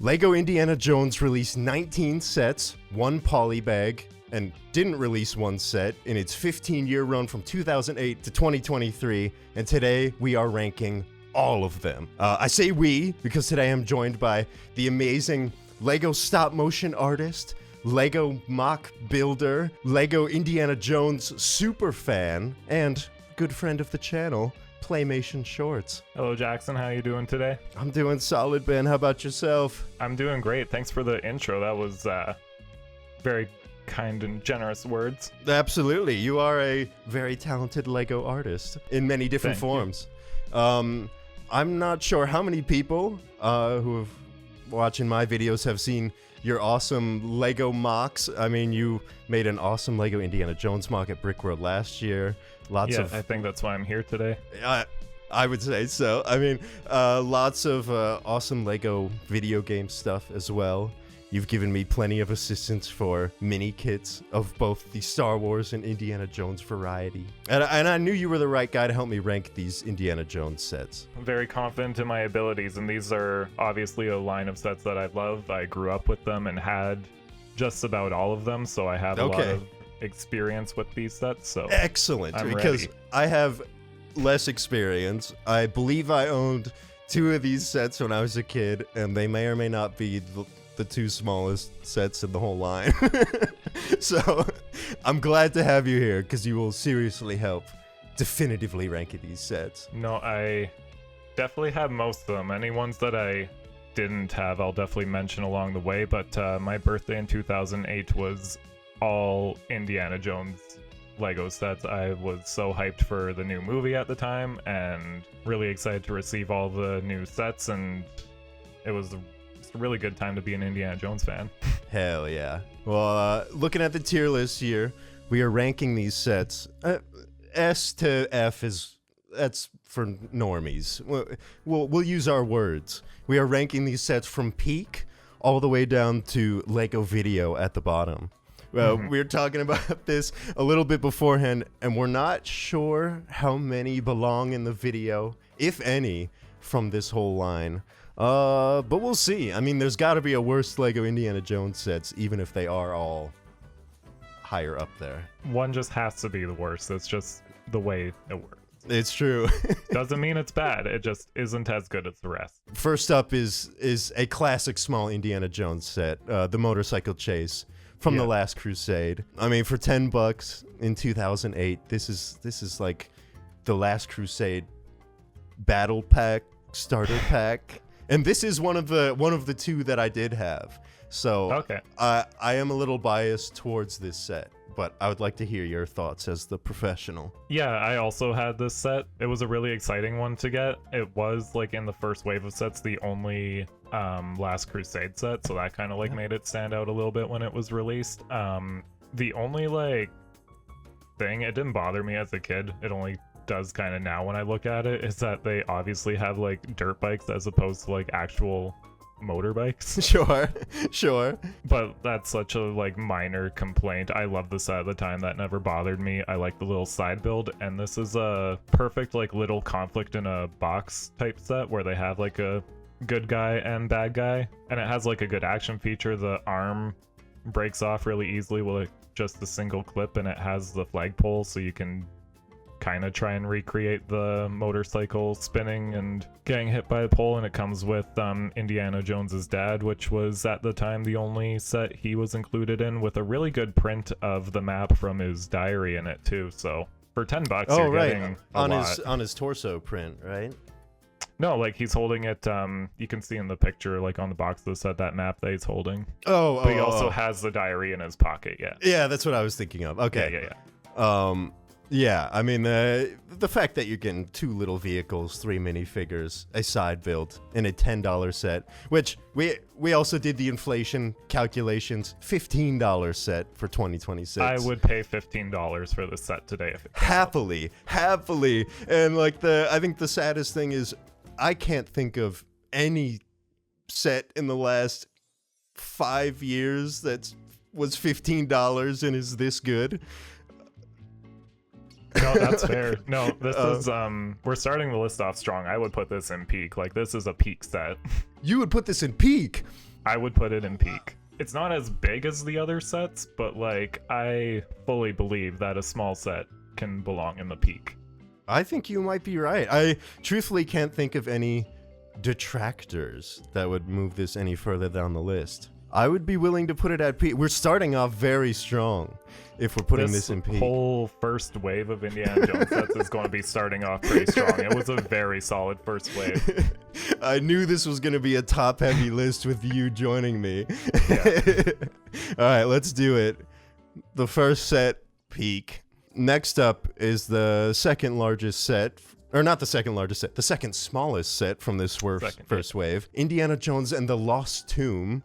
Lego Indiana Jones released 19 sets, one polybag, and didn't release one set in its 15-year run from 2008 to 2023, and today we are ranking all of them. I say we because today I'm joined by the amazing Lego stop-motion artist, Lego mock builder, Lego Indiana Jones superfan, and good friend of the channel, Playmation Shorts. Hello, Jackson. How you doing today? I'm doing solid, Ben. How about yourself? I'm doing great. Thanks for the intro. That was very kind and generous words. Absolutely. You are a very talented Lego artist in many different forms. I'm not sure how many people who have watching my videos have seen your awesome Lego mocks. I mean, you made an awesome Lego Indiana Jones mock at Brickworld last year. I think that's why I'm here today. I would say so. I mean, lots of awesome Lego video game stuff as well. You've given me plenty of assistance for mini kits of both the Star Wars and Indiana Jones variety. And I knew you were the right guy to help me rank these Indiana Jones sets. I'm very confident in my abilities, and these are obviously a line of sets that I love. I grew up with them and had just about all of them, so I have a lot of experience with these sets. So excellent, I'm because ready. I have less experience. I believe I owned 2 of these sets when I was a kid, and they may or may not be the 2 smallest sets in the whole line. So I'm glad to have you here because you will seriously help definitively rank these sets. No, I definitely have most of them. Any ones that I didn't have, I'll definitely mention along the way. But my birthday in 2008 was all Indiana Jones Lego sets. I was so hyped for the new movie at the time and really excited to receive all the new sets, and it was a really good time to be an Indiana Jones fan. Hell yeah. Well, looking at the tier list here, we are ranking these sets. S to F that's for normies. We'll use our words. We are ranking these sets from peak all the way down to Lego Video at the bottom. Well, we were talking about this a little bit beforehand, and we're not sure how many belong in the video, if any, from this whole line. But we'll see. I mean, there's got to be a worse Lego Indiana Jones sets, even if they are all higher up there. One just has to be the worst. That's just the way it works. It's true. Doesn't mean it's bad. It just isn't as good as the rest. First up is a classic small Indiana Jones set, the Motorcycle Chase from The Last Crusade. I mean, for $10 in 2008, this is like the Last Crusade battle pack, starter pack. And this is one of the 2 that I did have. So I am a little biased towards this set, but I would like to hear your thoughts as the professional. Yeah, I also had this set. It was a really exciting one to get. It was like in the first wave of sets, the only Last Crusade set, so that kind of like made it stand out a little bit when it was released. The only like thing, it didn't bother me as a kid. It only does kind of now when I look at it, is that they obviously have like dirt bikes as opposed to like actual motorbikes. Sure. But that's such a like minor complaint. I love the set at the time. That never bothered me. I like the little side build, and this is a perfect like little conflict in a box type set where they have like a good guy and bad guy, and it has like a good action feature. The arm breaks off really easily with like just a single clip, and it has the flagpole, so you can kind of try and recreate the motorcycle spinning and getting hit by the pole. And it comes with Indiana Jones's dad, which was at the time the only set he was included in, with a really good print of the map from his diary in it too. So for $10 you're getting a lot. on his torso print, right? No, like he's holding it. You can see in the picture, like on the box of the set, that map that he's holding. But he also has the diary in his pocket. Yeah, that's what I was thinking of. Okay. Yeah, I mean, the fact that you're getting 2 little vehicles, 3 minifigures, a side build, and a $10 set, which we also did the inflation calculations, $15 set for 2026. I would pay $15 for this set today if it came happily. And like I think the saddest thing is I can't think of any set in the last 5 years that was $15 and is this good. No, that's fair. No, this is we're starting the list off strong. I would put this in peak. Like, this is a peak set. You would put this in peak? I would put it in peak. It's not as big as the other sets, but like I fully believe that a small set can belong in the peak. I think you might be right. I truthfully can't think of any detractors that would move this any further down the list. I would be willing to put it at peak. We're starting off very strong if we're putting this in peak. This whole first wave of Indiana Jones sets is going to be starting off pretty strong. It was a very solid first wave. I knew this was going to be a top-heavy list with you joining me. Yeah. All right, let's do it. The first set, peak. Next up is the second largest set, or not the second largest set, the second smallest set from this first wave. Indiana Jones and the Lost Tomb,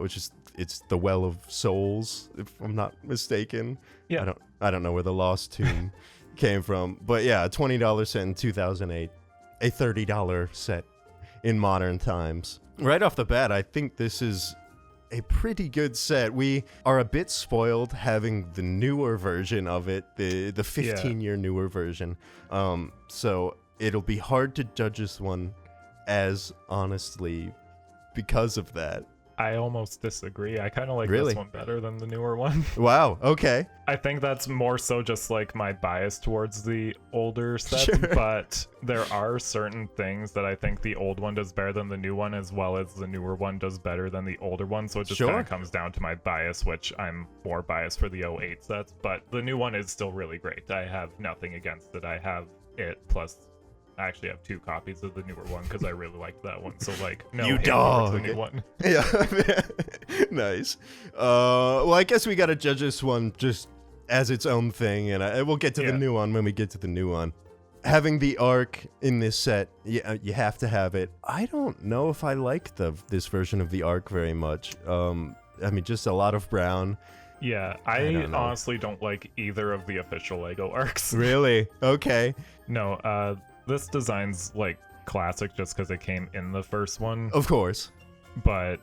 which is it's the Well of Souls, if I'm not mistaken. Yeah. I don't know where the Lost Tomb came from, but yeah, a $20 set in 2008, a $30 set in modern times. Right off the bat, I think this is a pretty good set. We are a bit spoiled having the newer version of it, the 15-year newer version. So it'll be hard to judge this one as honestly because of that. I almost disagree. I kind of like Really? this one better than the newer one. Wow, okay. I think that's more so just like my bias towards the older sets, Sure. but there are certain things that I think the old one does better than the new one, as well as the newer one does better than the older one. So it just kind Sure. of comes down to my bias, which I'm more biased for the 08 sets, but the new one is still really great. I have nothing against it. I have it, plus I actually have 2 copies of the newer one because I really liked that one. So like, no, You hate dog. towards the new one. Yeah. Nice. Well, I guess we got to judge this one just as its own thing, and we'll get to the new one when we get to the new one. Having the Ark in this set, you have to have it. I don't know if I like this version of the Ark very much. I mean, just a lot of brown. Yeah, I I don't know. honestly don't like either of the official Lego Arcs. Really? Okay. No, this design's like classic just because it came in the first one, Of course. but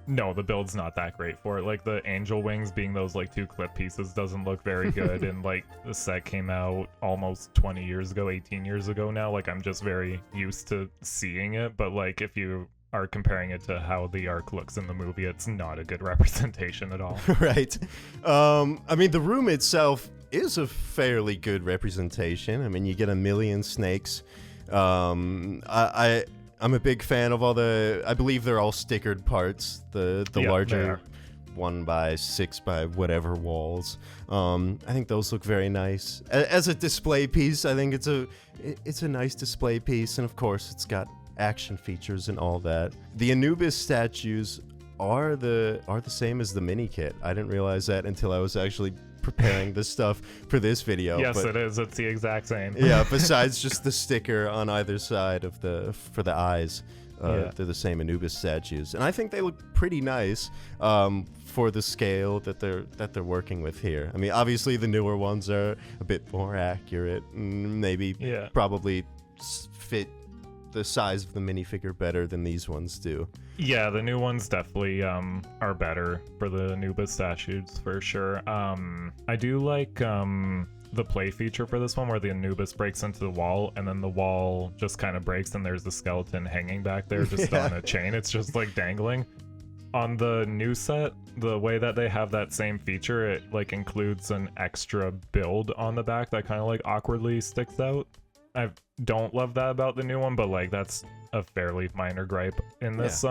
no, the build's not that great for it. Like the angel wings being those like 2 clip pieces doesn't look very good, and like the set came out almost 20 years ago, 18 years ago now. Like I'm just very used to seeing it, but like if you are comparing it to how the Ark looks in the movie, it's not a good representation at all. Right. I mean, the room itself is a fairly good representation. I mean, you get a million snakes. I'm a big fan of all the, I believe they're all stickered parts, the Yeah, larger 1x6 by whatever walls. I think those look very nice. As a display piece, I think it's a nice display piece, and of course it's got action features and all that. The Anubis statues are the same as the mini kit. I didn't realize that until I was actually preparing the stuff for this video. Yes, it is. It's the exact same. Yeah, besides just the sticker on either side of for the eyes. They're the same Anubis statues, and I think they look pretty nice for the scale that they're working with here. I mean, obviously the newer ones are a bit more accurate, and maybe probably fit the size of the minifigure better than these ones do. Yeah, the new ones definitely are better for the Anubis statues for sure. I do like the play feature for this one where the Anubis breaks into the wall and then the wall just kind of breaks and there's the skeleton hanging back there just on a chain. It's just like dangling. On the new set, the way that they have that same feature, it like includes an extra build on the back that kind of like awkwardly sticks out. I don't love that about the new one, but like that's a fairly minor gripe. In this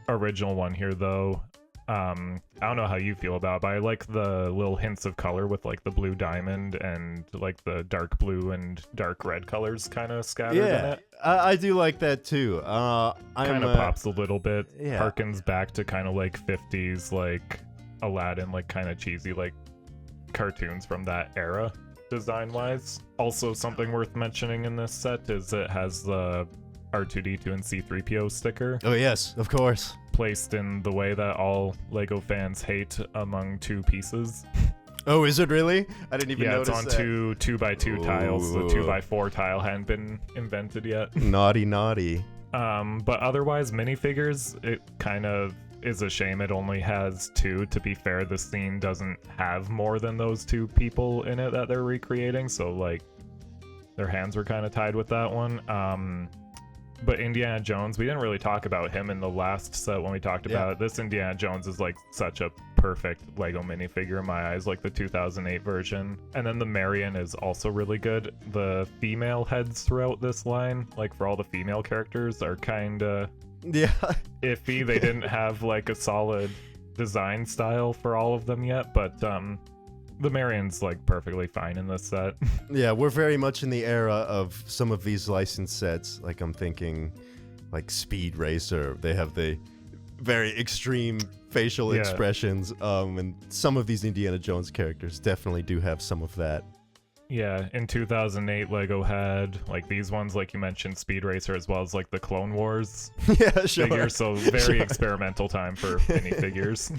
original one here though, I don't know how you feel about it, but I like the little hints of color with like the blue diamond and like the dark blue and dark red colors kind of scattered in it. I do like that too. Kind of pops a little bit, Yeah. harkens back to kind of like 50s like Aladdin, like kind of cheesy like cartoons from that era design wise. Also something worth mentioning in this set is it has the R2D2 and C3PO sticker Oh yes, of course. placed in the way that all Lego fans hate among 2 pieces. Oh, is it really? I didn't even Yeah, notice it's on that. 2x2 tiles. The Ooh. 2x4 tile hadn't been invented yet. Naughty, naughty. But otherwise, minifigures, it kind of is a shame it only has 2. To be fair, the scene doesn't have more than those 2 people in it that they're recreating, so like their hands were kind of tied with that one. But Indiana Jones, we didn't really talk about him in the last set when we talked about it. This Indiana Jones is like such a perfect Lego minifigure in my eyes, like the 2008 version. And then the Marion is also really good. The female heads throughout this line, like for all the female characters, are kind of iffy. They didn't have like a solid design style for all of them yet, but the Marion's like perfectly fine in this set. Yeah, we're very much in the era of some of these licensed sets. Like I'm thinking like Speed Racer. They have the very extreme facial expressions. And some of these Indiana Jones characters definitely do have some of that. Yeah, in 2008, Lego had like these ones, like you mentioned, Speed Racer, as well as like the Clone Wars figures. So very experimental time for minifigures.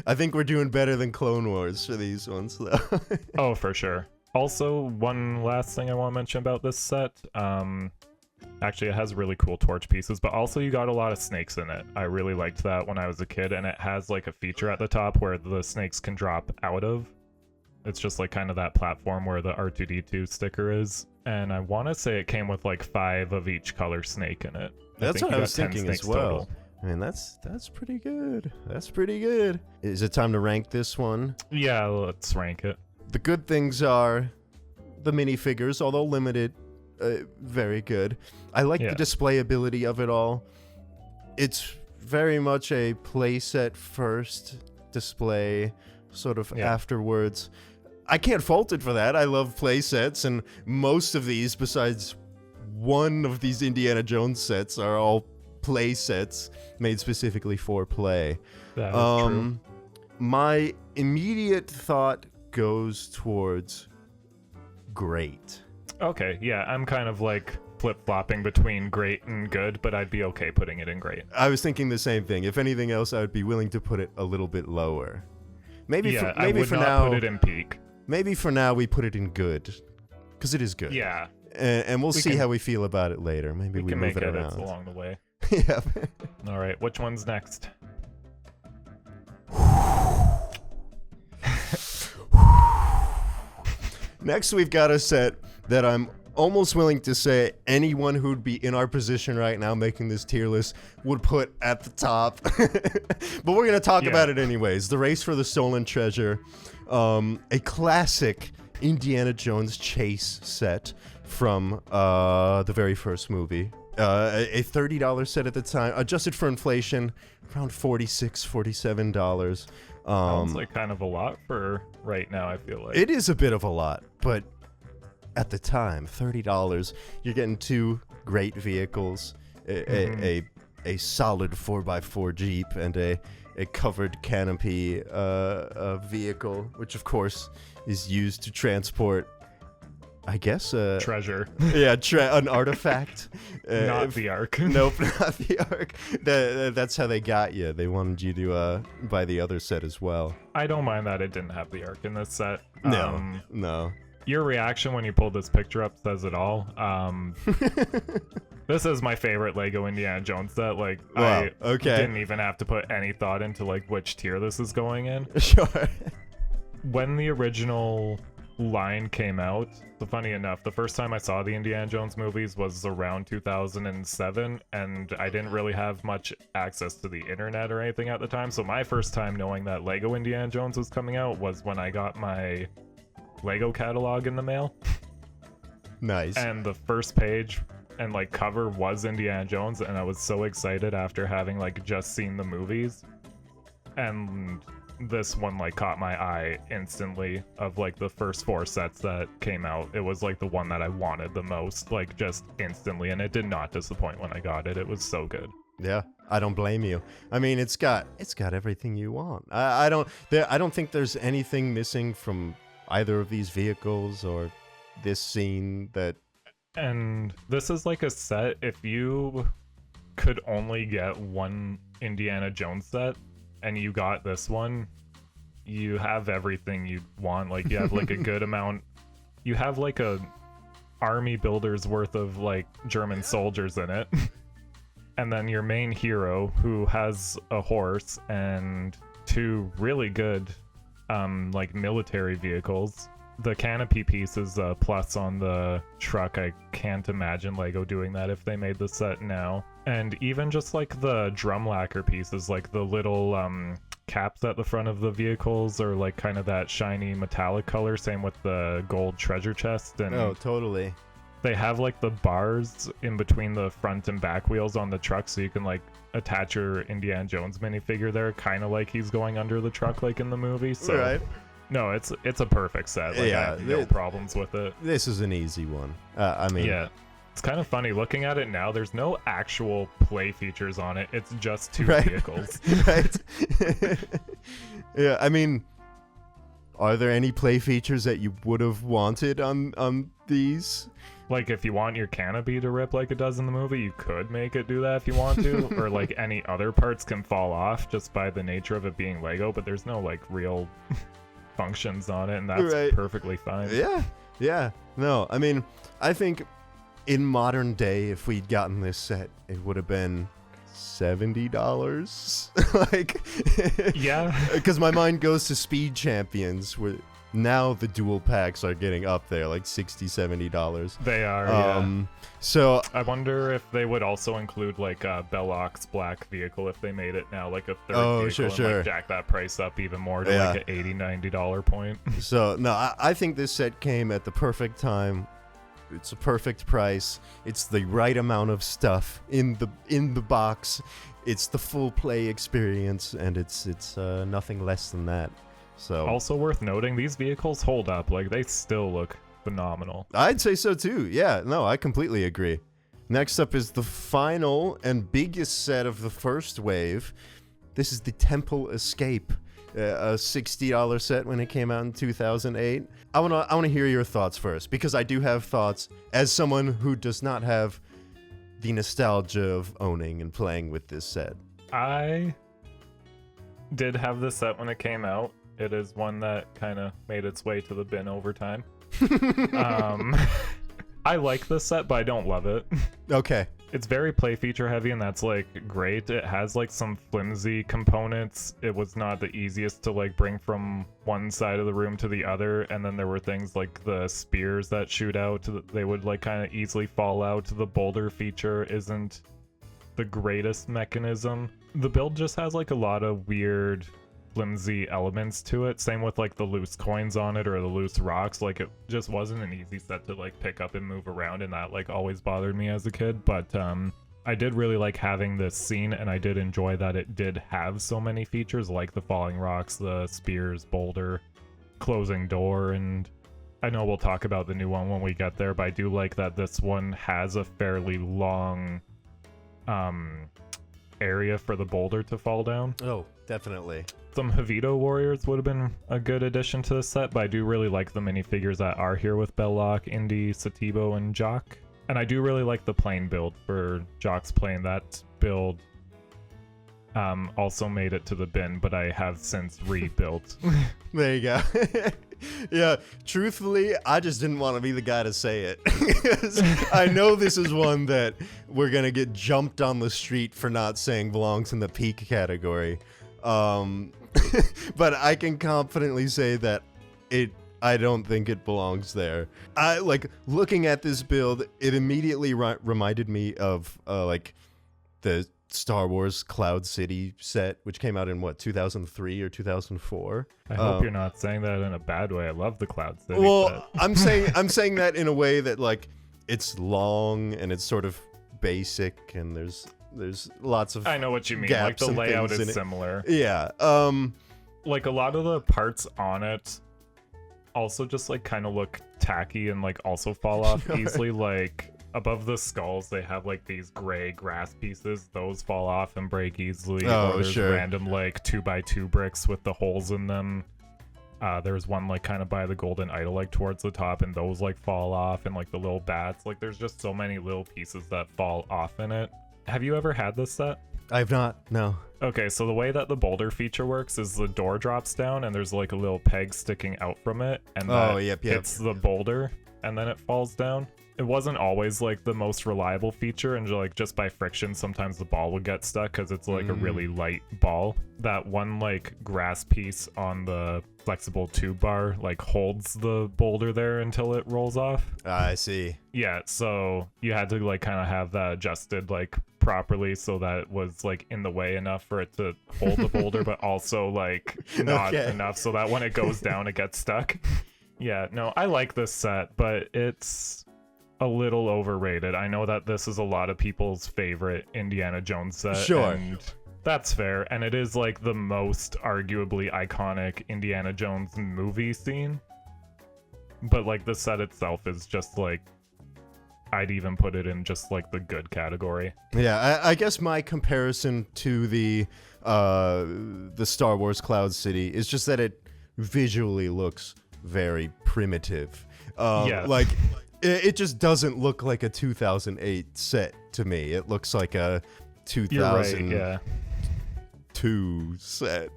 I think we're doing better than Clone Wars for these ones, though. Oh, for sure. Also, one last thing I want to mention about this set. Actually, it has really cool torch pieces, but also you got a lot of snakes in it. I really liked that when I was a kid, and it has like a feature at the top where the snakes can drop out of. It's just like kind of that platform where the R2-D2 sticker is. And I want to say it came with like 5 of each color snake in it. That's what I was thinking as well. Total. I mean, that's pretty good. That's pretty good. Is it time to rank this one? Yeah, let's rank it. The good things are the minifigures, although limited, very good. I like the displayability of it all. It's very much a playset first, display sort of afterwards. I can't fault it for that. I love play sets, and most of these, besides one of these Indiana Jones sets, are all play sets made specifically for play. That is true. My immediate thought goes towards great. Okay, yeah, I'm kind of like flip-flopping between great and good, but I'd be okay putting it in great. I was thinking the same thing. If anything else, I would be willing to put it a little bit lower. Maybe I would for not now, put it in peak. Maybe for now we put it in good, because it is good. Yeah. And we'll see how we feel about it later. Maybe we can move make it edits around along the way. Yeah. All right, which one's next? Next, we've got a set that I'm almost willing to say anyone who'd be in our position right now making this tier list would put at the top. But we're going to talk about it anyways. The Race for the Stolen Treasure, a classic Indiana Jones chase set from the very first movie. A $30 set at the time, adjusted for inflation, around $46, $47. Sounds like kind of a lot for right now, I feel like. It is a bit of a lot, but at the time, $30, you're getting 2 great vehicles, a solid 4x4 Jeep, and a covered canopy vehicle, which of course is used to transport, I guess, treasure. Yeah, an artifact. Not the Ark. Nope, not the Ark. That's how they got you. They wanted you to buy the other set as well. I don't mind that it didn't have the Ark in this set. No. Your reaction when you pulled this picture up says it all. This is my favorite Lego Indiana Jones set. Like, wow, I didn't even have to put any thought into like which tier this is going in. Sure. When the original line came out, so funny enough, the first time I saw the Indiana Jones movies was around 2007, and I didn't really have much access to the internet or anything at the time. So my first time knowing that Lego Indiana Jones was coming out was when I got my Lego catalog in the mail. Nice. And the first page and like cover was Indiana Jones, and I was so excited after having like just seen the movies. And this one like caught my eye instantly. Of like the first 4 sets that came out, it was like the one that I wanted the most, like just instantly, and it did not disappoint when I got it. It was so good. Yeah, I don't blame you. I mean, it's got everything you want. I don't think there's anything missing from either of these vehicles or this scene that. And this is like a set, if you could only get one Indiana Jones set and you got this one, you have everything you want. Like, you have like a good amount. You have like a army builder's worth of like German soldiers in it. And then your main hero, who has a horse and 2 really good like military vehicles. The canopy piece is a plus on the truck. I can't imagine Lego doing that if they made the set now. And even just like the drum lacquer pieces, like the little caps at the front of the vehicles are like kind of that shiny metallic color. Same with the gold treasure chest. And Oh, totally. they have like the bars in between the front and back wheels on the truck, so you can like attach your Indiana Jones minifigure there, kind of like he's going under the truck like in the movie. So Right. no, it's a perfect set. Like, Yeah, I have no problems with it. This is an easy one. I mean, Yeah. It's kind of funny looking at it now. There's no actual play features on it. It's just two Right. vehicles. Right. Yeah, I mean, are there any play features that you would have wanted on these? Like if you want your canopy to rip like it does in the movie, you could make it do that if you want to. Or like any other parts can fall off just by the nature of it being Lego, but there's no like real functions on it, and that's Right. perfectly fine. Yeah. No, I mean, I think in modern day, if we'd gotten this set, it would have been $70. Like, Yeah. because my mind goes to Speed Champions, where now the dual packs are getting up there, like $60-$70. They are, yeah. So I wonder if they would also include like a Belloc's black vehicle if they made it now like a third Oh, vehicle sure. and like jack that price up even more to Yeah. like an $80-$90 point. So no, I think this set came at the perfect time. It's a perfect price. It's the right amount of stuff in the box. It's the full play experience, and it's nothing less than that. So Also worth noting, these vehicles hold up. Like they still look phenomenal. I'd say so too. Yeah, no, I completely agree. Next up is the final and biggest set of the first wave. This is the Temple Escape. A $60 set when it came out in 2008. I wanna hear your thoughts first, because I do have thoughts as someone who does not have the nostalgia of owning and playing with this set. I did have this set when it came out. It is one that kind of made its way to the bin over time. I like this set, but I don't love it. Okay. It's very play feature heavy, and that's like great. It has like some flimsy components. It was not the easiest to like bring from one side of the room to the other, and then there were things like the spears that shoot out. They would like kind of easily fall out. The boulder feature isn't the greatest mechanism. The build just has like a lot of weird flimsy elements to it. Same with like the loose coins on it or the loose rocks. Like it just wasn't an easy set to like pick up and move around, and that like always bothered me as a kid. But I did really like having this scene, and I did enjoy that it did have so many features like the falling rocks, the spears, boulder, closing door, and I know we'll talk about the new one when we get there, but I do like that this one has a fairly long area for the boulder to fall down. Oh, definitely. Some Javito warriors would have been a good addition to the set, but I do really like the minifigures that are here with Belloc, Indy, Satibo, and Jock. And I do really like the plane build for Jock's plane. That build also made it to the bin, but I have since rebuilt. There you go. Yeah, truthfully, I just didn't want to be the guy to say it. 'Cause I know this is one that we're going to get jumped on the street for not saying belongs in the peak category. But I can confidently say that I don't think it belongs there. I like looking at this build, it immediately reminded me of like the Star Wars Cloud City set, which came out in what, 2003 or 2004. I hope you're not saying that in a bad way. I love the Cloud City. Well, I'm saying that in a way that like it's long and it's sort of basic, and there's lots of I know what you mean. Like gaps the and layout things in is it. similar. Yeah. Like a lot of the parts on it also just like kind of look tacky and like also fall off easily. Like above the skulls, they have like these gray grass pieces. Those fall off and break easily. Oh, or there's sure. random like 2x2 bricks with the holes in them. There's one like kind of by the golden idol like towards the top, and those like fall off, and like the little bats. Like there's just so many little pieces that fall off in it. Have you ever had this set? I've not. No. Okay, so the way that the boulder feature works is the door drops down and there's like a little peg sticking out from it, and that Yep. hits the boulder and then it falls down. it wasn't always like the most reliable feature, and like just by friction sometimes the ball would get stuck because it's like a really light ball. That one like grass piece on the flexible tube bar like holds the boulder there until it rolls off. I see. Yeah, so you had to like kind of have that adjusted like properly so that it was like in the way enough for it to hold the boulder but also like not enough so that when it goes down it gets stuck. Yeah, no, I like this set, but it's a little overrated. I know that this is a lot of people's favorite Indiana Jones set. Sure. And that's fair. And it is like the most arguably iconic Indiana Jones movie scene. But like the set itself is just like, I'd even put it in just like the good category. Yeah, I guess my comparison to the Star Wars Cloud City is just that it visually looks very primitive. Yeah. Like, it just doesn't look like a 2008 set to me. It looks like a 2002 set.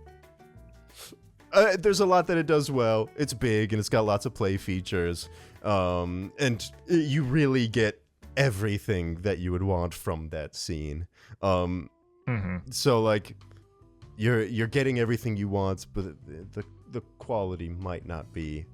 There's a lot that it does well. It's big and it's got lots of play features. And you really get everything that you would want from that scene. So like you're getting everything you want, but the quality might not be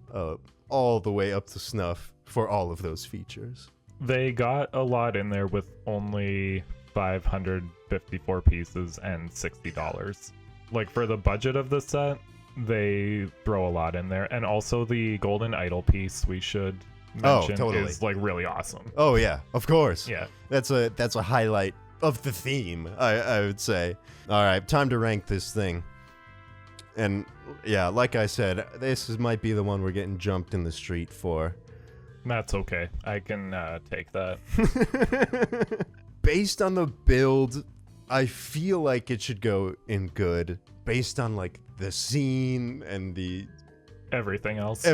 all the way up to snuff for all of those features. They got a lot in there with only 554 pieces and $60. Like for the budget of the set, they throw a lot in there. And also the golden idol piece we should mention is like really awesome. Oh yeah, of course. Yeah. That's a highlight of the theme, I would say. All right, time to rank this thing. And yeah, like I said, this might be the one we're getting jumped in the street for. That's okay. I can take that. Based on the build, I feel like it should go in good. Based on like the scene and the everything else,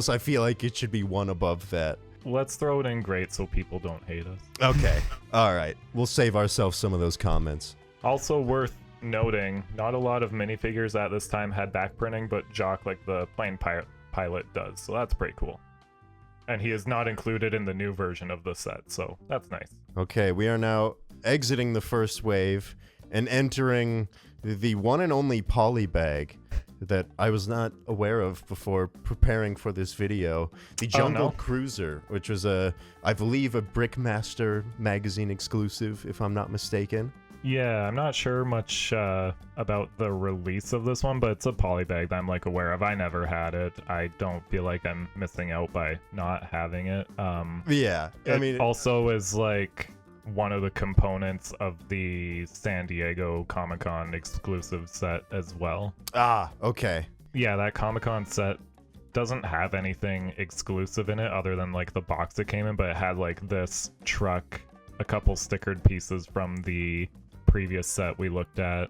I feel like it should be one above that. Let's throw it in great so people don't hate us. Okay. All right. We'll save ourselves some of those comments. Also worth noting, not a lot of minifigures at this time had back printing, but Jock, like the plane pilot, does. So that's pretty cool. And he is not included in the new version of the set, so that's nice. Okay, we are now exiting the first wave and entering the one and only polybag that I was not aware of before preparing for this video. The Jungle Cruiser, which was I believe a Brickmaster magazine exclusive, if I'm not mistaken. Yeah, I'm not sure much about the release of this one, but it's a polybag that I'm like aware of. I never had it. I don't feel like I'm missing out by not having it. Yeah, I mean, it also is like one of the components of the San Diego Comic-Con exclusive set as well. Ah, okay. Yeah, that Comic-Con set doesn't have anything exclusive in it other than like the box it came in, but it had like this truck, a couple stickered pieces from the previous set we looked at,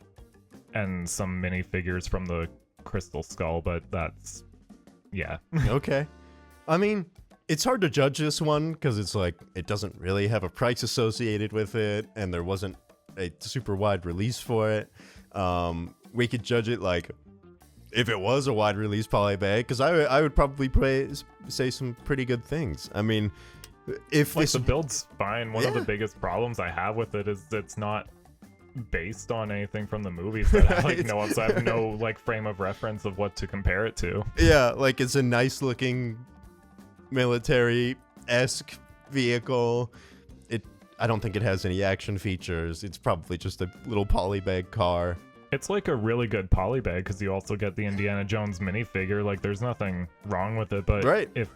and some minifigures from the Crystal Skull, but that's yeah. Okay. I mean, it's hard to judge this one because it's like it doesn't really have a price associated with it, and there wasn't a super wide release for it. We could judge it like if it was a wide release polybag, because I would probably say some pretty good things. I mean, if like the build's fine. One of the biggest problems I have with it is it's not based on anything from the movies that I like know of, so I have no like frame of reference of what to compare it to. Yeah, like it's a nice looking military-esque vehicle. I don't think it has any action features. It's probably just a little polybag car. It's like a really good polybag because you also get the Indiana Jones minifigure. Like there's nothing wrong with it, but if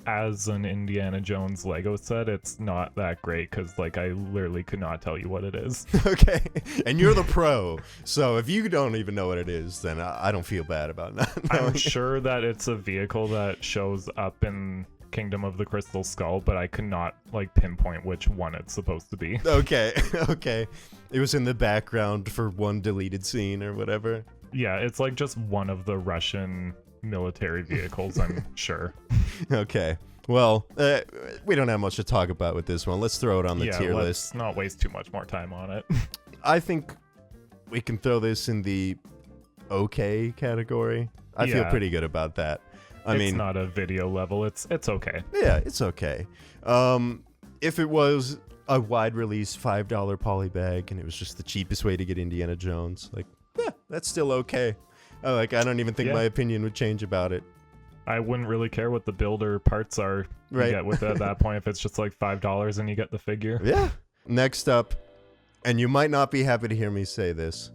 as an Indiana Jones Lego set, it's not that great because like I literally could not tell you what it is. Okay, and you're the pro, so if you don't even know what it is, then I don't feel bad about not knowing. I'm sure that it's a vehicle that shows up in Kingdom of the Crystal Skull, but I could not like pinpoint which one it's supposed to be. Okay. It was in the background for one deleted scene or whatever. Yeah, it's like just one of the Russian military vehicles, I'm sure. Okay. Well, we don't have much to talk about with this one. Let's throw it on the tier list. Let's not waste too much more time on it. I think we can throw this in the okay category. I feel pretty good about that. I mean, it's not a video level. It's okay. yeah, it's okay. If it was a wide release $5 poly bag and it was just the cheapest way to get Indiana Jones, like, yeah, that's still okay. I don't even think my opinion would change about it. I wouldn't really care what the builder parts are you get with it at that point if it's just like $5 and you get the figure. Yeah. Next up, and you might not be happy to hear me say this.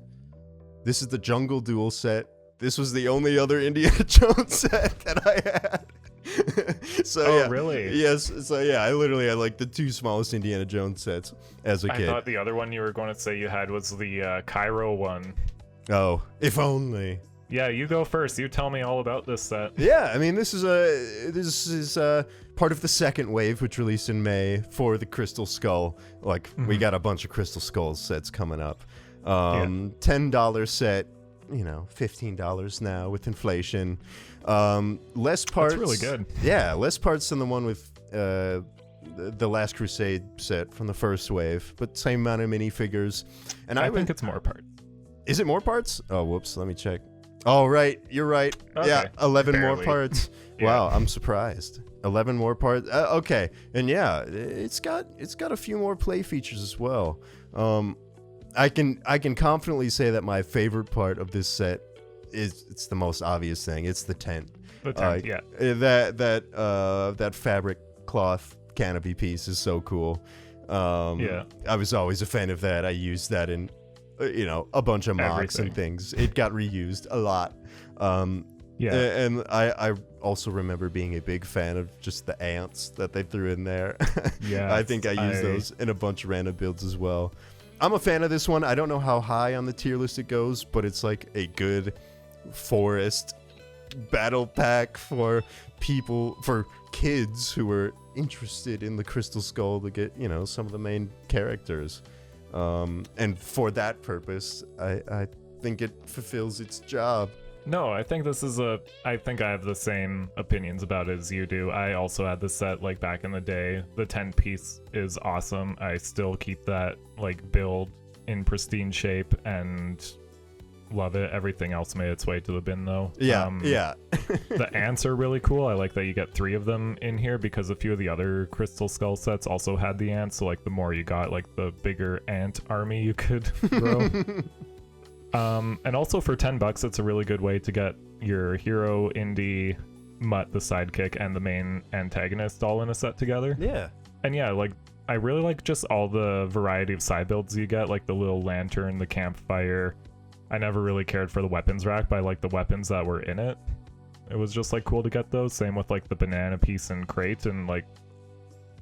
This is the Jungle Duel set. This was the only other Indiana Jones set that I had. So yeah, really? Yes. So yeah, I literally had like the 2 smallest Indiana Jones sets as a kid. I thought the other one you were going to say you had was the Cairo one. Oh, if only. Yeah, you go first. You tell me all about this set. Yeah, I mean, this is part of the second wave, which released in May for the Crystal Skull. Like, we got a bunch of Crystal Skull sets coming up. $10 set, $15 now with inflation. Less parts. That's really good. Yeah, less parts than the one with the Last Crusade set from the first wave, but same amount of minifigures. And I think it's more parts. Is it more parts? Oh, whoops. Let me check. Oh, right. You're right. Okay. Yeah, 11 Barely. more parts. Yeah. Wow, I'm surprised. 11 more parts. Okay, and yeah, it's got a few more play features as well. I can confidently say that my favorite part of this set it's the most obvious thing. It's the tent. The tent, yeah. That fabric cloth canopy piece is so cool. Yeah. I was always a fan of that. I used that in a bunch of mocks and things. It got reused a lot. Yeah. And I also remember being a big fan of just the ants that they threw in there. Yeah. I think I used those in a bunch of random builds as well. I'm a fan of this one. I don't know how high on the tier list it goes, but it's like a good forest battle pack for kids who are interested in the Crystal Skull to get, some of the main characters. And for that purpose, I think it fulfills its job. No, I think I think I have the same opinions about it as you do. I also had this set like back in the day. The 10 piece is awesome. I still keep that like build in pristine shape and love it. Everything else made its way to the bin though. Yeah, The ants are really cool. I like that you get 3 of them in here because a few of the other Crystal Skull sets also had the ants. So like the more you got, like the bigger ant army you could grow. And also for $10, it's a really good way to get your hero, indie, Mutt, the sidekick, and the main antagonist all in a set together. Yeah. And yeah, like I really like just all the variety of side builds you get, like the little lantern, the campfire. I never really cared for the weapons rack, but I like the weapons that were in it. It was just like cool to get those. Same with like the banana piece and crate, and like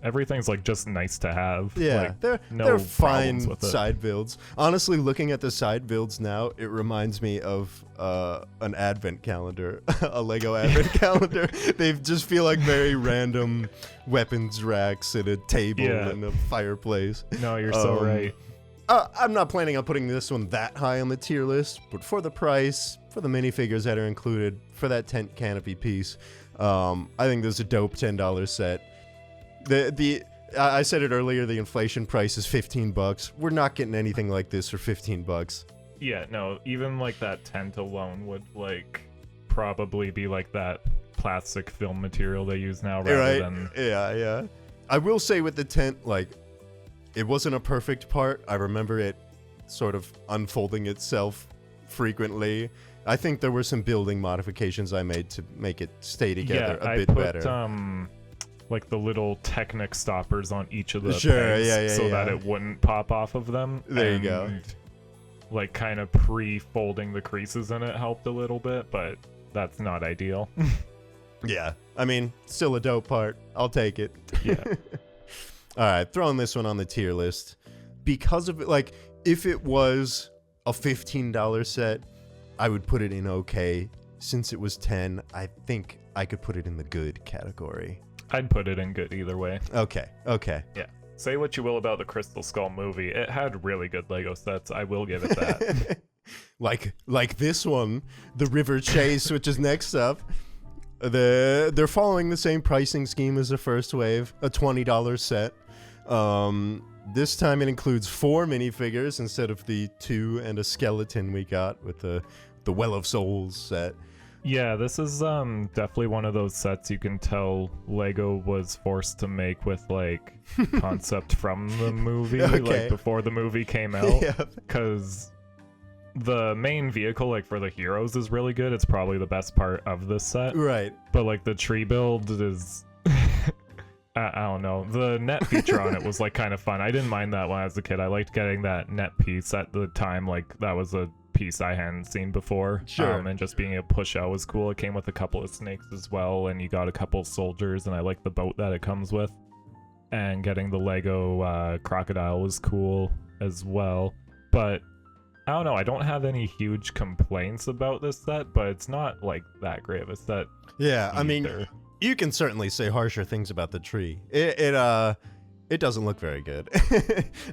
everything's like just nice to have. Yeah, like, they're fine side builds. Honestly, looking at the side builds now, it reminds me of an advent calendar, a Lego advent calendar. They just feel like very random weapons racks and a table and a fireplace. No, you're so right. I'm not planning on putting this one that high on the tier list, but for the price, for the minifigures that are included, for that tent canopy piece, I think this is a dope $10 set. I said it earlier, the inflation price is $15. We're not getting anything like this for $15. Yeah, no, even like that tent alone would like probably be like that plastic film material they use now rather than... Yeah. I will say with the tent, like, it wasn't a perfect part. I remember it sort of unfolding itself frequently. I think there were some building modifications I made to make it stay together a bit better. Like the little Technic stoppers on each of the pegs that it wouldn't pop off of them. There you go. Like kind of pre-folding the creases in it helped a little bit, but that's not ideal. Yeah, I mean, still a dope part. I'll take it. Yeah. All right, throwing this one on the tier list. Because of it, like, if it was a $15 set, I would put it in okay. Since it was 10, I think I could put it in the good category. I'd put it in good either way. Okay. Yeah. Say what you will about the Crystal Skull movie. It had really good Lego sets. I will give it that. like this one, the River Chase, which is next up. They're following the same pricing scheme as the first wave, a $20 set. This time it includes 4 minifigures instead of the 2 and a skeleton we got with the Well of Souls set. Yeah, this is definitely one of those sets you can tell Lego was forced to make with like concept from the movie, Okay. like before the movie came out. Yeah. Because the main vehicle, like for the heroes, is really good. It's probably the best part of this set. Right. But like the tree build is I don't know. The net feature on it was like kind of fun. I didn't mind that when I was a kid. I liked getting that net piece at the time. Like that was a piece I hadn't seen before. Sure. And just being able to push out was cool. It came with a couple of snakes as well, and you got a couple soldiers, and I like the boat that it comes with. And getting the Lego crocodile was cool as well. But I don't know. I don't have any huge complaints about this set, but it's not like that great of a set. Yeah, I mean, either. you can certainly say harsher things about the tree. It doesn't look very good.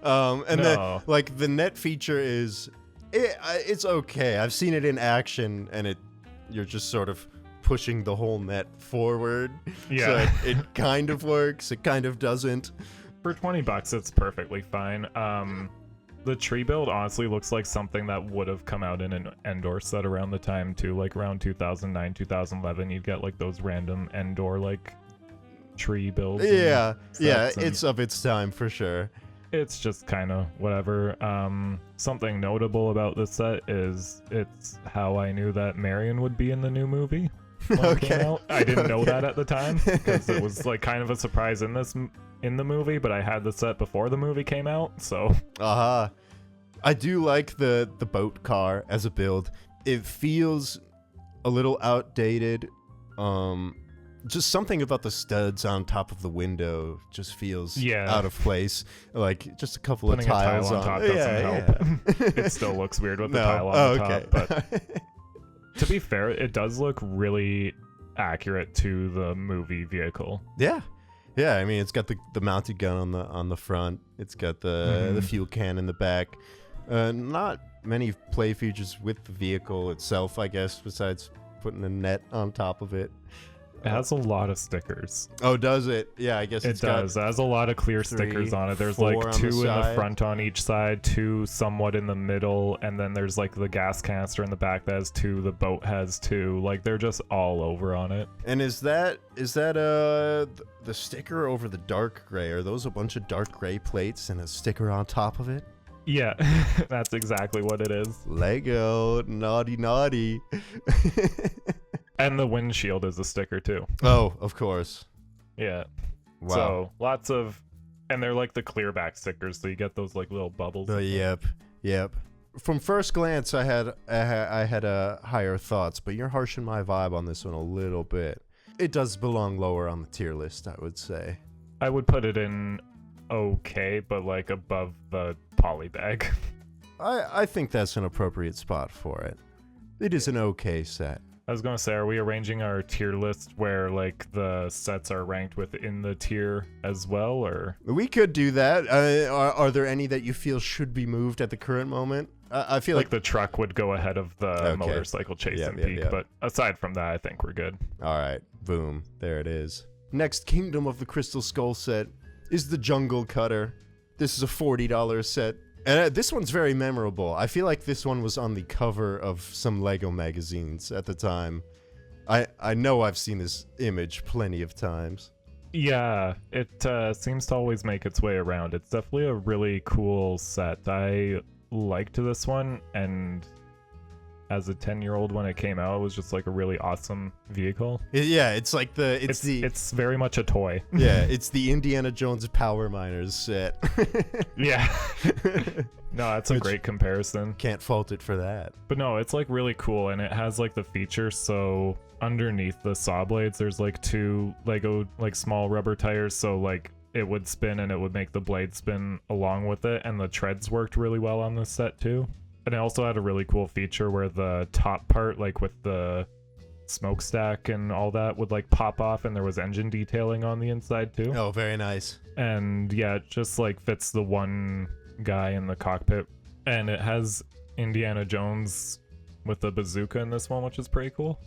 And No. the net feature is it's okay. I've seen it in action, and you're just sort of pushing the whole net forward. Yeah. So it kind of works. It kind of doesn't. For $20, it's perfectly fine. The tree build honestly looks like something that would have come out in an Endor set around the time too, like around 2009, 2011. You'd get like those random Endor like tree builds. Yeah, yeah, sets, and it's of its time for sure. it's just kind of whatever. Something notable about this set is it's how I knew that Marion would be in the new movie. When it came Okay. out. I didn't know that at the time because it was like kind of a surprise in the movie, but I had the set before the movie came out, so I do like the boat car as a build. It feels a little outdated. Just something about the studs on top of the window just feels out of place. Like just a couple putting of tiles a tile on top doesn't help. It still looks weird with the tile on the top, but to be fair, it does look really accurate to the movie vehicle. Yeah. I mean, it's got the mounted gun on the front. It's got the fuel can in the back. Not many play features with the vehicle itself, I guess, besides putting a net on top of it. It has a lot of stickers. Oh, does it? Yeah, I guess It it's does. It has a lot of clear stickers on it. There's like 4 on 2 the in the side. front on each side, 2 somewhat in the middle, and then there's like the gas canister in the back that has 2. The boat has 2. Like they're just all over on it. And is that the sticker over the dark gray? Are those a bunch of dark gray plates and a sticker on top of it? Yeah, that's exactly what it is. Lego, naughty. And the windshield is a sticker too. Oh, of course. Yeah. Wow. So lots of, and they're like the clear back stickers, so you get those like little bubbles. Yep. From first glance, I had higher thoughts, but you're harshing my vibe on this one a little bit. It does belong lower on the tier list, I would say. I would put it in okay, but like above the polybag. I think that's an appropriate spot for it. It is an okay set. I was gonna say, are we arranging our tier list where like the sets are ranked within the tier as well, or? We could do that. Are there any that you feel should be moved at the current moment? I feel Like like the truck would go ahead of the Okay. motorcycle chase Yep, and yep, peak, yep. but aside from that, I think we're good. all right, boom, there it is. Next Kingdom of the Crystal Skull set is the Jungle Cutter. This is a $40 set. And this one's very memorable. I feel like this one was on the cover of some Lego magazines at the time. I know I've seen this image plenty of times. Yeah, it seems to always make its way around. It's definitely a really cool set. I liked this one, and as a 10-year-old when it came out, it was just like a really awesome vehicle. Yeah, it's like It's very much a toy. yeah, it's the Indiana Jones Power Miners set. Yeah. No, that's a Which- great comparison. Can't fault it for that. But no, it's like really cool, and it has like the feature, so underneath the saw blades there's like 2 Lego like small rubber tires, so like it would spin and it would make the blade spin along with it, and the treads worked really well on this set too. And it also had a really cool feature where the top part, like with the smokestack and all that, would like pop off, and there was engine detailing on the inside too. Oh, very nice. And yeah, it just like fits the one guy in the cockpit, and it has Indiana Jones with the bazooka in this one, which is pretty cool,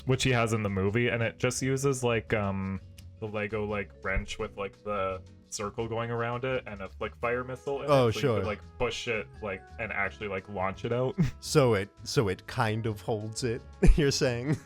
which he has in the movie. And it just uses like the Lego like wrench with like the circle going around it and a like fire missile in Oh, it, so sure. you could like push it like and actually like launch it out. So it kind of holds it, you're saying?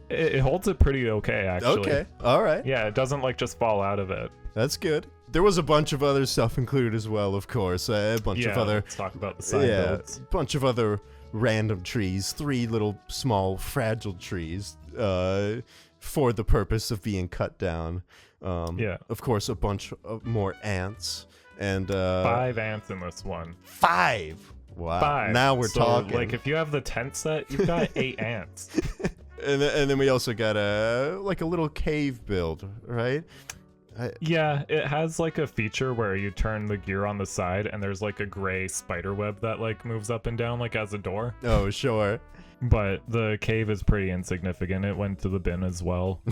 It holds it pretty okay, actually. Okay, all right. Yeah, it doesn't like just fall out of it. That's good. There was a bunch of other stuff included as well, of course. A bunch of other... Let's talk about the side builds. a bunch of other random trees. 3 little small fragile trees for the purpose of being cut down. Of course, a bunch of more ants. And 5 ants in this one. 5! Wow. 5. Now we're talking. Like, if you have the tent set, you've got 8 ants. And then we also got a little cave build, right? Yeah, it has like a feature where you turn the gear on the side and there's like a gray spider web that like moves up and down like as a door. Oh, sure. But the cave is pretty insignificant. It went to the bin as well.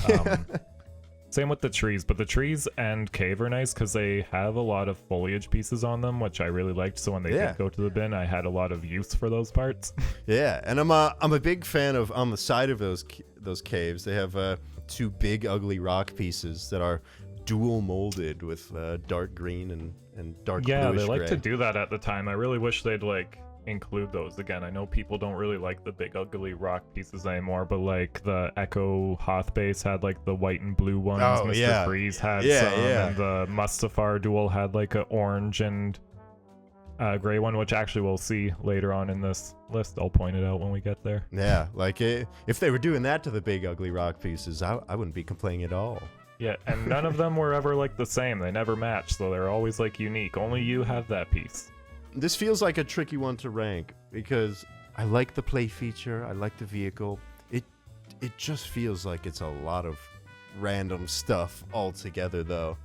Same with the trees, but the trees and cave are nice because they have a lot of foliage pieces on them, which I really liked. So when they did go to the bin, I had a lot of use for those parts. Yeah, and I'm a big fan of, on the side of those caves, they have 2 big ugly rock pieces that are dual molded with dark green and dark bluish Yeah, they like gray. to do that at the time. I really wish they'd like include those again. I know people don't really like the big ugly rock pieces anymore, but like the Echo Hoth base had like the white and blue ones. Oh, Mr. yeah. Freeze had Yeah, some, yeah. and the Mustafar Duel had like a orange and gray one, which actually we'll see later on in this list. I'll point it out when we get there. Yeah, like if they were doing that to the big ugly rock pieces, I wouldn't be complaining at all. Yeah, and none of them were ever like the same. They never matched, so they're always like unique. Only you have that piece. This feels like a tricky one to rank because I like the play feature, I like the vehicle. It just feels like it's a lot of random stuff altogether, though.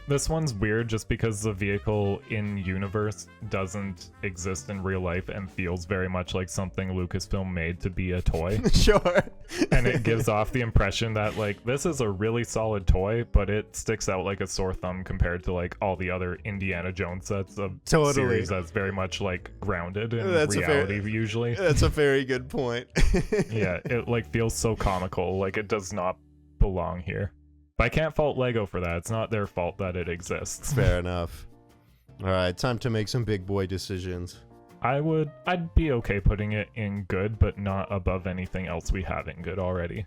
This one's weird just because the vehicle in universe doesn't exist in real life and feels very much like something Lucasfilm made to be a toy. Sure. And it gives off the impression that like this is a really solid toy, but it sticks out like a sore thumb compared to like all the other Indiana Jones sets of series that's very much like grounded in reality usually. That's a very good point. Yeah, it like feels so comical, like it does not belong here. But I can't fault Lego for that. It's not their fault that it exists. Fair enough. All right, time to make some big boy decisions. I'd be okay putting it in good, but not above anything else we have in good already.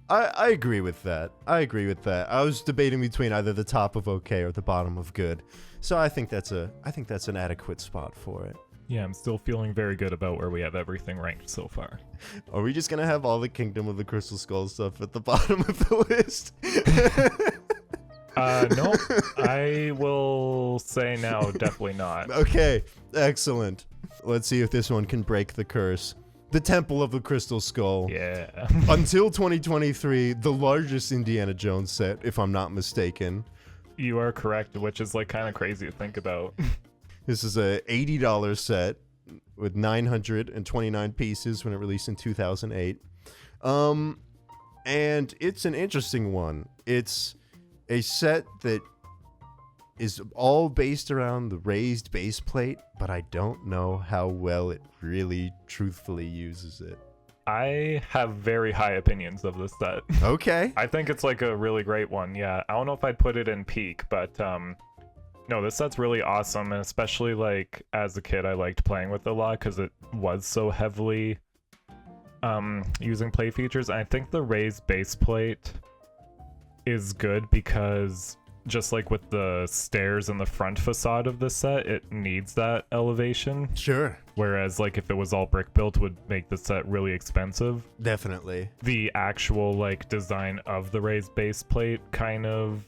I agree with that. I was debating between either the top of okay or the bottom of good. So I think that's an adequate spot for it. Yeah, I'm still feeling very good about where we have everything ranked so far. Are we just gonna have all the Kingdom of the Crystal Skull stuff at the bottom of the list? No, I will say no, definitely not. Okay, excellent. Let's see if this one can break the curse. The Temple of the Crystal Skull. Yeah. Until 2023, the largest Indiana Jones set, if I'm not mistaken. You are correct, which is like kind of crazy to think about. This is a $80 set with 929 pieces when it released in 2008. And it's an interesting one. It's a set that is all based around the raised base plate, but I don't know how well it really truthfully uses it. I have very high opinions of this set. Okay. I think it's like a really great one. Yeah, I don't know if I'd put it in peak, but no, this set's really awesome, and especially like as a kid I liked playing with it a lot because it was so heavily using play features. And I think the raised base plate is good because just like with the stairs in the front facade of this set, it needs that elevation. Sure. Whereas like if it was all brick built would make the set really expensive. Definitely. The actual like design of the raised base plate kind of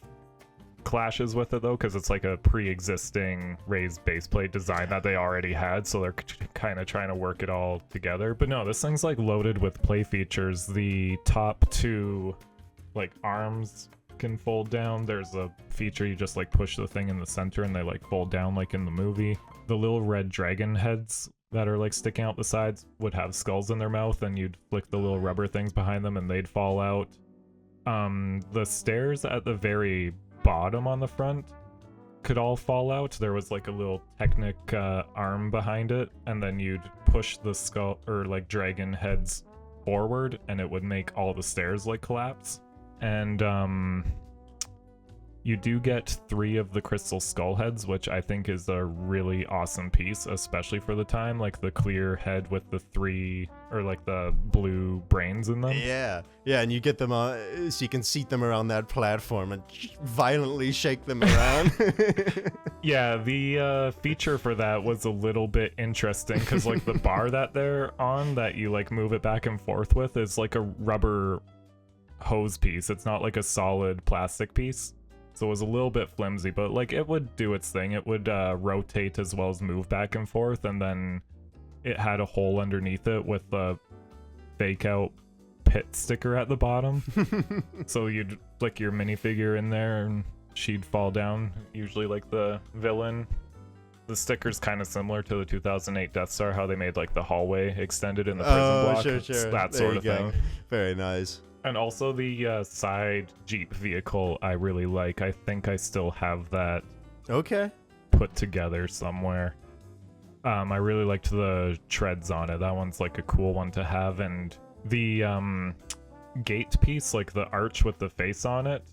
clashes with it though, because it's like a pre-existing raised base plate design that they already had, so they're kind of trying to work it all together. But no, this thing's like loaded with play features. The top 2 like arms can fold down. There's a feature you just like push the thing in the center and they like fold down like in the movie. The little red dragon heads that are like sticking out the sides would have skulls in their mouth, and you'd flick the little rubber things behind them and they'd fall out. The stairs at the very bottom on the front could all fall out. There was like a little Technic arm behind it, and then you'd push the skull or like dragon heads forward and it would make all the stairs like collapse. And You do get 3 of the crystal skull heads, which I think is a really awesome piece, especially for the time. Like the clear head with the 3, or like the blue brains in them. Yeah, and you get them on, so you can seat them around that platform and violently shake them around. Yeah, the feature for that was a little bit interesting, because like the bar that they're on, that you like move it back and forth with, is like a rubber hose piece. It's not like a solid plastic piece. So it was a little bit flimsy, but like it would do its thing. It would rotate as well as move back and forth, and then it had a hole underneath it with a fake out pit sticker at the bottom. So you'd flick your minifigure in there and she'd fall down, usually like the villain. The sticker's kind of similar to the 2008 Death Star, how they made like the hallway extended in the prison block. Sure. It's that sort of thing. Very nice. And also the side Jeep vehicle I really like. I think I still have that put together somewhere. I really liked the treads on it. That one's like a cool one to have. And the gate piece, like the arch with the face on it,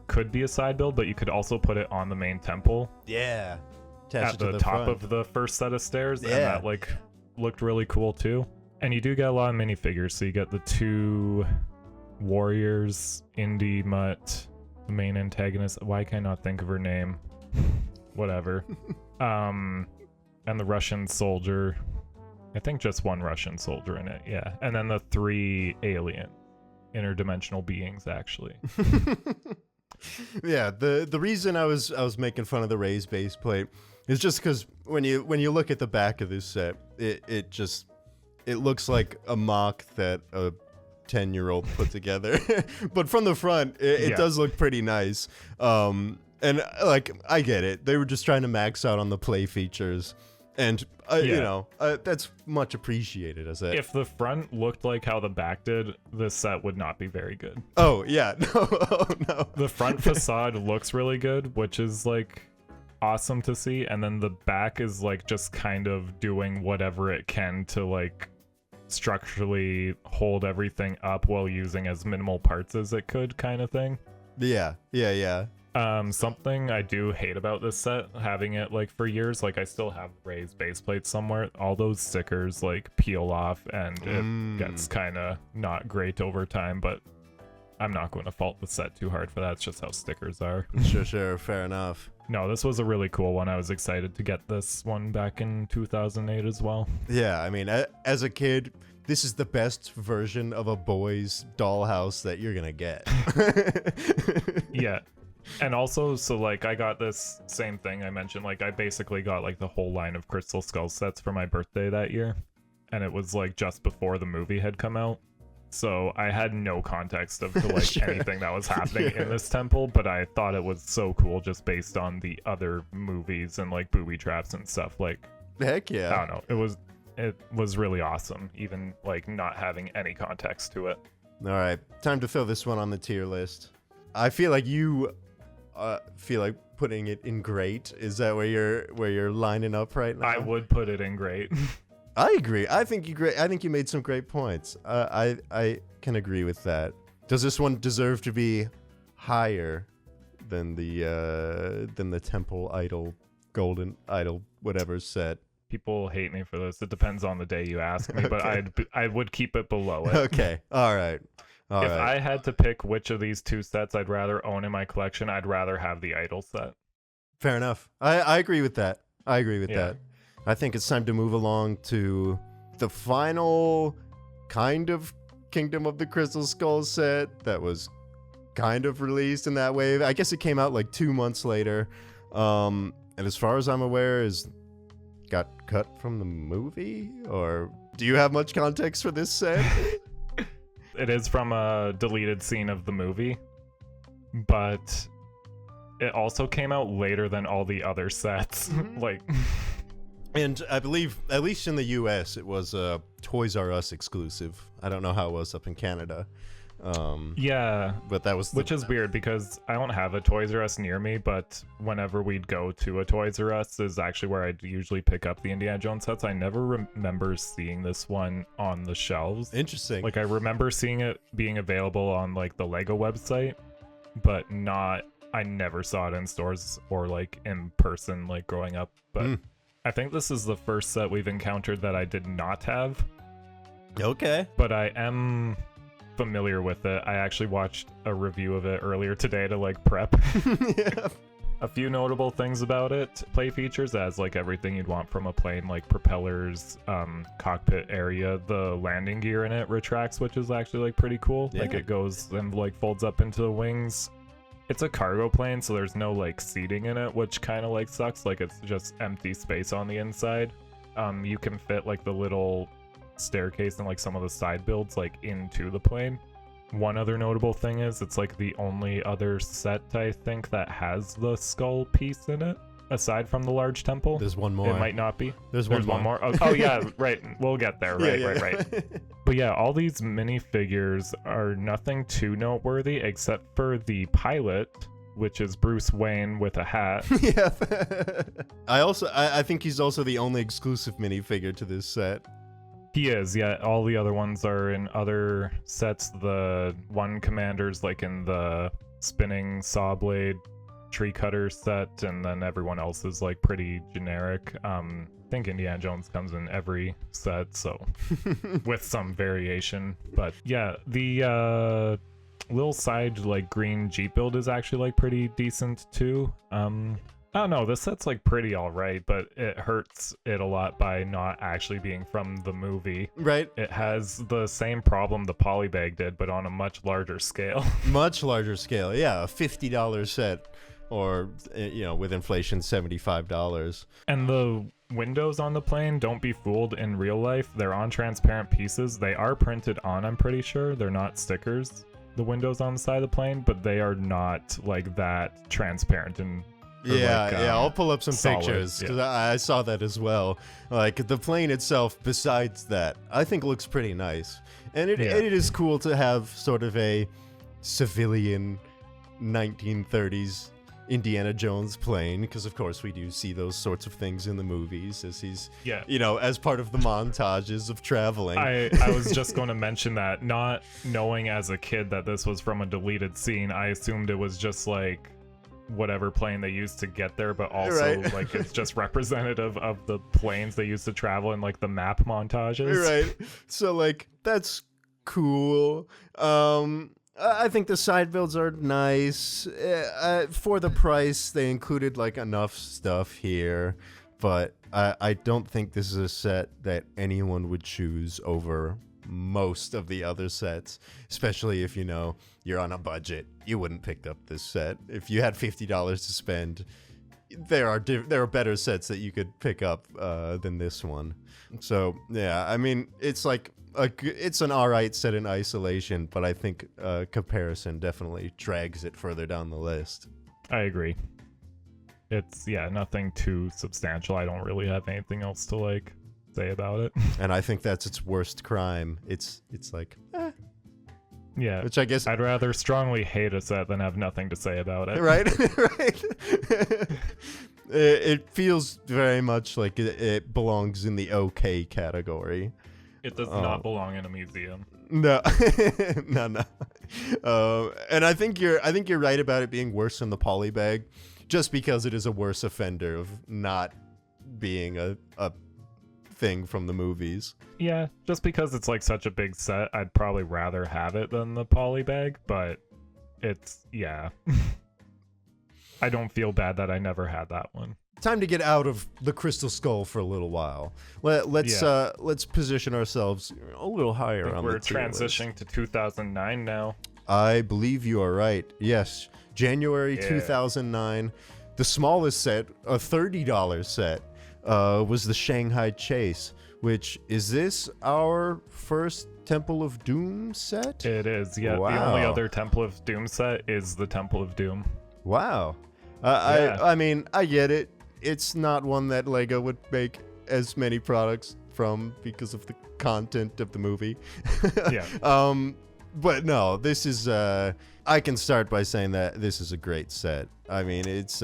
could be a side build, but you could also put it on the main temple. Yeah. At the top of the first set of stairs. Yeah. And that like looked really cool too. And you do get a lot of minifigures. So you get the 2... warriors, Indy Mutt, the main antagonist. Why can I not think of her name? Whatever. And the Russian soldier. I think just one Russian soldier in it, yeah. And then the 3 alien interdimensional beings, actually. Yeah, the reason I was making fun of the raised base plate is just because when you look at the back of this set, it looks like a mock that a 10-year-old put together. But from the front it does look pretty nice, and like I get it, they were just trying to max out on the play features, and you know, that's much appreciated. As it, if the front looked like how the back did, this set would not be very good. Oh yeah. No. The front facade looks really good, which is like awesome to see, and then the back is like just kind of doing whatever it can to like structurally hold everything up while using as minimal parts as it could, kind of thing. Yeah. Something I do hate about this set, having it like for years, like I still have raised base plates somewhere, all those stickers like peel off and it gets kind of not great over time, but I'm not going to fault the set too hard for that. It's just how stickers are. Sure, fair enough. No, this was a really cool one. I was excited to get this one back in 2008 as well. Yeah, I mean, as a kid, this is the best version of a boy's dollhouse that you're gonna get. Yeah. And also, so like I got this same thing I mentioned, like I basically got like the whole line of Crystal Skull sets for my birthday that year. And it was like just before the movie had come out. So I had no context of like anything that was happening in this temple, but I thought it was so cool just based on the other movies and like booby traps and stuff. Like, heck yeah. I don't know. It was really awesome, even like not having any context to it. All right, time to fill this one on the tier list. I feel like you feel like putting it in great. Is that where you're lining up right now? I would put it in great. I agree. I think you made some great points. I can agree with that. Does this one deserve to be higher than the Temple Idol, Golden Idol, whatever set? People hate me for this. It depends on the day you ask me, but I would keep it below it. Okay. All right. If I had to pick which of these 2 sets I'd rather own in my collection, I'd rather have the Idol set. Fair enough. I agree with that. That. I think it's time to move along to the final kind of Kingdom of the Crystal Skull set that was kind of released in that wave. I guess it came out like 2 months later. And as far as I'm aware, got cut from the movie? Or do you have much context for this set? It is from a deleted scene of the movie, but it also came out later than all the other sets. Like, and I believe, at least in the US, it was a Toys R Us exclusive. I don't know how it was up in Canada. Yeah, but that was which is weird because I don't have a Toys R Us near me, but whenever we'd go to a Toys R Us is actually where I'd usually pick up the Indiana Jones sets. I never remember seeing this one on the shelves. Interesting. Like I remember seeing it being available on like the Lego website, but not I never saw it in stores or like in person like growing up, but I think this is the first set we've encountered that I did not have. Okay. But I am familiar with it. I actually watched a review of it earlier today to like prep. Yeah. A few notable things about it: play features as like everything you'd want from a plane, like propellers, cockpit area. The landing gear in it retracts, which is actually like pretty cool. Yeah. Like it goes and like folds up into the wings. It's a cargo plane, so there's no like seating in it, which kind of like sucks. Like it's just empty space on the inside. You can fit like the little staircase and like some of the side builds like into the plane. One other notable thing is it's like the only other set I think that has the skull piece in it, aside from the large temple. There's one more. It might not be. There's one one more. Oh yeah, right. We'll get there. Right, Yeah, yeah. right. But yeah, all these minifigures are nothing too noteworthy except for the pilot, which is Bruce Wayne with a hat. Yeah. I think he's also the only exclusive minifigure to this set. He is, yeah. All the other ones are in other sets. The one commander's like in the spinning saw blade tree cutter set, and then everyone else is like pretty generic. I think Indiana Jones comes in every set, so with some variation. But yeah, the little side like green Jeep build is actually like pretty decent too. I don't know, this set's like pretty alright, but it hurts it a lot by not actually being from the movie. Right. It has the same problem the polybag did, but on a much larger scale. Much larger scale. Yeah, a $50 set, or with inflation, $75. And the windows on the plane, don't be fooled, in real life they're on transparent pieces. They are printed on, I'm pretty sure. They're not stickers, the windows on the side of the plane, but they are not like that transparent and I'll pull up some solid, pictures because I saw that as well. Like the plane itself, besides that, I think looks pretty nice, and it is cool to have sort of a civilian 1930s Indiana Jones plane, because of course we do see those sorts of things in the movies as he's as part of the montages of traveling. I was just going to mention that, not knowing as a kid that this was from a deleted scene, I assumed it was just like whatever plane they used to get there, but also like it's just representative of the planes they used to travel in like the map montages. Right. So like that's cool. I think the side builds are nice. For the price, they included like enough stuff here, but I don't think this is a set that anyone would choose over most of the other sets, especially if you're on a budget. You wouldn't pick up this set if you had $50 to spend. There are better sets that you could pick up than this one. So yeah, I mean, it's like it's an alright set in isolation, but I think comparison definitely drags it further down the list. I agree. It's nothing too substantial. I don't really have anything else to like say about it. And I think that's its worst crime. It's like yeah, which I guess I'd rather strongly hate a set than have nothing to say about it. Right. Right. It feels very much like it belongs in the okay category. It does not belong in a museum. No. No. And I think you're right about it being worse than the polybag, just because it is a worse offender of not being a thing from the movies. Yeah, just because it's like such a big set, I'd probably rather have it than the polybag, but it's I don't feel bad that I never had that one. Time to get out of the Crystal Skull for a little while. Let's position ourselves a little higher on the tier list. We're transitioning to 2009 now. I believe you are right. Yes, January 2009. The smallest set, a $30 set, was the Shanghai Chase, which is this our first Temple of Doom set? It is, yeah. Wow. The only other Temple of Doom set is the Temple of Doom. Wow. I mean, I get it. It's not one that Lego would make as many products from because of the content of the movie. Yeah. But no, this is I can start by saying that this is a great set. I mean, it's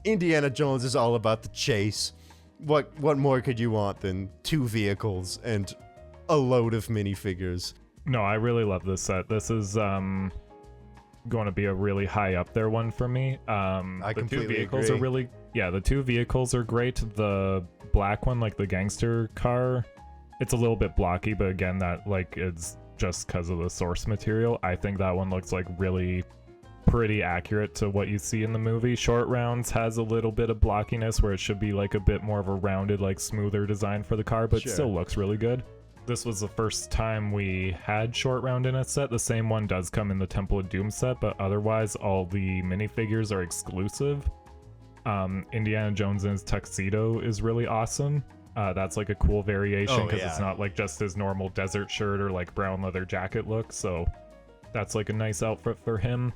Indiana Jones is all about the chase. What more could you want than two vehicles and a load of minifigures? No, I really love this set. This is going to be a really high up there one for me. I the two completely vehicles agree. the two vehicles are great. The black one, like the gangster car, it's a little bit blocky, but again, that like it's just because of the source material. I think that one looks like really pretty accurate to what you see in the movie. Short Rounds has a little bit of blockiness where it should be like a bit more of a rounded, like smoother design for the car, but Sure. still looks really good. This was the first time we had Short Round in a set. The same one does come in the Temple of Doom set, but otherwise all the minifigures are exclusive. Indiana Jones's tuxedo is really awesome. That's like a cool variation because it's not like just his normal desert shirt or like brown leather jacket look, so that's like a nice outfit for him.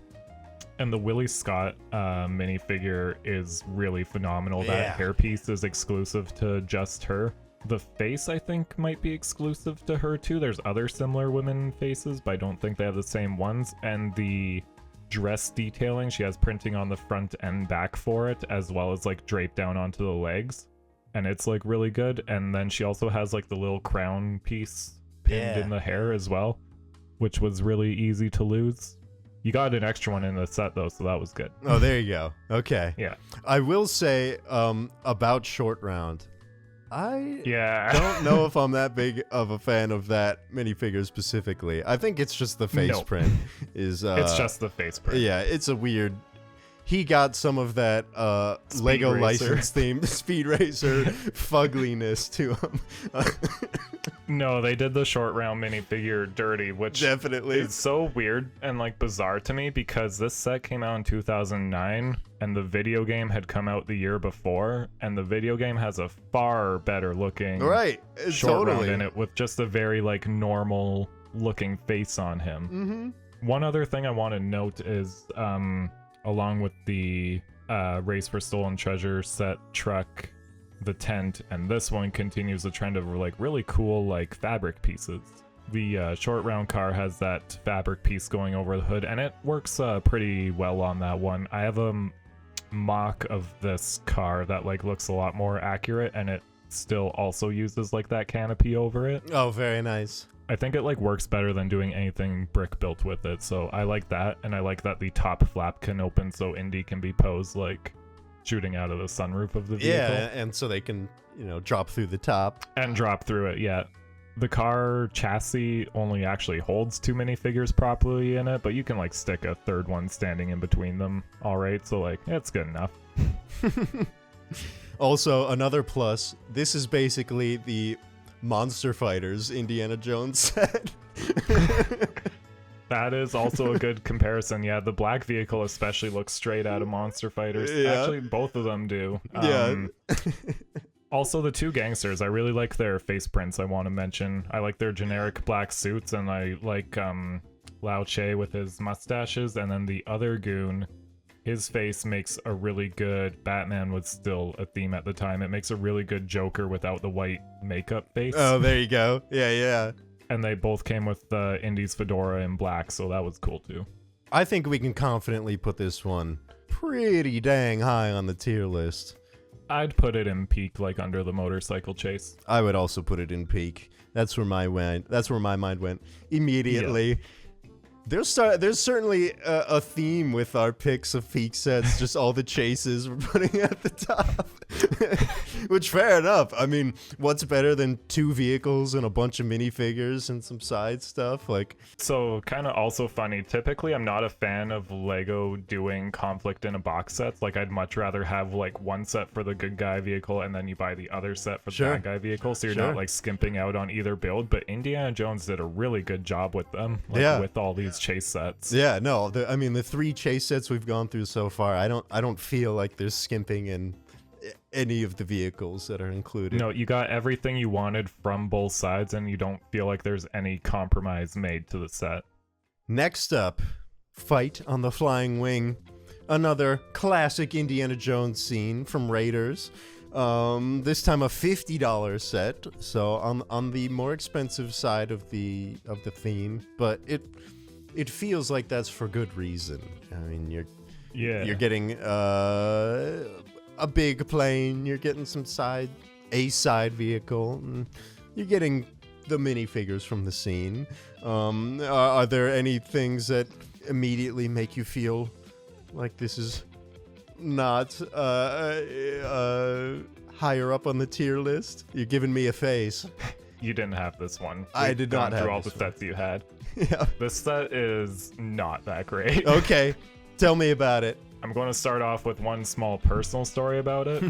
And the Willie Scott minifigure is really phenomenal. That hairpiece is exclusive to just her. The face, I think, might be exclusive to her too. There's other similar women faces, but I don't think they have the same ones. And the dress detailing, she has printing on the front and back for it, as well as like draped down onto the legs. And it's like really good. And then she also has like the little crown piece pinned in the hair as well, which was really easy to lose. You got an extra one in the set though, so that was good. Oh, there you go. Okay. Yeah. I will say about Short Round, I don't know if I'm that big of a fan of that minifigure specifically. I think it's just the face print is it's just the face print. Yeah, it's a weird. He got some of that Lego license themed Speed Racer fugliness to him. No, they did the Short Round minifigure dirty, which definitely is so weird and like bizarre to me because this set came out in 2009 and the video game had come out the year before, and the video game has a far better looking Short Round in it with just a very like normal looking face on him. Mm-hmm. One other thing I want to note is along with the Race for Stolen Treasure set truck, the tent, and this one continues the trend of like really cool like fabric pieces. The Short Round car has that fabric piece going over the hood, and it works pretty well on that one. I have a mock of this car that like looks a lot more accurate, and it still also uses like that canopy over it. Oh, very nice. I think it like works better than doing anything brick built with it, so I like that. And I like that the top flap can open so Indy can be posed like shooting out of the sunroof of the vehicle. Yeah, and so they can, drop through the top. And drop through it, yeah. The car chassis only actually holds 2 minifigures properly in it, but you can like stick a third one standing in between them. Alright, so like, it's good enough. Also, another plus, this is basically the Monster Fighters Indiana Jones set. That is also a good comparison. Yeah, the black vehicle especially looks straight out of Monster Fighters. Yeah. Actually, both of them do. Yeah. Also, the two gangsters, I really like their face prints, I want to mention. I like their generic black suits, and I like Lao Che with his mustaches, and then the other goon, his face makes a really good... Batman was still a theme at the time. It makes a really good Joker without the white makeup face. Oh, there you go. Yeah. And they both came with Indy's fedora in black, so that was cool too. I think we can confidently put this one pretty dang high on the tier list. I'd put it in peak, like under the Motorcycle Chase. I would also put it in peak. That's where my mind went immediately. Yeah. There's certainly a theme with our picks of peak sets, just all the chases we're putting at the top. Which, fair enough. I mean, what's better than 2 vehicles and a bunch of minifigures and some side stuff? So, kind of also funny. Typically, I'm not a fan of Lego doing conflict in a box sets. Like, I'd much rather have, like, one set for the good guy vehicle and then you buy the other set for the bad guy vehicle, so you're not, like, skimping out on either build. But Indiana Jones did a really good job with them, with all these chase sets. Yeah, no, the 3 chase sets we've gone through so far, I don't feel like there's skimping in any of the vehicles that are included. No, you got everything you wanted from both sides, and you don't feel like there's any compromise made to the set. Next up, Fight on the Flying Wing. Another classic Indiana Jones scene from Raiders. This time a $50 set, so on the more expensive side of the theme, but it feels like that's for good reason. I mean, you're getting a big plane, you're getting some side vehicle, and you're getting the minifigures from the scene. Are there any things that immediately make you feel like this is not higher up on the tier list? You're giving me a face. You didn't have this one. I did not have through all this the one. sets you had. Yeah. This set is not that great. Okay, tell me about it. I'm going to start off with one small personal story about it.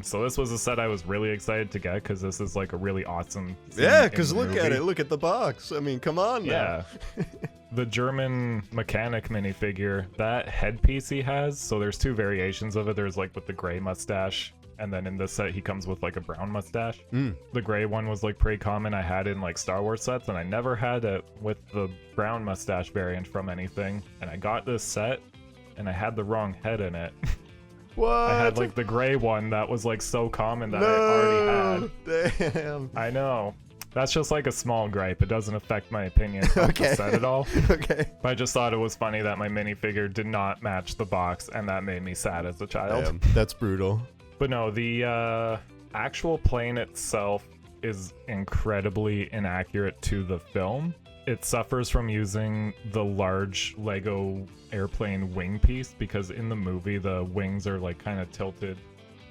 So this was a set I was really excited to get because this is like a really awesome scene Yeah, in because the look at movie. it. Look at the box. I mean, come on now. Yeah. The German mechanic minifigure, that headpiece he has, so there's two variations of it. There's like with the gray mustache, and then in this set he comes with like a brown mustache. The gray one was like pretty common. I had in like Star Wars sets, and I never had it with the brown mustache variant from anything. And I got this set, and I had the wrong head in it. What? I had like the gray one that was like so common that I already had. Damn. I know. That's just like a small gripe. It doesn't affect my opinion of Okay. the set at all. Okay. But I just thought it was funny that my minifigure did not match the box, and that made me sad as a child. Damn, that's brutal. But no, the actual plane itself is incredibly inaccurate to the film. It suffers from using the large Lego airplane wing piece because in the movie the wings are like kind of tilted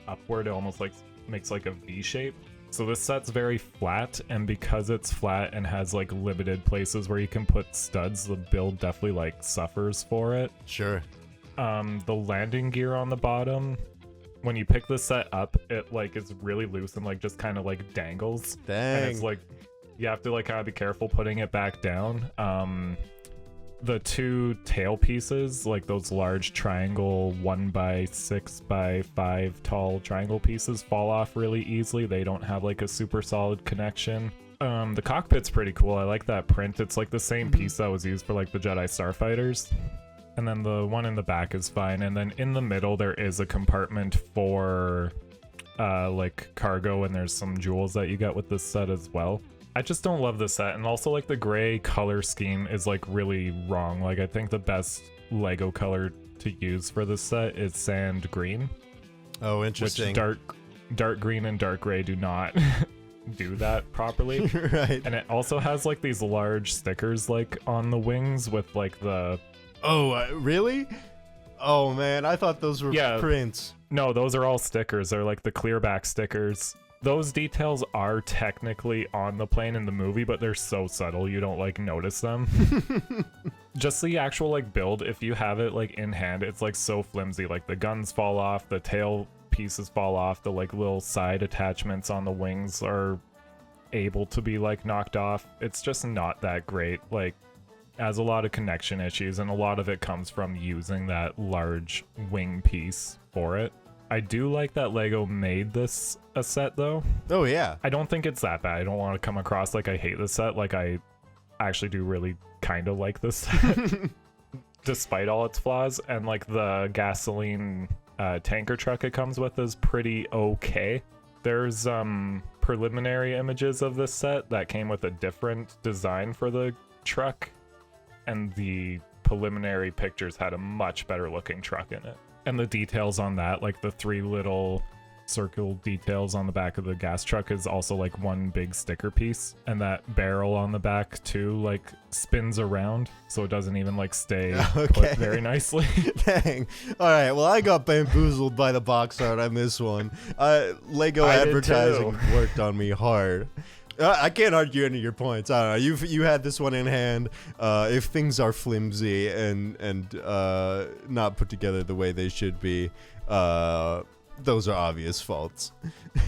upward. It almost like makes like a V shape. So this set's very flat, and because it's flat and has like limited places where you can put studs, the build definitely like suffers for it. Sure. The landing gear on the bottom, when you pick the set up, it like is really loose and like just kind of like dangles. Dang. And it's like you have to like kind of be careful putting it back down. The two tail pieces, like those large triangle 1x6x5 tall triangle pieces, fall off really easily. They don't have like a super solid connection. The cockpit's pretty cool. I like that print. It's like the same piece that was used for like the Jedi Starfighters. And then the one in the back is fine. And then in the middle there is a compartment for like cargo, and there's some jewels that you get with this set as well. I just don't love this set, and also like the gray color scheme is like really wrong. Like I think the best Lego color to use for this set is sand green. Oh, interesting. Which dark green and dark gray do not do that properly. Right. And it also has like these large stickers like on the wings with like the... Oh, really? Oh man, I thought those were Yeah. prints. No, those are all stickers. They're like the clear back stickers. Those details are technically on the plane in the movie, but they're so subtle you don't like notice them. Just the actual like build, if you have it like in hand, it's like so flimsy. Like the guns fall off, the tail pieces fall off, the like little side attachments on the wings are able to be like knocked off. It's just not that great. Like has a lot of connection issues, and a lot of it comes from using that large wing piece for it. I do like that Lego made this a set though. Oh yeah. I don't think it's that bad. I don't want to come across like I hate this set. Like I actually do really kind of like this set despite all its flaws. And like the gasoline tanker truck it comes with is pretty okay. There's preliminary images of this set that came with a different design for the truck, and the preliminary pictures had a much better looking truck in it. And the details on that, like the three little circle details on the back of the gas truck, is also like one big sticker piece. And that barrel on the back too like spins around, so it doesn't even like stay put very nicely. Dang. All right. Well, I got bamboozled by the box art on this one. Lego I did advertising too. worked on me hard. I can't argue any of your points. I don't know. You had this one in hand. If things are flimsy and not put together the way they should be, those are obvious faults.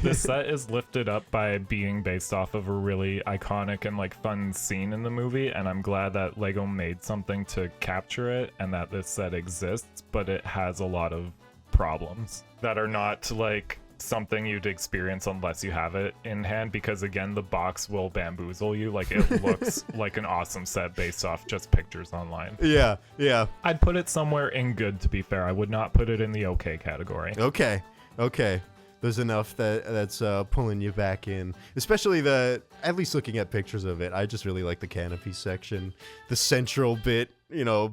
This set is lifted up by being based off of a really iconic and like fun scene in the movie, and I'm glad that Lego made something to capture it and that this set exists, but it has a lot of problems that are not like something you'd experience unless you have it in hand, because again the box will bamboozle you. Like it looks like an awesome set based off just pictures online. Yeah. I'd put it somewhere in good, to be fair. I would not put it in the okay category. Okay. There's enough that's pulling you back in, especially at least looking at pictures of it. I just really like the canopy section, the central bit,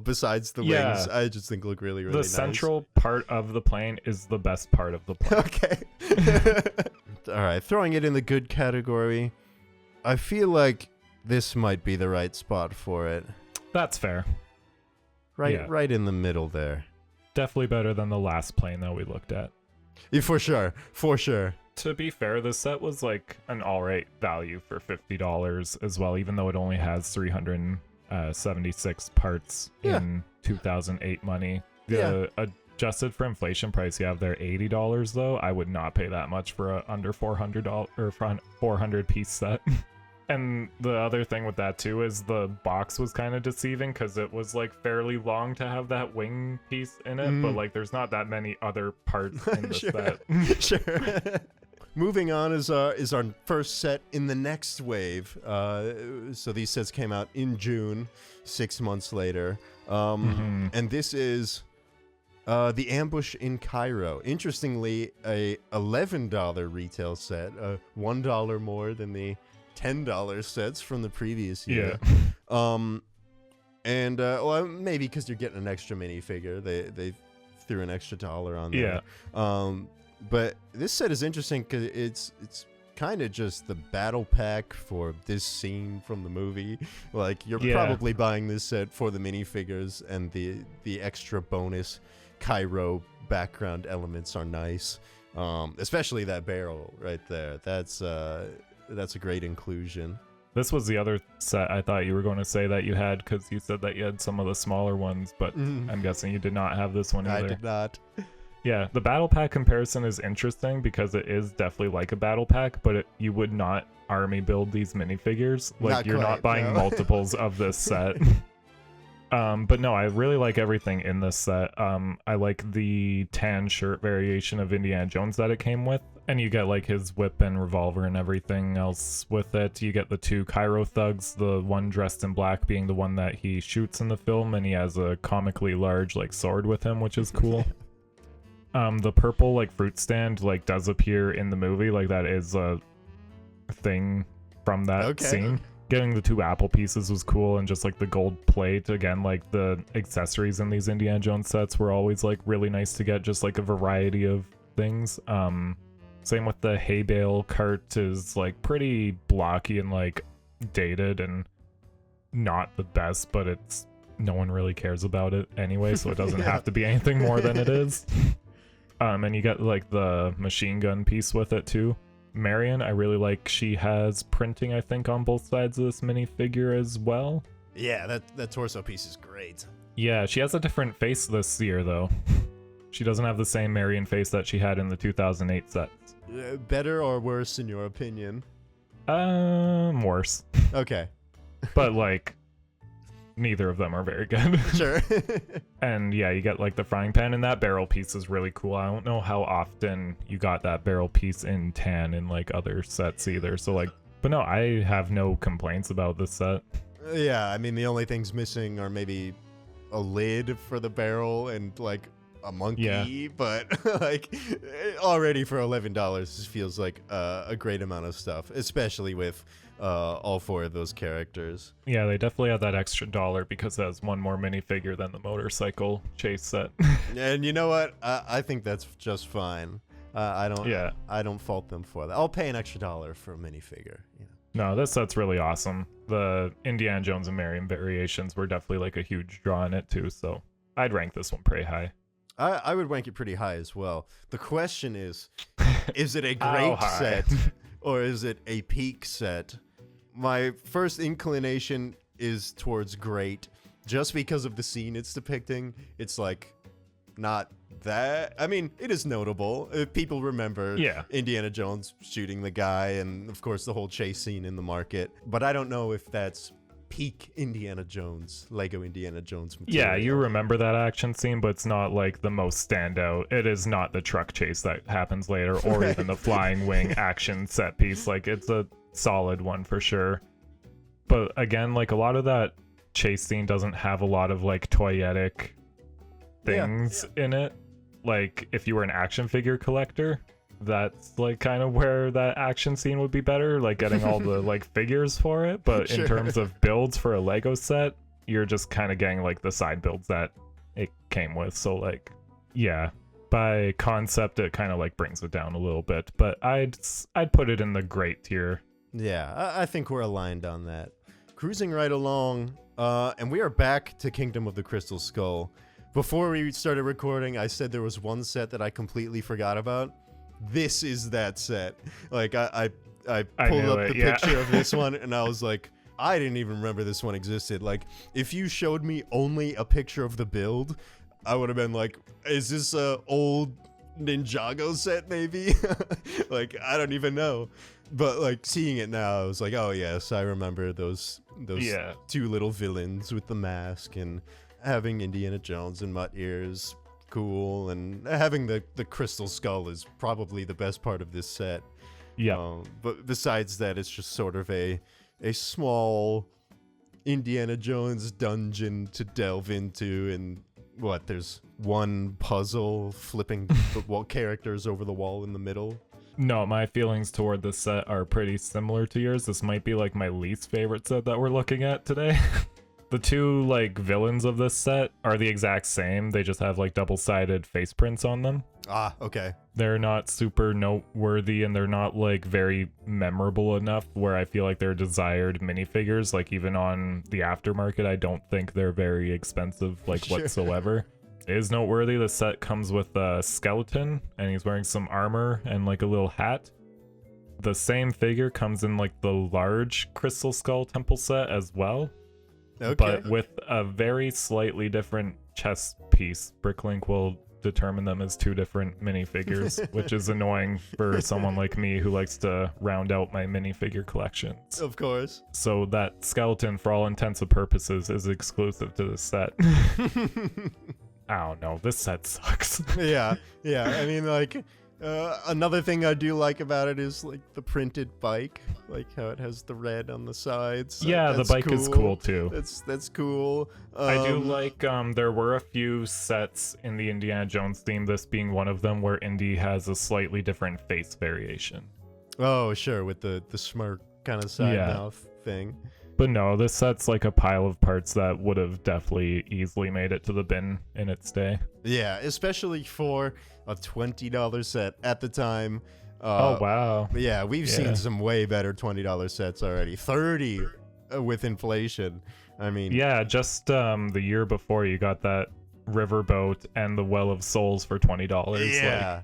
besides the wings. I just think look really The nice. central part of the plane is the best part of the plane. Okay. All right, throwing it in the good category. I feel like this might be the right spot for it. That's fair. Right in the middle there. Definitely better than the last plane that we looked at. Yeah, for sure. To be fair, the set was like an alright value for $50 as well, even though it only has 376 parts in 2008 money. The adjusted for inflation price you have there, $80 though. I would not pay that much for a under $400 or 400 piece set. And the other thing with that too is the box was kind of deceiving because it was like fairly long to have that wing piece in it, but like there's not that many other parts in the set. Sure. Moving on is our first set in the next wave. So these sets came out in June, 6 months later. And this is The Ambush in Cairo. Interestingly, a $11 retail set, $1 more than the $10 sets from the previous year. Well, maybe because you're getting an extra minifigure, they threw an extra $1 on there. But this set is interesting because it's kind of just the battle pack for this scene from the movie. Like, you're probably buying this set for the minifigures, and the extra bonus Cairo background elements are nice. Especially that barrel right there. That's a great inclusion. This was the other set I thought you were going to say that you had, because you said that you had some of the smaller ones, but I'm guessing you did not have this one either. I did not. Yeah, the battle pack comparison is interesting because it is definitely like a battle pack, but you would not army build these minifigures. Like, you're not buying multiples of this set. But no, I really like everything in this set. I like the tan shirt variation of Indiana Jones that it came with. And you get like his whip and revolver and everything else with it. You get the 2 Cairo thugs, the one dressed in black being the one that he shoots in the film, and he has a comically large like sword with him, which is cool. The purple like fruit stand like does appear in the movie, like that is a thing from that scene. Getting the 2 apple pieces was cool, and just like the gold plate, again, like the accessories in these Indiana Jones sets were always like really nice to get, just like a variety of things. Same with the hay bale cart, is like pretty blocky and like dated and not the best, but it's no one really cares about it anyway, so it doesn't have to be anything more than it is. And you get like the machine gun piece with it too. Marion, I really like, she has printing, I think, on both sides of this minifigure as well. Yeah, that torso piece is great. Yeah, she has a different face this year though. She doesn't have the same Marion face that she had in the 2008 sets. Better or worse in your opinion? Worse. Okay. But like, neither of them are very good. Sure. And yeah, you get like the frying pan, and that barrel piece is really cool. I don't know how often you got that barrel piece in tan in like other sets either. So like, but no, I have no complaints about this set. Yeah, I mean, the only things missing are maybe a lid for the barrel and like a monkey, but like already for $11 this feels like a great amount of stuff, especially with all 4 of those characters. Yeah, they definitely have that extra $1 because that's one more minifigure than the motorcycle chase set. And you know what, I think that's just fine. I don't fault them for that. I'll pay an extra $1 for a minifigure, you know. No, this set's really awesome. The Indiana Jones and Marion variations were definitely like a huge draw in it too, so I'd rank this one pretty high. I would rank it pretty high as well. The question is it a great set or is it a peak set? My first inclination is towards great, just because of the scene it's depicting. It's like not that. I mean, it is notable. People remember Indiana Jones shooting the guy, and of course the whole chase scene in the market. But I don't know if that's peak Indiana Jones, Lego Indiana Jones material. Yeah, you remember that action scene, but it's not like the most standout. It is not the truck chase that happens later, or even the flying wing action set piece. Like, it's a solid one for sure. But again, like, a lot of that chase scene doesn't have a lot of like toyetic things in it. Like, if you were an action figure collector, that's like kind of where that action scene would be better, like getting all the like figures for it. But in terms of builds for a Lego set, you're just kind of getting like the side builds that it came with. So like, yeah, by concept it kind of like brings it down a little bit, but I'd put it in the great tier. Yeah, I think we're aligned on that. Cruising right along, And we are back to Kingdom of the Crystal Skull. Before we started recording, I said there was one set that I completely forgot about. This is that set. Like, I pulled up the picture of this one, and I was like, I didn't even remember this one existed. Like, if you showed me only a picture of the build, I would have been like, is this a old Ninjago set maybe? Like, I don't even know. But like seeing it now, I was like, oh yes, I remember those two little villains with the mask, and having Indiana Jones and Mutt ears, cool, and having the crystal skull is probably the best part of this set. Yeah. But besides that, it's just sort of a small Indiana Jones dungeon to delve into, and there's one puzzle flipping the characters over the wall in the middle. No, my feelings toward this set are pretty similar to yours. This might be like my least favorite set that we're looking at today. The two like villains of this set are the exact same. They just have like double-sided face prints on them. Ah, okay. They're not super noteworthy, and they're not like very memorable enough where I feel like they're desired minifigures. Like even on the aftermarket, I don't think they're very expensive like whatsoever. It is noteworthy. The set comes with a skeleton, and he's wearing some armor and like a little hat. The same figure comes in like the large Crystal Skull Temple set as well, but with a very slightly different chest piece. Bricklink will determine them as two different minifigures, which is annoying for someone like me who likes to round out my minifigure collections. Of course. So that skeleton, for all intents and purposes, is exclusive to the set. I don't know. This set sucks. Yeah. I mean, like, another thing I do like about it is like the printed bike, like how it has the red on the sides. Yeah, the bike is cool too. That's cool. I do like. There were a few sets in the Indiana Jones theme, this being one of them, where Indy has a slightly different face variation. Oh, sure, with the smirk kind of side mouth thing. But no, this set's like a pile of parts that would have definitely easily made it to the bin in its day. Yeah, especially for a $20 set at the time. Oh, wow. Yeah, we've seen some way better $20 sets already. $30 with inflation. I mean... Yeah, just the year before you got that Riverboat and the Well of Souls for $20. Yeah.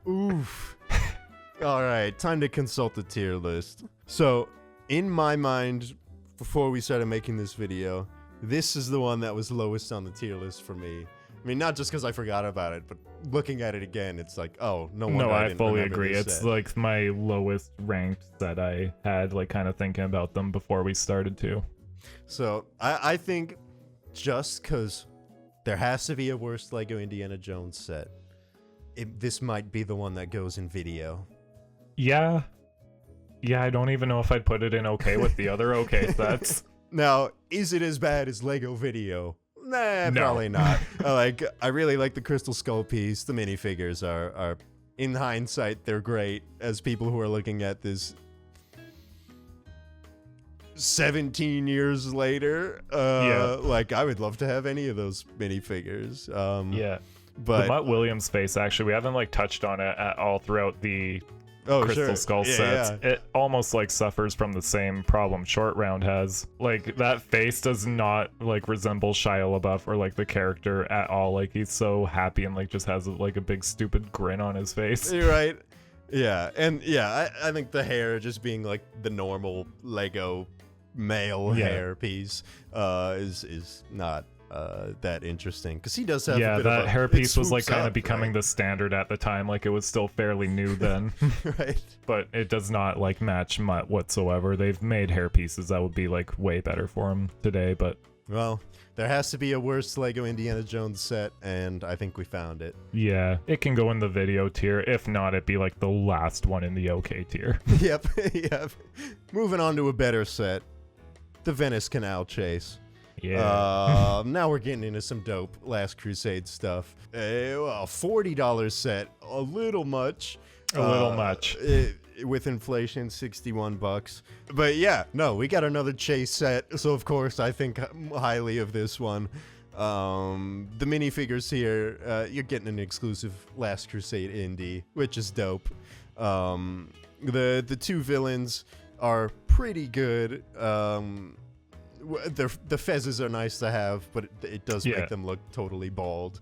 Oof. All right, time to consult the tier list. So, in my mind, before we started making this video, this is the one that was lowest on the tier list for me. I mean, not just because I forgot about it, but looking at it again, it's like, oh, no wonder I didn't fully remember agree. this It's set. like my lowest ranked that I had, like kind of thinking about them before we started to. So I think just because there has to be a worst Lego Indiana Jones set, this might be the one that goes in video. Yeah, I don't even know if I'd put it in okay with the other okay sets. Now, is it as bad as Lego Video? Nah, No. Probably not. I really like the Crystal Skull piece. The minifigures are, in hindsight, they're great. As people who are looking at this 17 years later, like, I would love to have any of those minifigures. Yeah. But the Mutt Williams face, actually, we haven't like touched on it at all throughout the Crystal Skull sets. Yeah. It almost like suffers from the same problem Short Round has. Like that face does not like resemble Shia LaBeouf or like the character at all. Like he's so happy and like just has like a big stupid grin on his face. You're right. Yeah, and yeah, I think the hair just being like the normal Lego male hair piece is not that interesting, because he does have a bit that of hairpiece was like kind up, of becoming the standard at the time. Like it was still fairly new then. right? But it does not like match Mutt whatsoever. They've made hairpieces that would be like way better for him today, but Well, there has to be a worse Lego Indiana Jones set, and I think we found it. yeah, it can go in the video tier. If not, it'd be like the last one in the okay tier. Yep. Moving on to a better set, the Venice Canal Chase. Yeah. Now we're getting into some dope Last Crusade stuff. A $40 set, a little much. With inflation, $61. But yeah, no, we got another Chase set, so of course I think highly of this one. The minifigures here, you're getting an exclusive Last Crusade indie, which is dope. The two villains are pretty good. the fezzes are nice to have, but it does Yeah. make them look totally bald,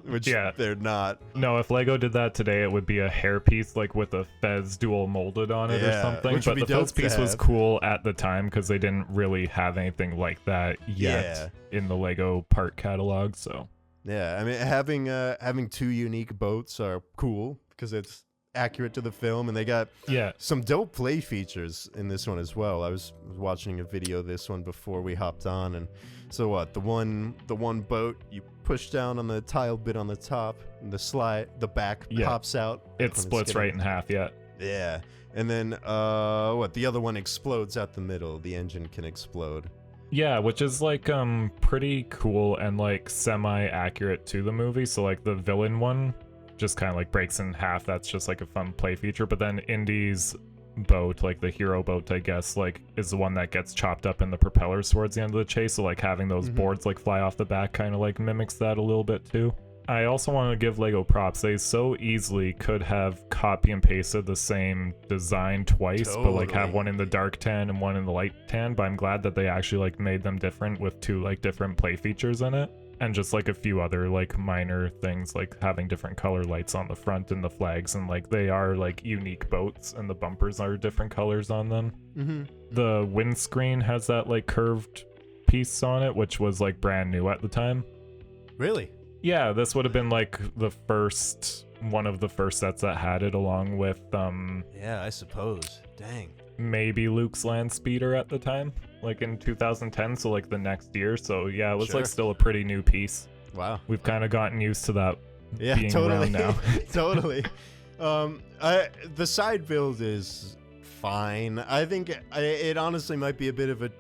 which Yeah. they're not. No, if Lego did that today, it would be a hairpiece like with a Fez Duel molded on it or Yeah, something. which would But be the dope Fez to piece was have. cool at the time because they didn't really have anything like that yet in the Lego part catalog. So Yeah, I mean, having two unique boats are cool because it's accurate to the film, and they got yeah, some dope play features in this one as well. I was watching a video of this one before we hopped on, and so what? The one boat you push down on the tile bit on the top, and the back pops out. it when splits it's right in half. Yeah. Yeah, and then the other one explodes out the middle. The engine can explode. Yeah, which is like pretty cool and like semi-accurate to the movie. So like the villain one just kind of like breaks in half. That's just like a fun play feature. But then Indy's boat, like the hero boat, I guess, like is the one that gets chopped up in the propellers towards the end of the chase. So like having those boards like fly off the back kind of like mimics that a little bit too. I also want to give Lego props. They so easily could have copy and pasted the same design twice, but like have one in the dark tan and one in the light tan. But I'm glad that they actually like made them different with two like different play features in it. And just like a few other like minor things, like having different color lights on the front and the flags, and like they are like unique boats, and the bumpers are different colors on them. The windscreen has that like curved piece on it, which was like brand new at the time. Really? Yeah, this would have been like one of the first sets that had it, along with Yeah, I suppose. Dang. maybe Luke's land speeder at the time, like in 2010, so like the next year. So yeah, it was Sure. like still a pretty new piece. Wow. We've kind of gotten used to that Yeah, being totally. around now. Totally. The side build is fine. I think it honestly might be a bit of a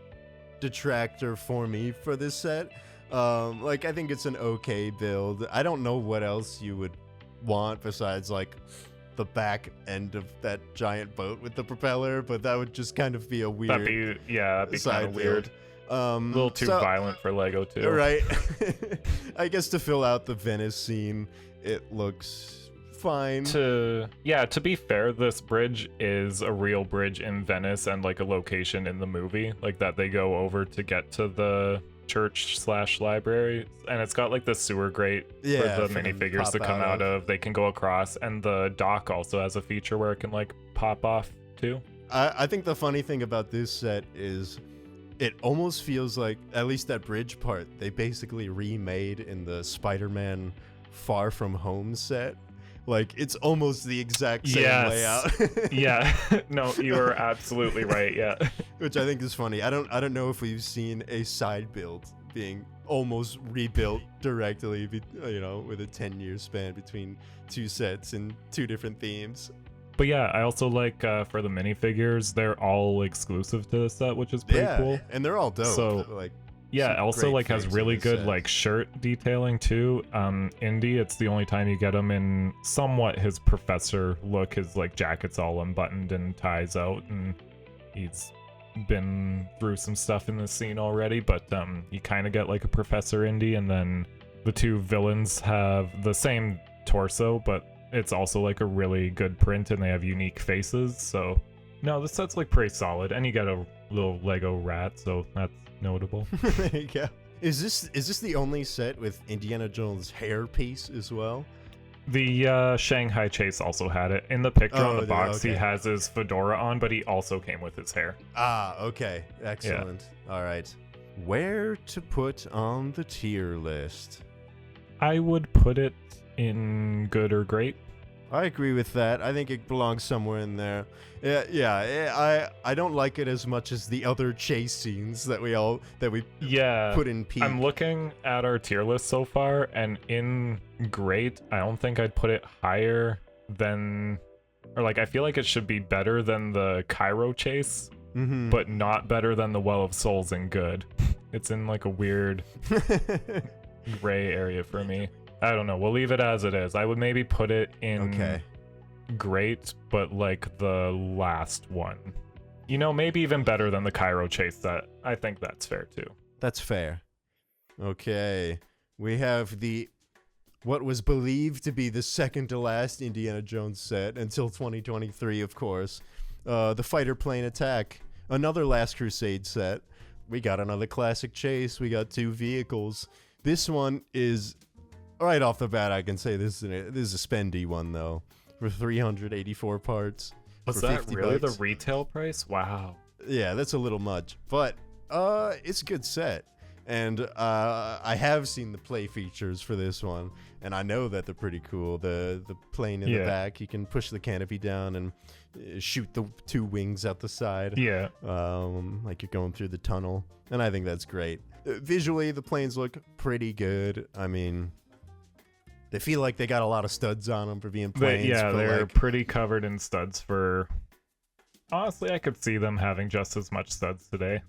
detractor for me for this set. Like I think it's an okay build. I don't know what else you would want besides like the back end of that giant boat with the propeller, but that would just kind of be a weird That'd be kind side of weird. build. A little too violent for Lego too. Right. I guess to fill out the Venice scene, it looks fine. To be fair, this bridge is a real bridge in Venice and like a location in the movie, like that they go over to get to the church/library, and it's got like the sewer grate for the minifigures to come out of. They can go across, and the dock also has a feature where it can like pop off too. I think the funny thing about this set is it almost feels like, at least that bridge part, they basically remade in the Spider-Man Far From Home set. Like, it's almost the exact same layout. Yeah. No, you are absolutely right. Yeah. Which I think is funny. I don't know if we've seen a side build being almost rebuilt directly, with a 10-year span between two sets and two different themes. But yeah, I also like for the minifigures, they're all exclusive to the set, which is pretty cool. And they're all dope. So, like, yeah, also great like has frames really in this good set. like shirt detailing too. Indy, it's the only time you get him in somewhat his professor look. His like jacket's all unbuttoned and ties out, and he's been through some stuff in this scene already. But you kind of get like a Professor Indy, and then the two villains have the same torso, but it's also like a really good print, and they have unique faces. So no, this set's like pretty solid, and you get a little Lego rat, so that's notable. There you go. Is this the only set with Indiana Jones' hair piece as well? The Shanghai Chase also had it. In the picture on the box, okay. he has his fedora on, but he also came with his hair. Ah, okay. Excellent. All right. Where to put on the tier list? I would put it in good or great. I agree with that. I think it belongs somewhere in there. Yeah. I don't like it as much as the other chase scenes that we put in peak. I'm looking at our tier list so far, and in great, I don't think I'd put it higher than, or like I feel like it should be better than the Cairo chase, but not better than the Well of Souls in good. It's in like a weird gray area for me. I don't know. We'll leave it as it is. I would maybe put it in great, but like the last one. Maybe even better than the Cairo chase set. I think that's fair too. That's fair. Okay. We have what was believed to be the second to last Indiana Jones set until 2023, of course. The fighter plane attack. Another Last Crusade set. we got another classic chase. We got 2 vehicles. This one is, right off the bat, I can say this is a spendy one, though, for 384 parts. Was for that 50 really bucks. the retail price? Wow. Yeah, that's a little much, but it's a good set. And I have seen the play features for this one, and I know that they're pretty cool. The plane in the back, you can push the canopy down and shoot the 2 wings out the side. Yeah. Like you're going through the tunnel, and I think that's great. Visually, the planes look pretty good. I mean, they feel like they got a lot of studs on them for being planes. They're like, pretty covered in studs for... Honestly, I could see them having just as much studs today.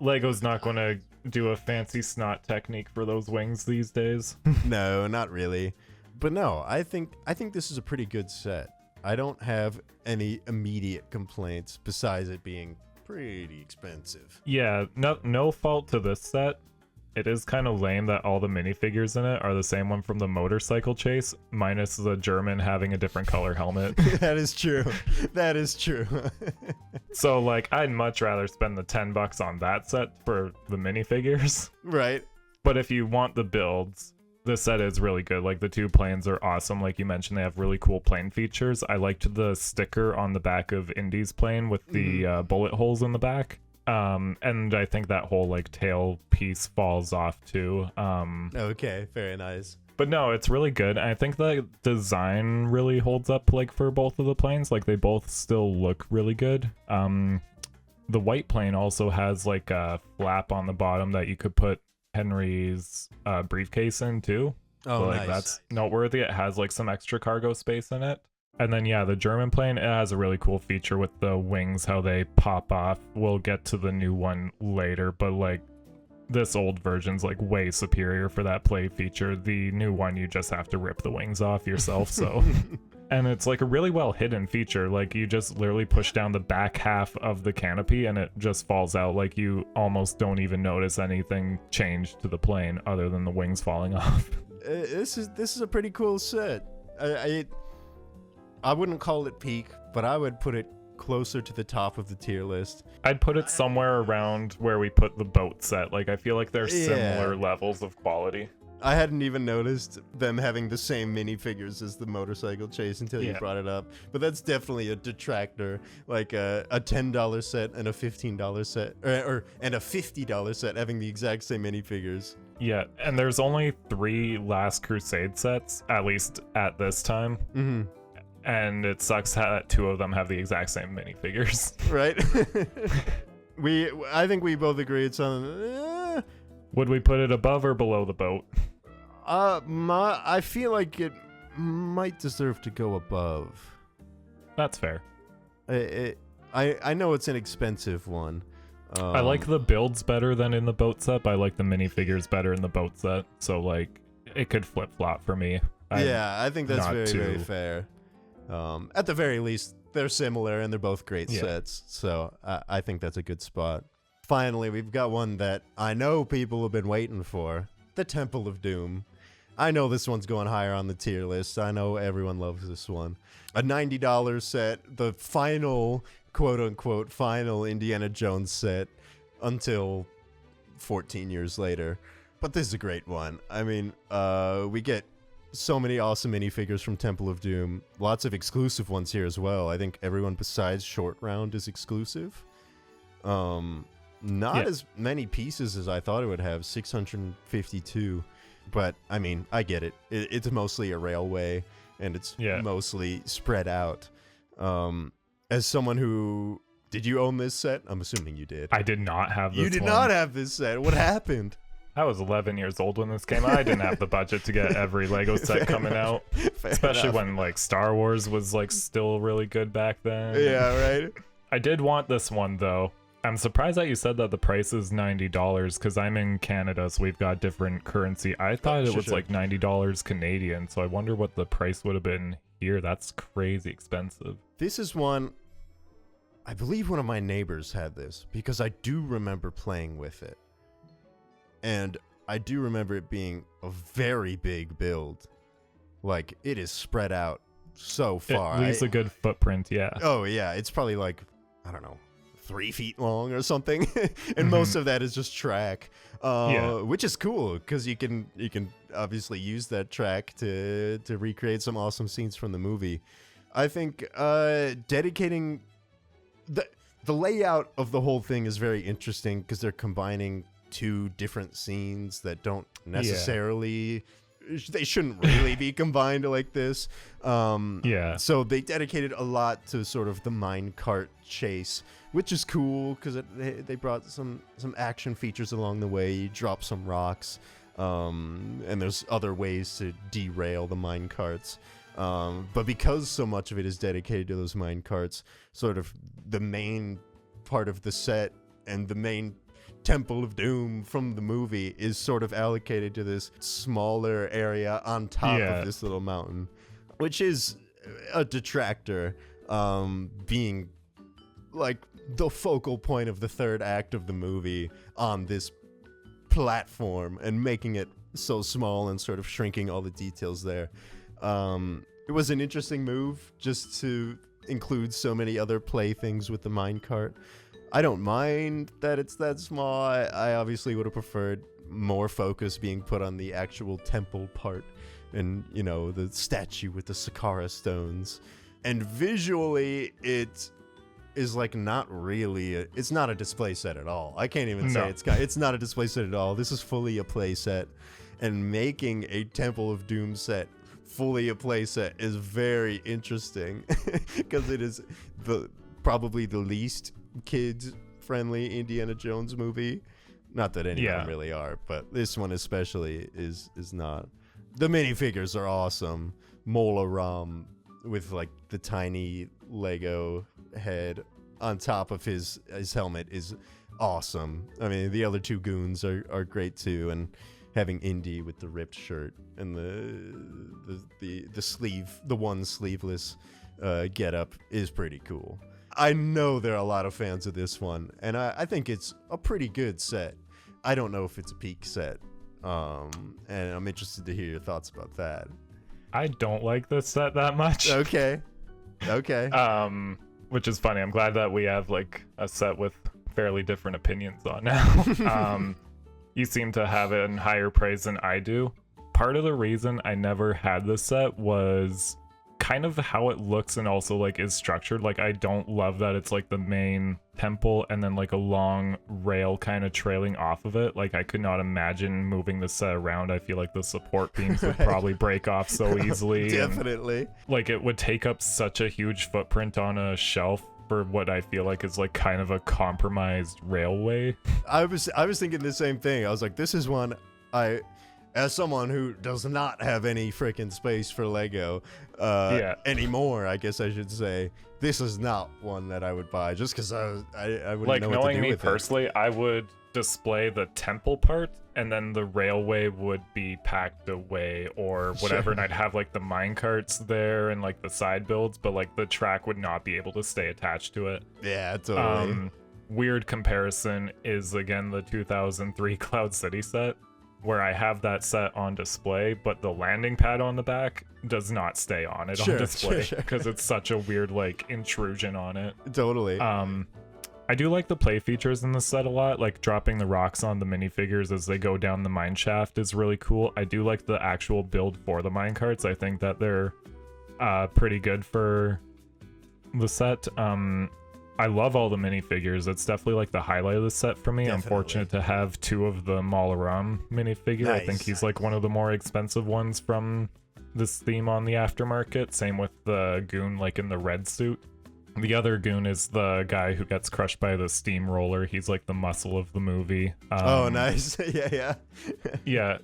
Lego's not going to do a fancy snot technique for those wings these days. No, not really. But no, I think this is a pretty good set. I don't have any immediate complaints besides it being pretty expensive. Yeah, no fault to this set. It is kind of lame that all the minifigures in it are the same one from the motorcycle chase, minus the German having a different color helmet. That is true. That is true. So, like, I'd much rather spend the $10 on that set for the minifigures. Right. But if you want the builds, this set is really good. Like, the 2 planes are awesome. Like you mentioned, they have really cool plane features. I liked the sticker on the back of Indy's plane with the bullet holes in the back. And I think that whole like tail piece falls off too. Okay, very nice. But no, it's really good. I think the design really holds up like for both of the planes. Like they both still look really good. The white plane also has like a flap on the bottom that you could put Henry's briefcase in too. Oh, so, like nice. That's noteworthy. It has like some extra cargo space in it. And then, yeah, the German plane, it has a really cool feature with the wings, how they pop off. We'll get to the new one later, but, like, this old version's, like, way superior for that play feature. The new one, you just have to rip the wings off yourself, so... And it's, like, a really well-hidden feature. Like, you just literally push down the back half of the canopy, and it just falls out. Like, you almost don't even notice anything change to the plane other than the wings falling off. This is a pretty cool set. I wouldn't call it peak, but I would put it closer to the top of the tier list. I'd put it somewhere around where we put the boat set. Like, I feel like they're similar levels of quality. I hadn't even noticed them having the same minifigures as the motorcycle chase until you brought it up. But that's definitely a detractor. Like a $10 set and a $15 set, and a $50 set having the exact same minifigures. Yeah, and there's only 3 Last Crusade sets, at least at this time. Mm-hmm. And it sucks that 2 of them have the exact same minifigures. Right? I think we both agree it's on... Would we put it above or below the boat? I feel like it might deserve to go above. That's fair. I know it's an expensive one. I like the builds better than in the boat set, but I like the minifigures better in the boat set. So, like, it could flip-flop for me. I think that's very fair. At the very least, they're similar and they're both great sets. So I think that's a good spot. Finally, we've got one that I know people have been waiting for. The Temple of Doom. I know this one's going higher on the tier list. I know everyone loves this one. A $90 set. The final, quote-unquote, final Indiana Jones set until 14 years later. But this is a great one. I mean, we get so many awesome minifigures from Temple of Doom. Lots of exclusive ones here as well. I think everyone besides Short Round is exclusive. Not as many pieces as I thought it would have, 652. But, I mean, I get it. It's mostly a railway, and it's mostly spread out. As someone who... Did you own this set? I'm assuming you did. I did not have this one. You did not have this set. What happened? I was 11 years old when this came out. I didn't have the budget to get every Lego set coming out. Especially when, like, Star Wars was, like, still really good back then. Yeah, right? I did want this one, though. I'm surprised that you said that the price is $90, because I'm in Canada, so we've got different currency. I thought it was like $90 Canadian, so I wonder what the price would have been here. That's crazy expensive. This is one... I believe one of my neighbors had this, because I do remember playing with it. And I do remember it being a very big build. Like, it is spread out so far. It leaves a good footprint, yeah. Oh, yeah. It's probably like, I don't know, 3 feet long or something, and most of that is just track, which is cool because you can obviously use that track to recreate some awesome scenes from the movie. I think dedicating the layout of the whole thing is very interesting because they're combining 2 different scenes that don't necessarily they shouldn't really be combined like this. So they dedicated a lot to sort of the minecart chase, which is cool because they brought some action features along the way. You drop some rocks, and there's other ways to derail the minecarts. But because so much of it is dedicated to those minecarts, sort of the main part of the set and the main Temple of Doom from the movie is sort of allocated to this smaller area on top of this little mountain, which is a detractor, being like the focal point of the third act of the movie on this platform and making it so small and sort of shrinking all the details there. It was an interesting move just to include so many other playthings with the minecart. I don't mind that it's that small. I obviously would have preferred more focus being put on the actual temple part and, you know, the statue with the Saqqara stones. And visually, it is like not really it's not a display set at all. I can't even say it's not a display set at all. This is fully a play set, and making a Temple of Doom set fully a play set is very interesting because it is probably the least kids-friendly Indiana Jones movie. Not that any of them really are, but this one especially is not. The minifigures are awesome. Mola Ram with like the tiny Lego head on top of his helmet is awesome. I mean, the other 2 goons are great too, and having Indy with the ripped shirt and the sleeve, the one sleeveless getup is pretty cool. I know there are a lot of fans of this one, and I think it's a pretty good set. I don't know if it's a peak set, and I'm interested to hear your thoughts about that. I don't like this set that much. Okay. Which is funny. I'm glad that we have like a set with fairly different opinions on now. You seem to have it in higher praise than I do. Part of the reason I never had this set was kind of how it looks and also like is structured. Like, I don't love that it's like the main temple and then like a long rail kind of trailing off of it. Like, I could not imagine moving the set around. I feel like the support beams would probably break off so easily. Definitely. And, like, it would take up such a huge footprint on a shelf for what I feel like is like kind of a compromised railway. I was thinking the same thing. I was like, this is one as someone who does not have any freaking space for Lego anymore, I guess I should say, this is not one that I would buy just because I wouldn't like, know what to do with it. knowing me personally, I would display the temple part and then the railway would be packed away or whatever, and I'd have like the minecarts there and like the side builds, but like the track would not be able to stay attached to it. Yeah, totally. Weird comparison is again the 2003 Cloud City set, where I have that set on display, but the landing pad on the back does not stay on it on display because it's such a weird like intrusion on it. Totally. I do like the play features in the set a lot, like dropping the rocks on the minifigures as they go down the mine shaft is really cool. I do like the actual build for the minecarts. I think that they're pretty good for the set. I love all the minifigures. It's definitely like the highlight of the set for me. Definitely. I'm fortunate to have 2 of the Malaram minifigure. Nice. I think he's like one of the more expensive ones from this theme on the aftermarket. Same with the goon like in the red suit. The other goon is the guy who gets crushed by the steamroller. He's like the muscle of the movie. Oh, nice. Yeah.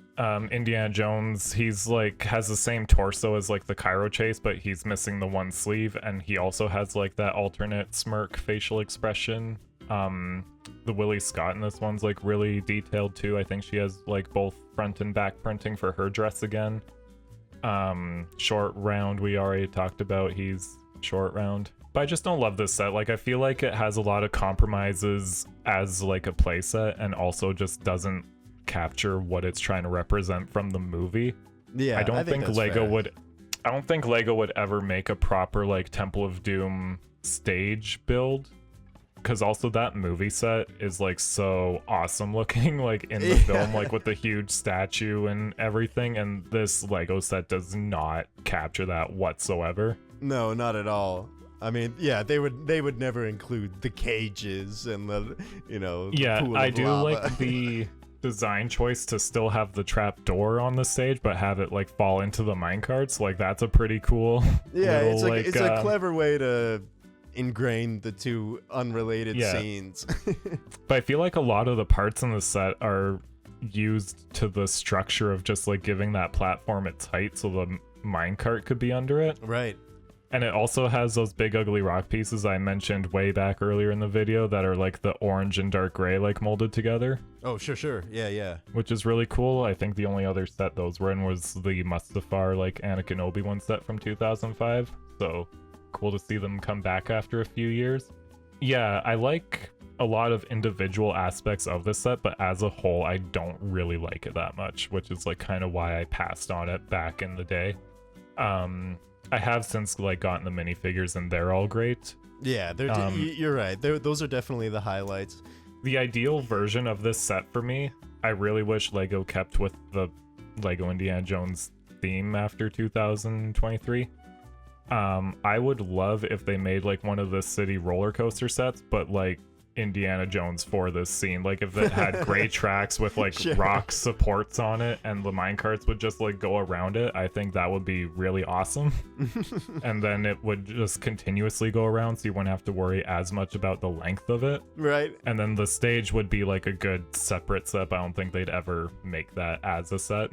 Indiana Jones, he's like has the same torso as like the Cairo Chase, but he's missing the one sleeve, and he also has like that alternate smirk facial expression. The Willie Scott in this one's like really detailed too. I think she has like both front and back printing for her dress again. Short Round we already talked about. He's Short Round. But I just don't love this set. Like, I feel like it has a lot of compromises as like a playset and also just doesn't capture what it's trying to represent from the movie. Yeah, I don't think Lego fair. I don't think Lego would ever make a proper like Temple of Doom stage build. because also that movie set is like so awesome looking, like in the film, like with the huge statue and everything, and this Lego set does not capture that whatsoever. No, not at all. I mean, yeah, they would never include the cages and the, you know, the pool of I do lava. like the design choice to still have the trap door on the stage but have it like fall into the minecarts. Like that's a pretty cool little, it's a clever way to ingrain the two unrelated scenes. But I feel like a lot of the parts in the set are used to the structure of just like giving that platform its height so the minecart could be under it. Right. And it also has those big ugly rock pieces I mentioned way back earlier in the video that are like the orange and dark gray like molded together. Oh, sure. Yeah. Which is really cool. I think the only other set those were in was the Mustafar like Anakin Obi-Wan set from 2005. So cool to see them come back after a few years. Yeah, I like a lot of individual aspects of this set, but as a whole I don't really like it that much, which is like kind of why I passed on it back in the day. I have since like gotten the minifigures and they're all great. Yeah, you're right. Those are definitely the highlights. The ideal version of this set for me, I really wish Lego kept with the Lego Indiana Jones theme after 2023. I would love if they made like one of the city roller coaster sets, but like Indiana Jones for this scene. Like if it had gray tracks with like rock supports on it and the minecarts would just like go around it, I think that would be really awesome. And then it would just continuously go around so you wouldn't have to worry as much about the length of it. Right. And then the stage would be like a good separate set. I don't think they'd ever make that as a set.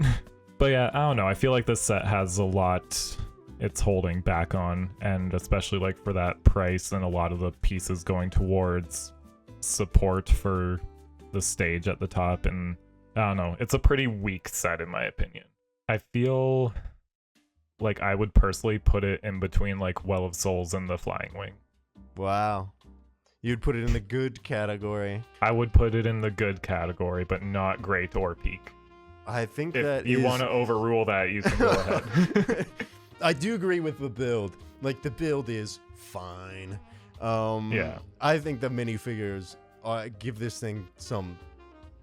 But yeah, I don't know. I feel like this set has a lot it's holding back on, and especially like for that price and a lot of the pieces going towards support for the stage at the top, and I don't know, it's a pretty weak set in my opinion. I feel like I would personally put it in between like Well of Souls and the Flying Wing. Wow. You'd put it in the good category. I would put it in the good category, but not great or peak. I think if you want to overrule that, you can go ahead. I do agree with the build. Like the build is fine. Yeah, I think the minifigures give this thing some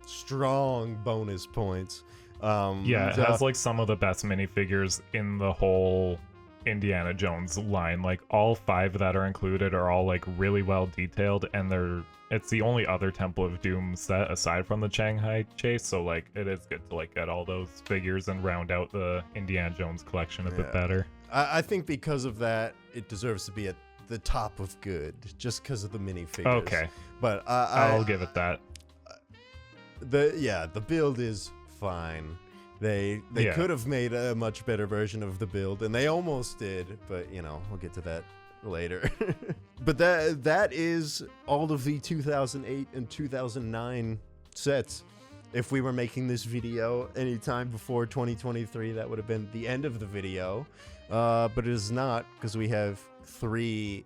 strong bonus points. Yeah, it has like some of the best minifigures in the whole Indiana Jones line. Like all 5 that are included are all like really well detailed, and it's the only other Temple of Doom set aside from the Shanghai Chase, so like it is good to like get all those figures and round out the Indiana Jones collection a bit better. I think because of that, it deserves to be at the top of good, just because of the minifigures. Okay, but I'll give it that. The build is fine. They could have made a much better version of the build, and they almost did, but you know, we'll get to that later. But that is all of the 2008 and 2009 sets. If we were making this video anytime before 2023, that would have been the end of the video. But it is not, because we have 3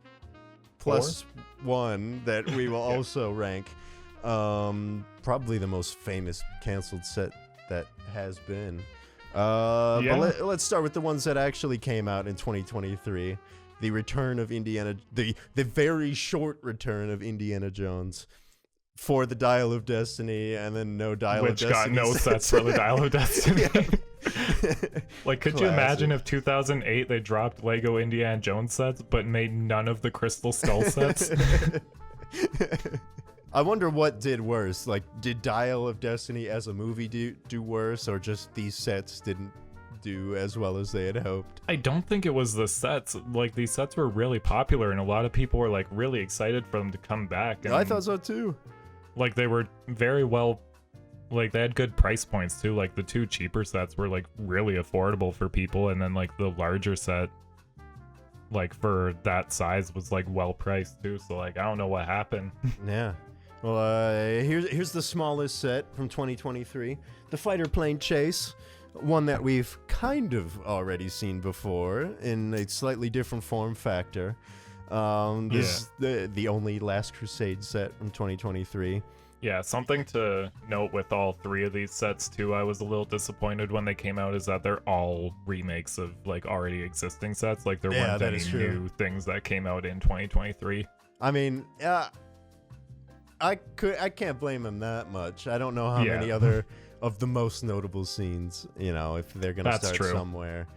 plus 1 that we will also rank. Probably the most famous canceled set that has been. But let's start with the ones that actually came out in 2023. The return of Indiana, the very short return of Indiana Jones for the Dial of Destiny, and then no Dial of Destiny. Which got no sets for the Dial of Destiny. Like, could you imagine if 2008 they dropped Lego Indiana Jones sets, but made none of the Crystal Skull sets? I wonder what did worse. Like, did Dial of Destiny as a movie do worse, or just these sets didn't do as well as they had hoped? I don't think it was the sets. Like, these sets were really popular, and a lot of people were like really excited for them to come back. And, I thought so too. Like, they were very well, like, they had good price points too. Like, the 2 cheaper sets were like really affordable for people, and then like the larger set, like for that size, was like well priced too. So like, I don't know what happened. Yeah. Well, here's the smallest set from 2023, the fighter plane chase, one that we've kind of already seen before in a slightly different form factor. This is the only Last Crusade set from 2023. Yeah, something to note with all 3 of these sets too, I was a little disappointed when they came out, is that they're all remakes of like already existing sets. Like there weren't any new things that came out in 2023. I mean, I can't blame him that much. I don't know how Yeah. many other of the most notable scenes, if they're gonna That's start true. somewhere,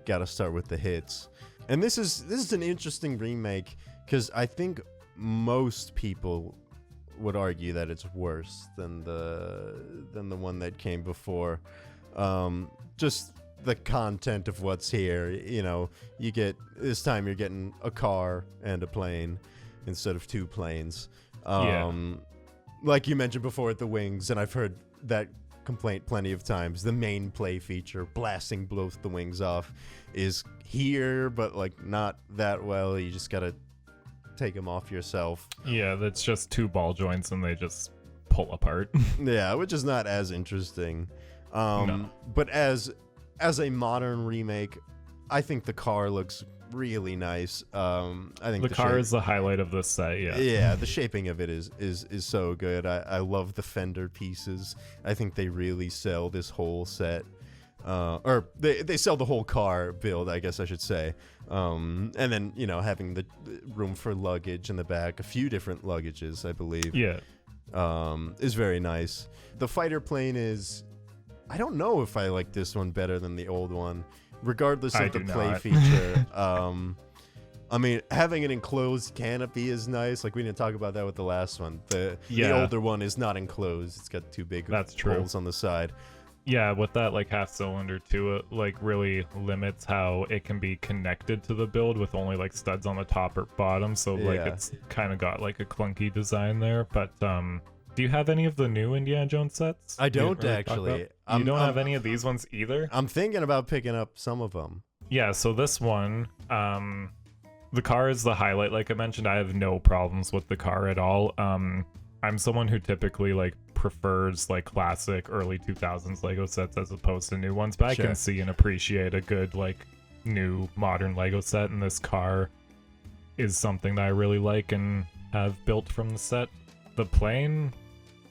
gotta start with the hits. And this is an interesting remake because I think most people would argue that it's worse than the one that came before. Just the content of what's here, you get this time you're getting a car and a plane instead of 2 planes. Like you mentioned before at the wings, and I've heard that complaint plenty of times. The main play feature, blasting both the wings off, is here, but like not that well. You just gotta take them off yourself. Yeah, that's just 2 ball joints and they just pull apart. Yeah, which is not as interesting. No. But as a modern remake, I think the car looks really nice. I think the car is the highlight of this set. Yeah, the shaping of it is so good. I love the fender pieces. I think they really sell this whole set. Or they sell the whole car build, I guess I should say. And then, having the room for luggage in the back, a few different luggages, I believe. Yeah. Is very nice. The fighter plane is, I don't know if I like this one better than the old one, regardless of the play feature. I mean, having an enclosed canopy is nice. Like, we didn't talk about that with the last one. The older one is not enclosed. It's got 2 big holes on the side. Yeah, with that like half cylinder too, it like really limits how it can be connected to the build with only like studs on the top or bottom. So like it's kind of got like a clunky design there. But do you have any of the new Indiana Jones sets? I don't actually. You don't have any of these ones either? I'm thinking about picking up some of them. Yeah, so this one, the car is the highlight. Like I mentioned, I have no problems with the car at all. I'm someone who typically like prefers like classic early 2000s Lego sets as opposed to new ones, but I can see and appreciate a good like new modern Lego set, and this car is something that I really like and have built from the set. The plane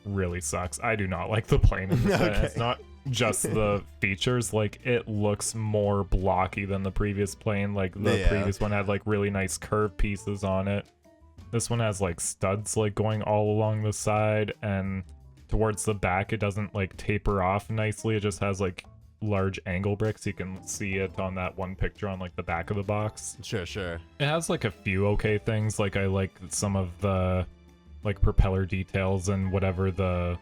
really sucks. I do not like the plane in the set. It's not just the features, like it looks more blocky than the previous plane. Like the previous one had like really nice curved pieces on it. This one has like studs like going all along the side, and towards the back it doesn't like taper off nicely. It just has like large angle bricks. You can see it on that one picture on like the back of the box. Sure. It has like a few okay things. Like I like some of the like propeller details and whatever the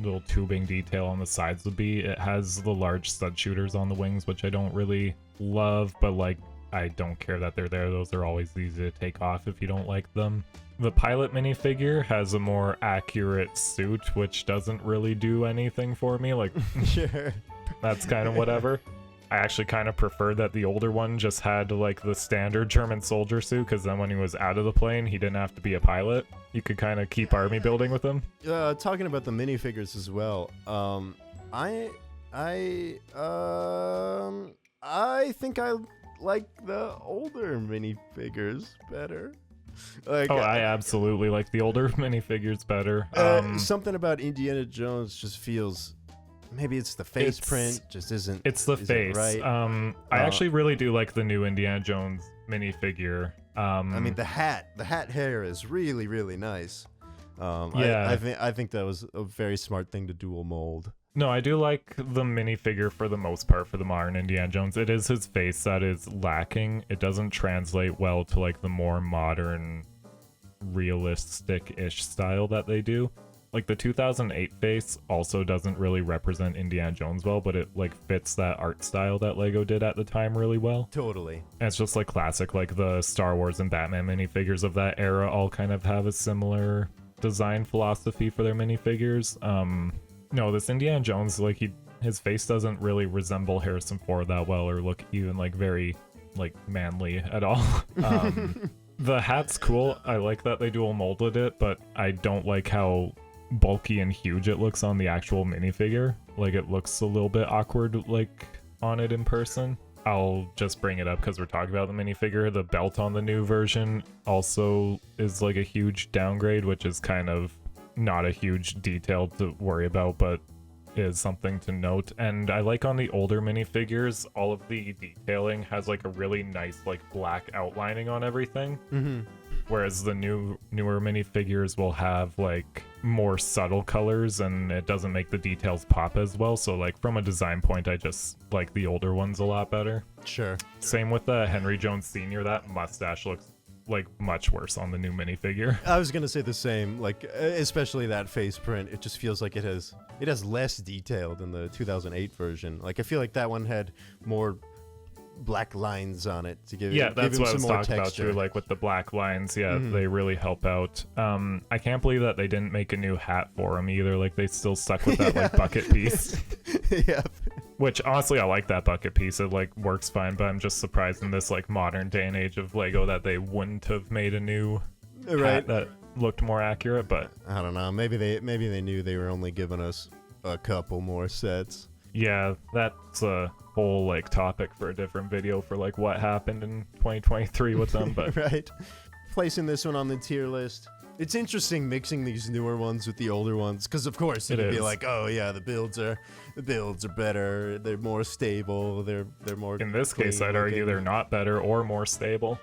little tubing detail on the sides would be. It has the large stud shooters on the wings, which I don't really love, but like I don't care that they're there. Those are always easy to take off if you don't like them. The pilot minifigure has a more accurate suit, which doesn't really do anything for me. Like, Sure. That's kind of whatever. I actually kind of prefer that the older one just had like the standard German soldier suit, because then when he was out of the plane, he didn't have to be a pilot. You could kind of keep army building with him. Talking about the minifigures as well. I think I like the older minifigures better. Like, I absolutely like the older minifigures better. Something about Indiana Jones just feels, maybe it's the face print, just isn't. It's the face. Right. I actually really do like the new Indiana Jones minifigure. I mean, the hat hair is really, really nice. I think that was a very smart thing to dual mold. No, I do like the minifigure for the most part for the modern Indiana Jones. It is his face that is lacking. It doesn't translate well to like the more modern, realistic-ish style that they do. Like the 2008 face also doesn't really represent Indiana Jones well, but it like fits that art style that Lego did at the time really well. Totally. And it's just like classic, like the Star Wars and Batman minifigures of that era all kind of have a similar design philosophy for their minifigures. No, this Indiana Jones, like his face doesn't really resemble Harrison Ford that well, or look even like very like manly at all. The hat's cool. I like that they dual molded it, but I don't like how bulky and huge it looks on the actual minifigure. Like it looks a little bit awkward like on it in person. I'll just bring it up because we're talking about the minifigure. The belt on the new version also is like a huge downgrade, which is kind of not a huge detail to worry about, but is something to note. And I like on the older minifigures, all of the detailing has like a really nice like black outlining on everything. whereas the newer minifigures will have like more subtle colors and it doesn't make the details pop as well. So like from a design point, I just like the older ones a lot better. Sure. Same with the Henry Jones Sr. That mustache looks like much worse on the new minifigure. I was gonna say the same, like especially that face print. It just feels like it has less detail than the 2008 version. Like I feel like that one had more black lines on it to give that's him what I some was more talking about texture. too, like with the black lines. They really help out. I can't believe that they didn't make a new hat for him either. Like they still stuck with that like bucket piece. Yep. Which honestly I like that bucket piece. It like works fine, but I'm just surprised in this like modern day and age of Lego that they wouldn't have made a new hat that looked more accurate. But I don't know, maybe they knew they were only giving us a couple more sets. yeah, that's a whole like topic for a different video for like what happened in 2023 with them. But Right. Placing this one on the tier list. It's interesting mixing these newer ones with the older ones, because of course it'd be like, oh yeah, the builds are better, they're more stable, they're more. in this case, clean I'd argue looking. they're not better or more stable.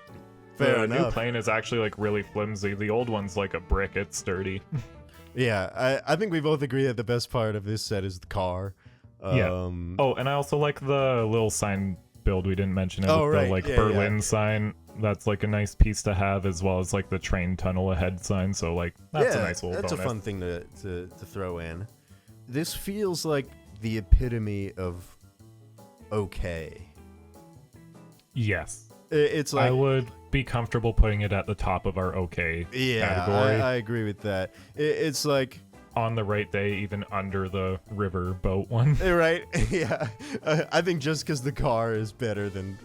Fair The new enough. plane is actually like really flimsy. The old one's like a brick. It's sturdy. Yeah, I think we both agree that the best part of this set is the car. Yeah. Oh, and I also like the little sign build we didn't mention. Oh, The right. like Yeah, Berlin yeah. sign. That's like a nice piece to have, as well as like the train tunnel ahead sign. So like that's a nice little that's bonus. a fun thing to throw in. This feels like the epitome of okay. Yes. It's like I would be comfortable putting it at the top of our okay category. I agree with that. It's like On the right day, even under the river boat one. right, yeah. I think just because the car is better than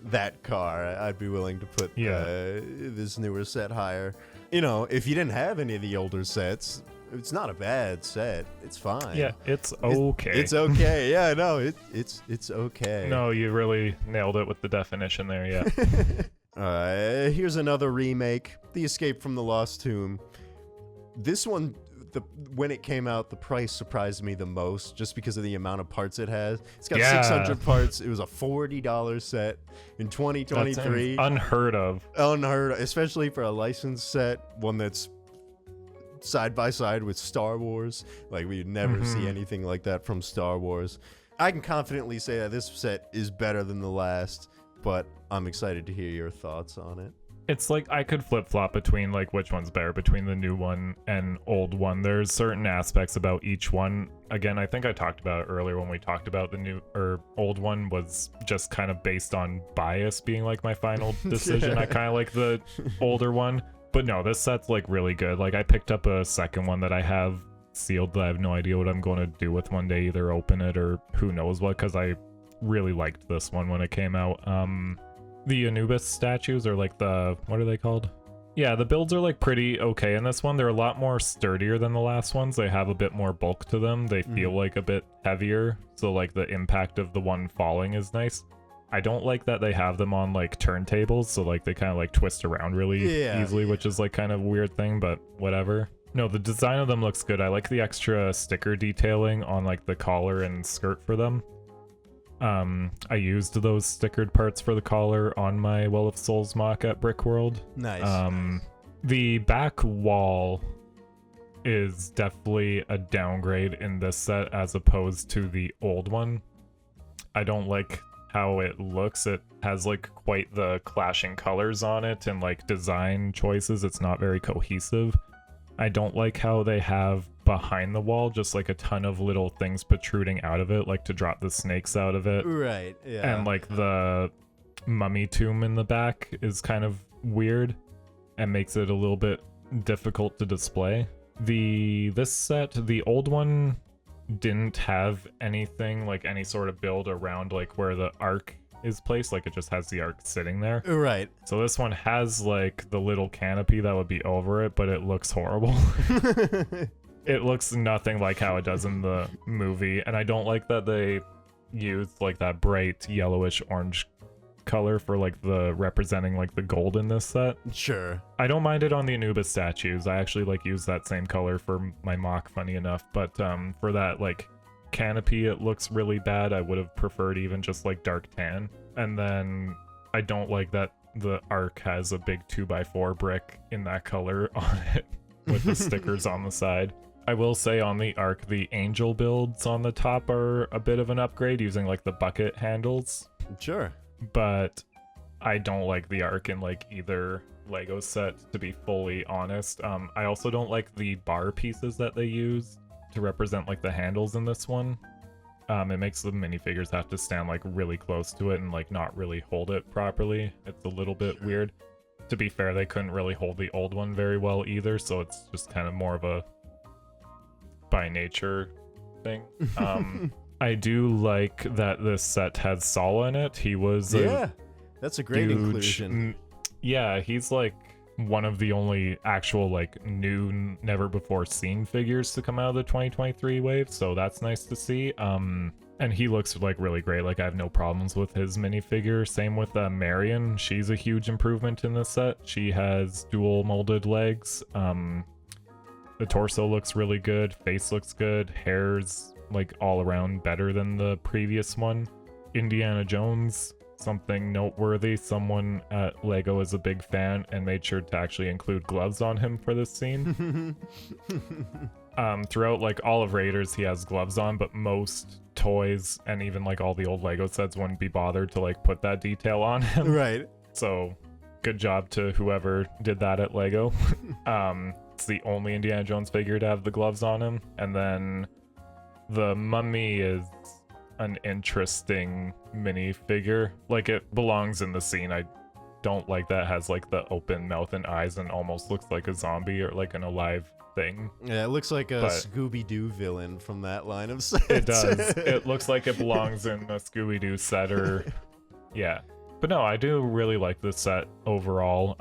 that car, I'd be willing to put this newer set higher. You know, if you didn't have any of the older sets, it's not a bad set. It's fine. Yeah, it's okay. It's okay. Yeah, no, it's okay. No, you really nailed it with the definition there, yeah. Here's another remake, The Escape from the Lost Tomb. This one, when it came out, the price surprised me the most, just because of the amount of parts it has. It's got 600 parts. It was a $40 set in 2023. That's unheard of. Unheard of, especially for a licensed set, one that's side by side with Star Wars. Like, we'd never see anything like that from Star Wars. I can confidently say that this set is better than the last, but I'm excited to hear your thoughts on it. It's like I could flip-flop between like which one's better between the new one and old one. There's certain aspects about each one. Again, I think I talked about it earlier when we talked about the new or old one was just kind of based on bias being like my final decision. I kind of like the older one. But no, this set's like really good. Like I picked up a second one that I have sealed that I have no idea what I'm going to do with one day, either open it or who knows what, because I really liked this one when it came out. The Anubis statues are like what are they called? Yeah, the builds are like pretty okay in this one. They're a lot more sturdier than the last ones. They have a bit more bulk to them. They feel like a bit heavier. So like the impact of the one falling is nice. I don't like that they have them on like turntables. So like they kind of like twist around really easily, which is like kind of a weird thing, but whatever. No, the design of them looks good. I like the extra sticker detailing on like the collar and skirt for them. I used those stickered parts for the collar on my Well of Souls mock at Brickworld. Nice. The back wall is definitely a downgrade in this set as opposed to the old one. I don't like how it looks. It has like quite the clashing colors on it and like design choices. It's not very cohesive. I don't like how they have behind the wall just like a ton of little things protruding out of it, like to drop the snakes out of it. Right, yeah. And like the mummy tomb in the back is kind of weird and makes it a little bit difficult to display. This set, the old one didn't have anything like any sort of build around like where the arc is placed. Like it just has the arc sitting there. Right. So this one has like the little canopy that would be over it, but it looks horrible. It looks nothing like how it does in the movie, and I don't like that they used like that bright yellowish orange color for like the representing like the gold in this set. Sure. I don't mind it on the Anubis statues. I actually like use that same color for my mock, funny enough, but for that like canopy it looks really bad. I would have preferred even just like dark tan. And then I don't like that the Ark has a big 2x4 brick in that color on it with the stickers on the side. I will say on the Ark, the angel builds on the top are a bit of an upgrade using like the bucket handles. Sure. But I don't like the Ark in like either Lego set, to be fully honest. I also don't like the bar pieces that they use to represent like the handles in this one. It makes the minifigures have to stand like really close to it and like not really hold it properly. It's a little bit weird. To be fair, they couldn't really hold the old one very well either, so it's just kind of more of a by nature thing. I do like that this set has Sala in it. He was that's a great inclusion. Yeah, he's like one of the only actual like new, never before seen figures to come out of the 2023 wave, so that's nice to see. And he looks like really great. Like I have no problems with his minifigure. Same with Marion. She's a huge improvement in this set. She has dual molded legs. The torso looks really good. Face looks good. Hair's like all around better than the previous one. Indiana Jones, something noteworthy. Someone at Lego is a big fan and made sure to actually include gloves on him for this scene. Throughout like all of Raiders, he has gloves on, but most toys and even like all the old Lego sets wouldn't be bothered to like put that detail on him. Right. So good job to whoever did that at Lego. It's the only Indiana Jones figure to have the gloves on him. And then the mummy is an interesting minifigure. Like it belongs in the scene. I don't like that it has like the open mouth and eyes and almost looks like a zombie or like an alive thing. Yeah, it looks like a Scooby-Doo villain from that line of sets. It does. It looks like it belongs in a Scooby-Doo set or yeah. But no, I do really like this set overall.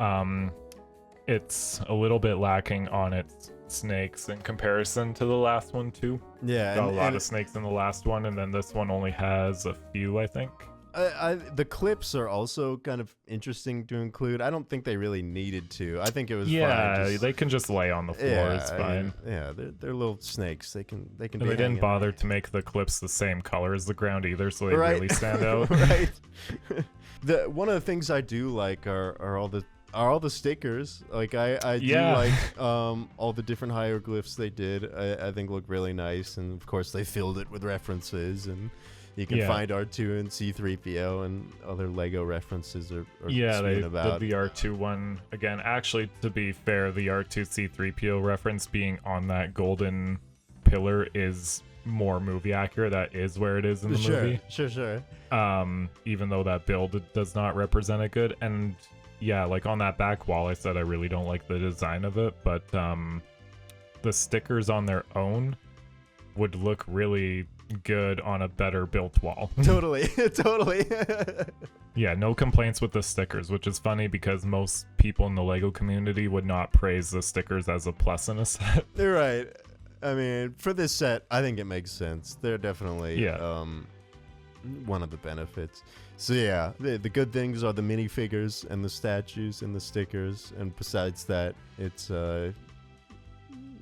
It's a little bit lacking on its snakes in comparison to the last one too. Yeah, got a lot of snakes in the last one, and then this one only has a few, I think. The clips are also kind of interesting to include. I don't think they really needed to. I think it was fine. They can just lay on the floor. It's fine. They're little snakes. They can. They didn't bother to make the clips the same color as the ground either, so they really stand out. Right. One of the things I do like are all the stickers. Like I do like all the different hieroglyphs they did. I think look really nice, and of course they filled it with references, and you can find R2 and C3PO and other Lego references are they did the R2 one again. Actually, to be fair, the R2 C3PO reference being on that golden pillar is more movie accurate. That is where it is in the movie. Sure. Even though that build does not represent it good, and yeah, like on that back wall, I said I really don't like the design of it, but the stickers on their own would look really good on a better built wall. Totally. Yeah, no complaints with the stickers, which is funny because most people in the Lego community would not praise the stickers as a plus in a set. You're right. I mean, for this set, I think it makes sense. They're definitely one of the benefits. So yeah, the good things are the minifigures and the statues and the stickers, and besides that, it's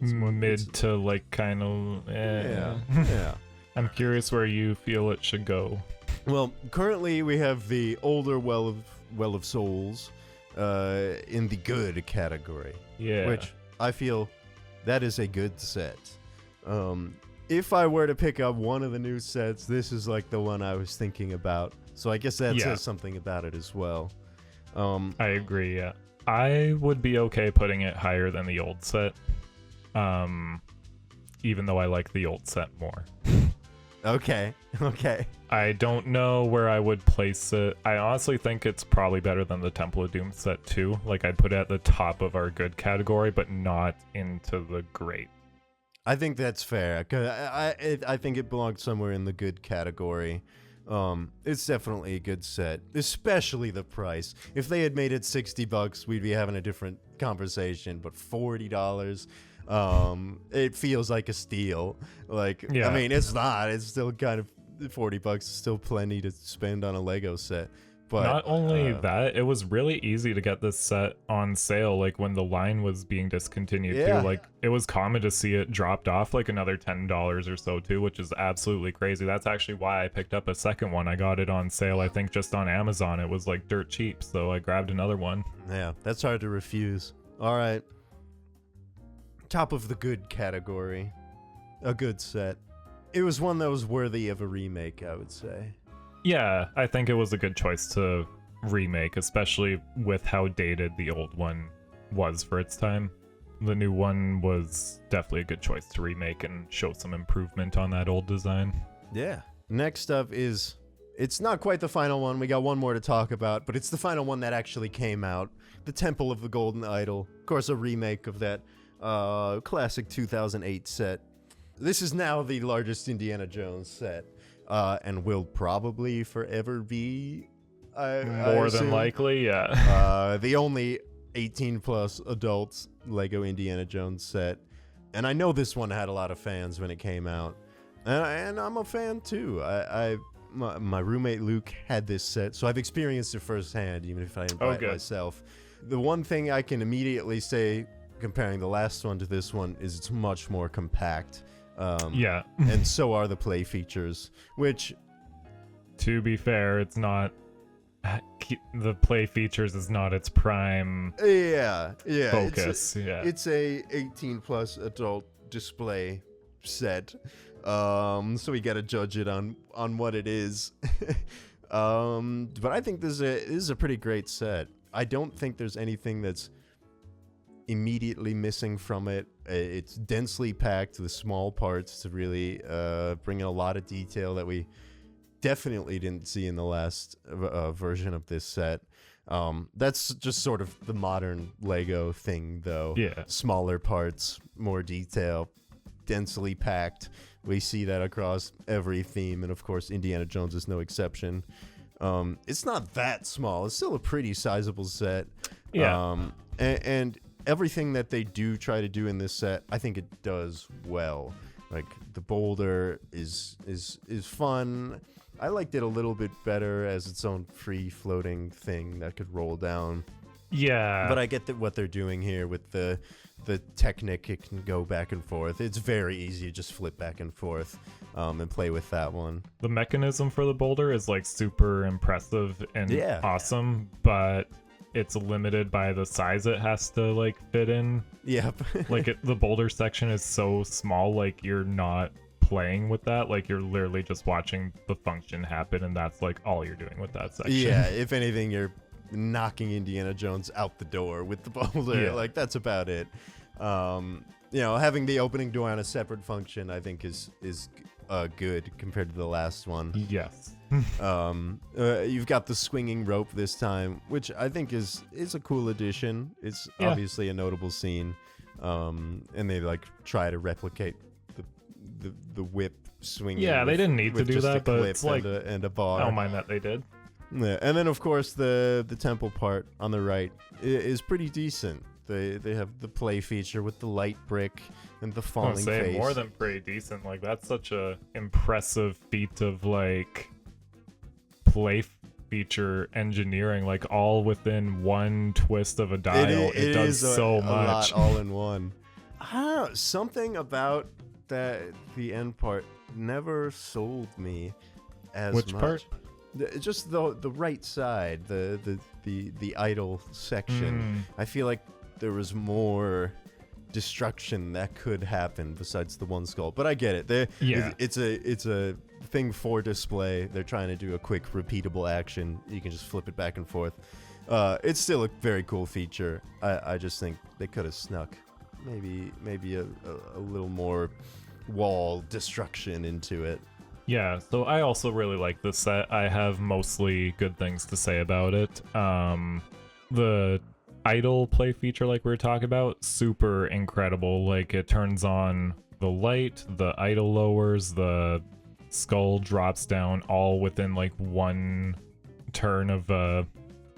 mid to like kind of yeah. I'm curious where you feel it should go. Well, currently we have the older Well of Souls in the good category. Yeah. Which I feel that is a good set. If I were to pick up one of the new sets, this is like the one I was thinking about. So I guess that says something about it as well. I agree, yeah. I would be okay putting it higher than the old set. Even though I like the old set more. Okay. I don't know where I would place it. I honestly think it's probably better than the Temple of Doom set too. Like I'd put it at the top of our good category, but not into the great. I think that's fair. 'Cause I think it belongs somewhere in the good category. It's definitely a good set, especially the price. If they had made it $60, we'd be having a different conversation. But $40. It feels like a steal. Like, I mean, it's not. It's still kind of $40 is still plenty to spend on a Lego set. But not only that, it was really easy to get this set on sale, like when the line was being discontinued Yeah. too. Like it was common to see it dropped off like another $10 or so too, which is absolutely crazy. That's actually why I picked up a second one. I got it on sale, I think just on Amazon. It was like dirt cheap, so I grabbed another one. Yeah, that's hard to refuse. All right. Top of the good category. A good set. It was one that was worthy of a remake, I would say. Yeah, I think it was a good choice to remake, especially with how dated the old one was for its time. The new one was definitely a good choice to remake and show some improvement on that old design. Yeah. Next up is, it's not quite the final one. We got one more to talk about, but it's the final one that actually came out. The Temple of the Golden Idol. Of course, a remake of that classic 2008 set. This is now the largest Indiana Jones set. And will probably forever be More than likely, yeah. the only 18 plus adults Lego Indiana Jones set. And I know this one had a lot of fans when it came out, and I'm a fan too. My roommate Luke had this set, so I've experienced it firsthand, even if I didn't buy it myself. The one thing I can immediately say comparing the last one to this one is it's much more compact. Yeah. And so are the play features, which, to be fair, it's not, the play features is not its prime focus. It's a 18 plus adult display set, so we gotta judge it on what it is. But I think this is a pretty great set. I don't think there's anything that's immediately missing from it. It's densely packed with small parts to really bring in a lot of detail that we definitely didn't see in the last version of this set. That's just sort of the modern Lego thing, though. Yeah. Smaller parts, more detail, densely packed. We see that across every theme, and of course Indiana Jones is no exception. It's not that small. It's still a pretty sizable set. Yeah. And everything that they do try to do in this set, I think it does well. Like, the boulder is fun. I liked it a little bit better as its own free-floating thing that could roll down. Yeah. But I get that what they're doing here with the Technic, it can go back and forth. It's very easy to just flip back and forth and play with that one. The mechanism for the boulder is like super impressive and awesome, but it's limited by the size it has to like fit in. Yep. Like the boulder section is so small, like you're not playing with that, like you're literally just watching the function happen, and that's like all you're doing with that section. Yeah, if anything, you're knocking Indiana Jones out the door with the boulder. Yeah. Like, that's about it. Having the opening door on a separate function, I think is good compared to the last one. Yes. You've got the swinging rope this time, which I think is a cool addition. It's obviously a notable scene, and they like try to replicate the whip swinging. Yeah, they didn't need to do that, but it's like and a bar. I don't mind that they did. Yeah, and then of course the temple part on the right is pretty decent. They have the play feature with the light brick and the falling face. More than pretty decent. Like, that's such a impressive feat of like play feature engineering, like all within one twist of a dial. It does so much. A lot all in one. I don't know, something about the end part never sold me as Which much. part? Just the right side, the idle section. I feel like there was more destruction that could happen besides the one skull. But I get it. It's a thing for display. They're trying to do a quick, repeatable action. You can just flip it back and forth. It's still a very cool feature. I just think they could have snuck maybe a little more wall destruction into it. Yeah, so I also really like this set. I have mostly good things to say about it. The idle play feature, like we were talking about, super incredible. Like, it turns on the light, the idle lowers, the skull drops down, all within like one turn of a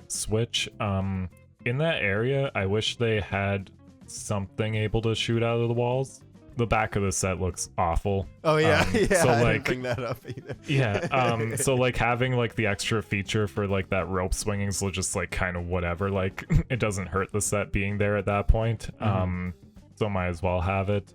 switch. In that area, I wish they had something able to shoot out of the walls. the back of the set looks awful. Oh yeah, yeah. So I like, didn't bring that up either. yeah. So like having like the extra feature for like that rope swinging is just like kind of whatever. Like it doesn't hurt the set being there at that point. So might as well have it.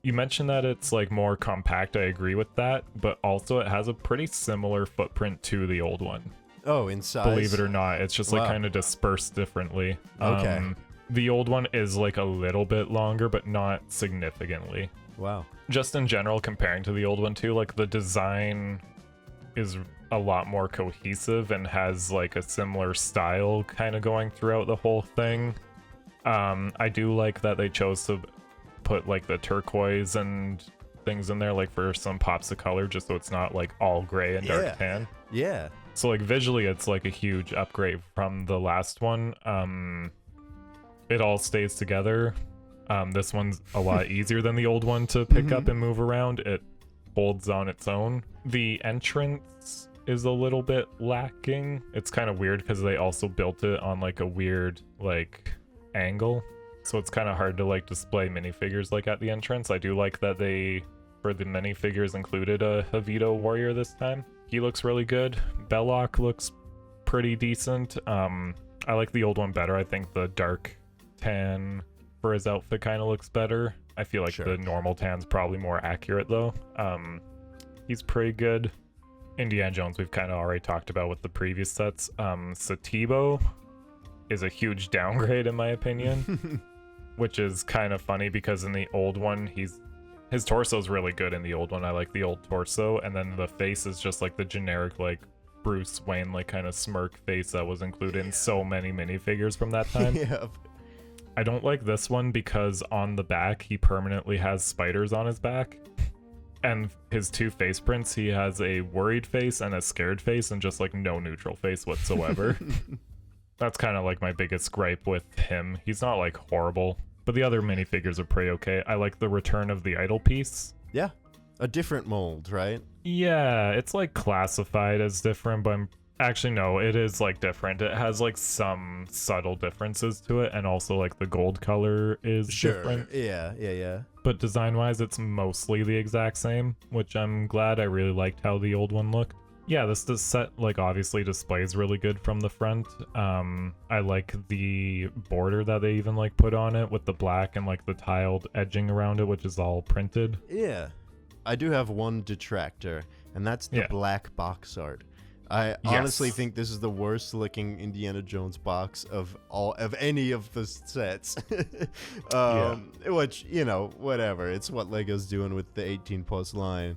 You mentioned that it's like more compact. I agree with that, but also it has a pretty similar footprint to the old one. Oh, in size. Believe it or not, it's just like kind of dispersed differently. Okay. The old one is like a little bit longer, but not significantly. Wow. Just in general, comparing to the old one too, like the design is a lot more cohesive and has like a similar style kind of going throughout the whole thing. I do like that they chose to put like the turquoise and things in there, like for some pops of color, just so it's not like all gray and dark tan. Yeah. So like visually, it's like a huge upgrade from the last one. It all stays together. This one's a lot easier than the old one to pick up and move around. It holds on its own. The entrance is a little bit lacking. It's kind of weird because they also built it on like a weird like angle, so it's kind of hard to like display minifigures like at the entrance. I do like that they, for the minifigures, included a Havito warrior this time. He looks really good. Belloc looks pretty decent. I like the old one better. I think the dark tan for his outfit kind of looks better. I feel like the normal tan's probably more accurate though. He's pretty good. Indiana Jones we've kind of already talked about with the previous sets. Satibo is a huge downgrade in my opinion, which is kind of funny because in the old one his torso's really good in the old one. I like the old torso, and then the face is just like the generic like Bruce Wayne like kind of smirk face that was included in so many minifigures from that time. Yeah. I don't like this one because on the back he permanently has spiders on his back, and his two face prints, he has a worried face and a scared face and just like no neutral face whatsoever. That's kind of like my biggest gripe with him. He's not like horrible, but the other minifigures are pretty okay. I like the return of the idol piece. Yeah. A different mold, right? Yeah, it's like classified as different, but I'm actually no, it is like different. It has like some subtle differences to it, and also like the gold color is different. Yeah. But design wise, it's mostly the exact same, which I'm glad. I really liked how the old one looked. Yeah, this set like obviously displays really good from the front. I like the border that they even like put on it with the black and like the tiled edging around it, which is all printed. Yeah. I do have one detractor, and that's the black box art. I honestly think this is the worst looking Indiana Jones box of any of the sets. Which, you know, whatever. It's what Lego's doing with the 18+ line.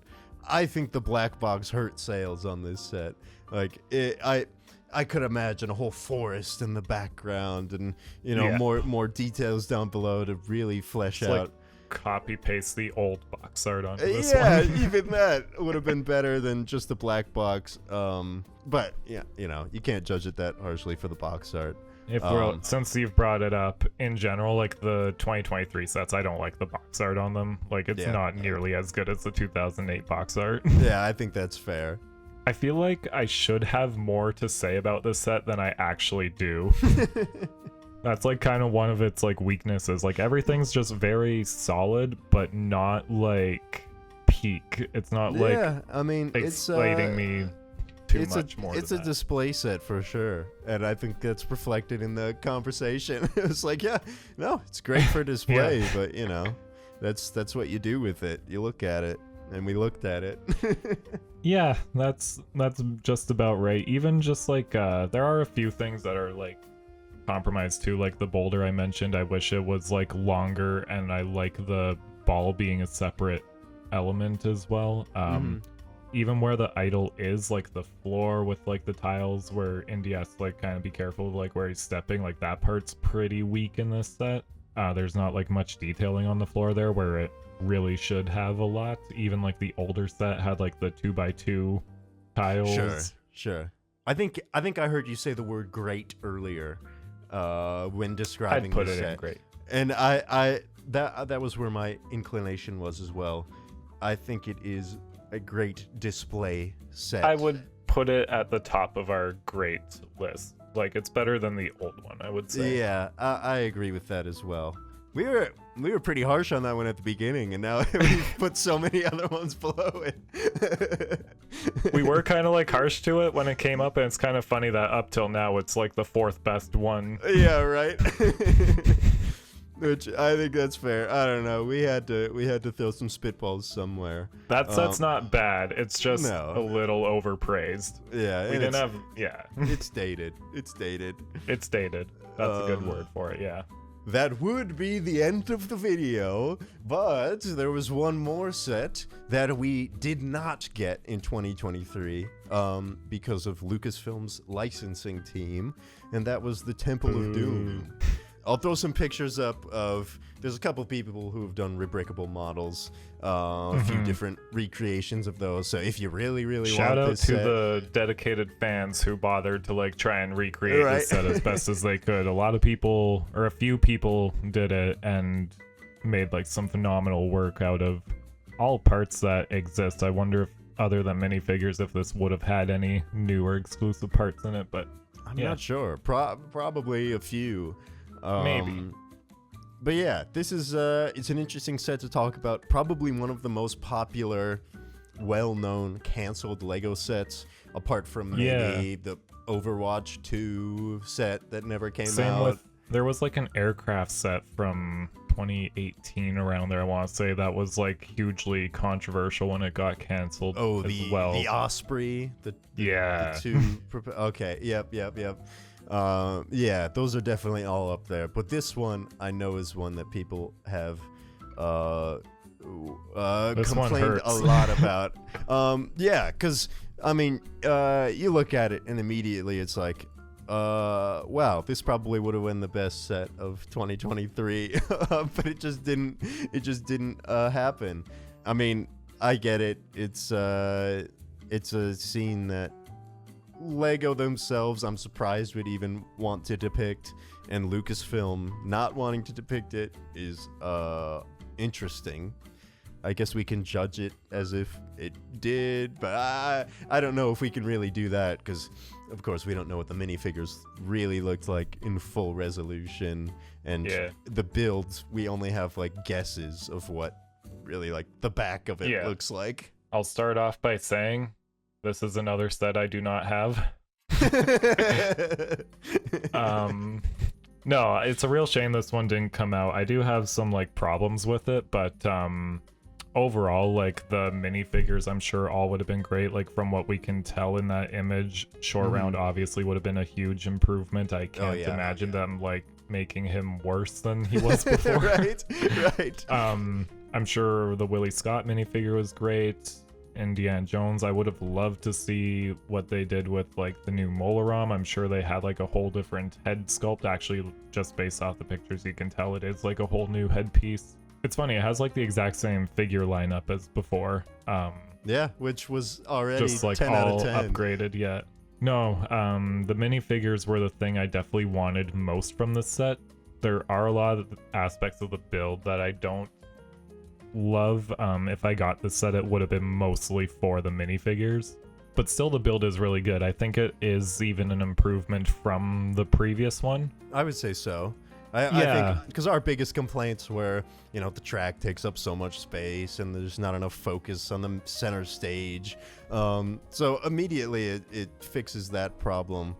I think the black box hurt sales on this set. Like I could imagine a whole forest in the background, and you know more details down below to really flesh out. Like copy paste the old box art onto this one. Yeah, one. even that would have been better than just the black box. But yeah, you know, you can't judge it that harshly for the box art. If since you've brought it up, in general, like the 2023 sets, I don't like the box art on them. Like it's not nearly as good as the 2008 box art. Yeah, I think that's fair. I feel like I should have more to say about this set than I actually do. That's like kind of one of its like weaknesses. Like everything's just very solid, but not like peak. It's not like I mean, exciting me too much more. It's a display set for sure, and I think that's reflected in the conversation. It was like, it's great for display, but you know, that's what you do with it. You look at it, and we looked at it. Yeah, that's just about right. Even just like there are a few things that are like compromised too, like the boulder I mentioned. I wish it was like longer, and I like the ball being a separate element as well. Even where the idol is, like the floor with like the tiles where Indy has to like kind of be careful of like where he's stepping, like that part's pretty weak in this set. There's not like much detailing on the floor there where it really should have a lot. Even like the older set had like the 2x2 tiles. Sure. I think I heard you say the word great earlier when describing I'd put the it set. in great. And that was where my inclination was as well. I think it is a great display set. I would put it at the top of our great list. Like it's better than the old one, I would say. Yeah, I agree with that as well. We were pretty harsh on that one at the beginning, and now we've put so many other ones below it. We were kind of like harsh to it when it came up, and it's kind of funny that up till now it's like the 4th best one. Yeah, right. Which I think that's fair. I don't know. We had to throw some spitballs somewhere. That set's not bad. It's just a little overpraised. Yeah, we didn't have. Yeah, it's dated. It's dated. It's dated. That's a good word for it. Yeah. That would be the end of the video, but there was one more set that we did not get in 2023 because of Lucasfilm's licensing team, and that was the Temple of Doom. I'll throw some pictures up of, there's a couple people who have done rebreakable models, a few different recreations of those, so if you really want this set... Shout out to the dedicated fans who bothered to like try and recreate this set as best as they could. A lot of people, or a few people did it and made like some phenomenal work out of all parts that exist. I wonder if, other than minifigures, if this would have had any new or exclusive parts in it, but I'm not sure. Probably a few. Maybe. But yeah, this is it's an interesting set to talk about. Probably one of the most popular, well-known, canceled Lego sets, apart from maybe the Overwatch 2 set that never came out. There was like an aircraft set from 2018 around there, I want to say, that was like hugely controversial when it got canceled. Oh, the Osprey, the two. Okay, yep. Yeah, those are definitely all up there. But this one I know is one that people have complained a lot about. Yeah, because I mean, you look at it and immediately it's like, wow, this probably would have been the best set of 2023, but it just didn't happen. I mean, I get it. It's a scene that Lego themselves, I'm surprised, would even want to depict, and Lucasfilm not wanting to depict it is interesting. I guess we can judge it as if it did, but I don't know if we can really do that, because of course we don't know what the minifigures really looked like in full resolution, and the builds, we only have like guesses of what really like the back of it looks like. I'll start off by saying this is another set I do not have. No, it's a real shame this one didn't come out. I do have some like problems with it, but overall, like the minifigures, I'm sure all would have been great. Like from what we can tell in that image, Short Round obviously would have been a huge improvement. I can't imagine them like making him worse than he was before. right. I'm sure the Willie Scott minifigure was great. Indiana Jones, I would have loved to see what they did with like the new Molaram. I'm sure they had like a whole different head sculpt. Actually, just based off the pictures, you can tell it is like a whole new headpiece. It's funny, it has like the exact same figure lineup as before. Yeah, which was already just like 10 all out of 10. upgraded yet. No, the minifigures were the thing I definitely wanted most from this set. There are a lot of aspects of the build that I don't love. If I got this set, it would have been mostly for the minifigures, but still the build is really good. I think it is even an improvement from the previous one. I would say so. I think because our biggest complaints were, you know, the track takes up so much space and there's not enough focus on the center stage. So immediately it fixes that problem.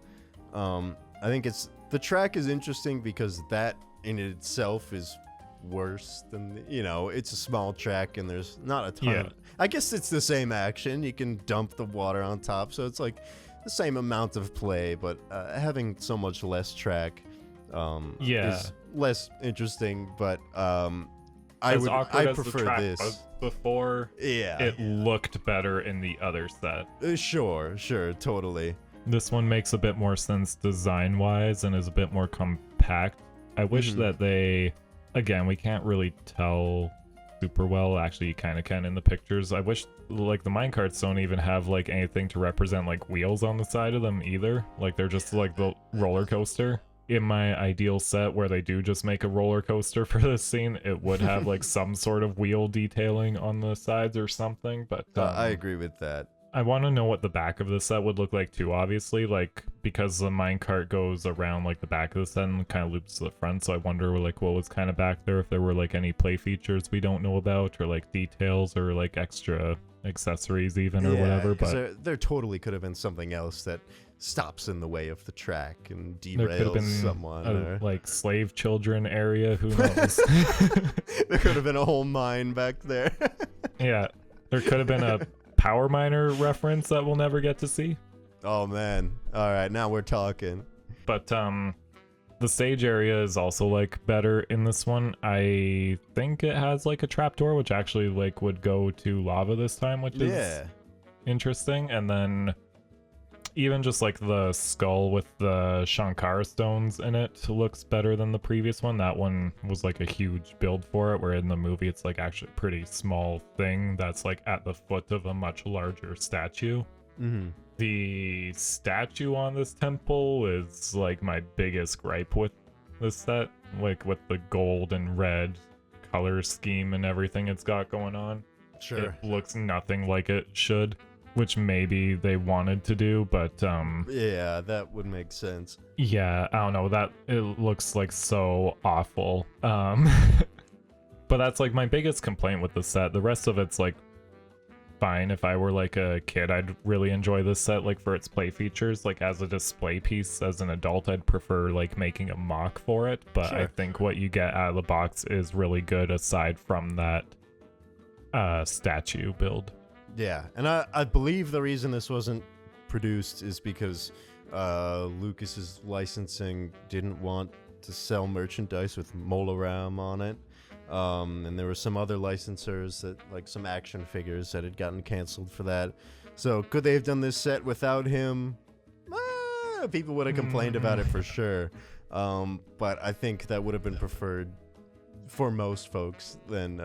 I think the track is interesting because that in itself is worse than, you know, it's a small track and there's not a ton of, I guess it's the same action. You can dump the water on top, so it's like the same amount of play, but having so much less track is less interesting. But I prefer this before. It looked better in the other set. Sure, totally. This one makes a bit more sense design wise and is a bit more compact. I wish that they, again, we can't really tell super well. Actually, you kind of can in the pictures. I wish like the minecarts don't even have like anything to represent like wheels on the side of them either. Like they're just like the roller coaster. In my ideal set where they do just make a roller coaster for this scene, it would have like some sort of wheel detailing on the sides or something. But I agree with that. I want to know what the back of the set would look like too, obviously, like, because the minecart goes around, like, the back of the set and kind of loops to the front, so I wonder, like, what was kind of back there, if there were, like, any play features we don't know about, or, like, details, or, like, extra accessories even, or whatever, but there totally could have been something else that stops in the way of the track and there could have derails been someone. a, like, slave children area, who knows? There could have been a whole mine back there. Yeah, there could have been a power miner reference that we'll never get to see. Oh man. All right, now we're talking. But the stage area is also like better in this one. I think it has like a trapdoor which actually like would go to lava this time, which is interesting. And then even just like the skull with the Shankar stones in it looks better than the previous one. That one was like a huge build for it, where in the movie it's like actually a pretty small thing that's like at the foot of a much larger statue. Mm-hmm. The statue on this temple is like my biggest gripe with this set, like with the gold and red color scheme and everything it's got going on. Sure. It looks nothing like it should, which maybe they wanted to do, but yeah, that would make sense. yeah, I don't know, that it looks like so awful. But that's like my biggest complaint with the set. The rest of it's like fine. If I were like a kid, I'd really enjoy this set, like for its play features. Like as a display piece as an adult, I'd prefer like making a mock for it, but Sure. I think what you get out of the box is really good aside from that statue build. Yeah, and I believe the reason this wasn't produced is because Lucas's licensing didn't want to sell merchandise with Molaram on it. And there were some other licensors that, like some action figures that had gotten canceled for that. So could they have done this set without him? People would have complained about it for sure. But I think that would have been preferred for most folks than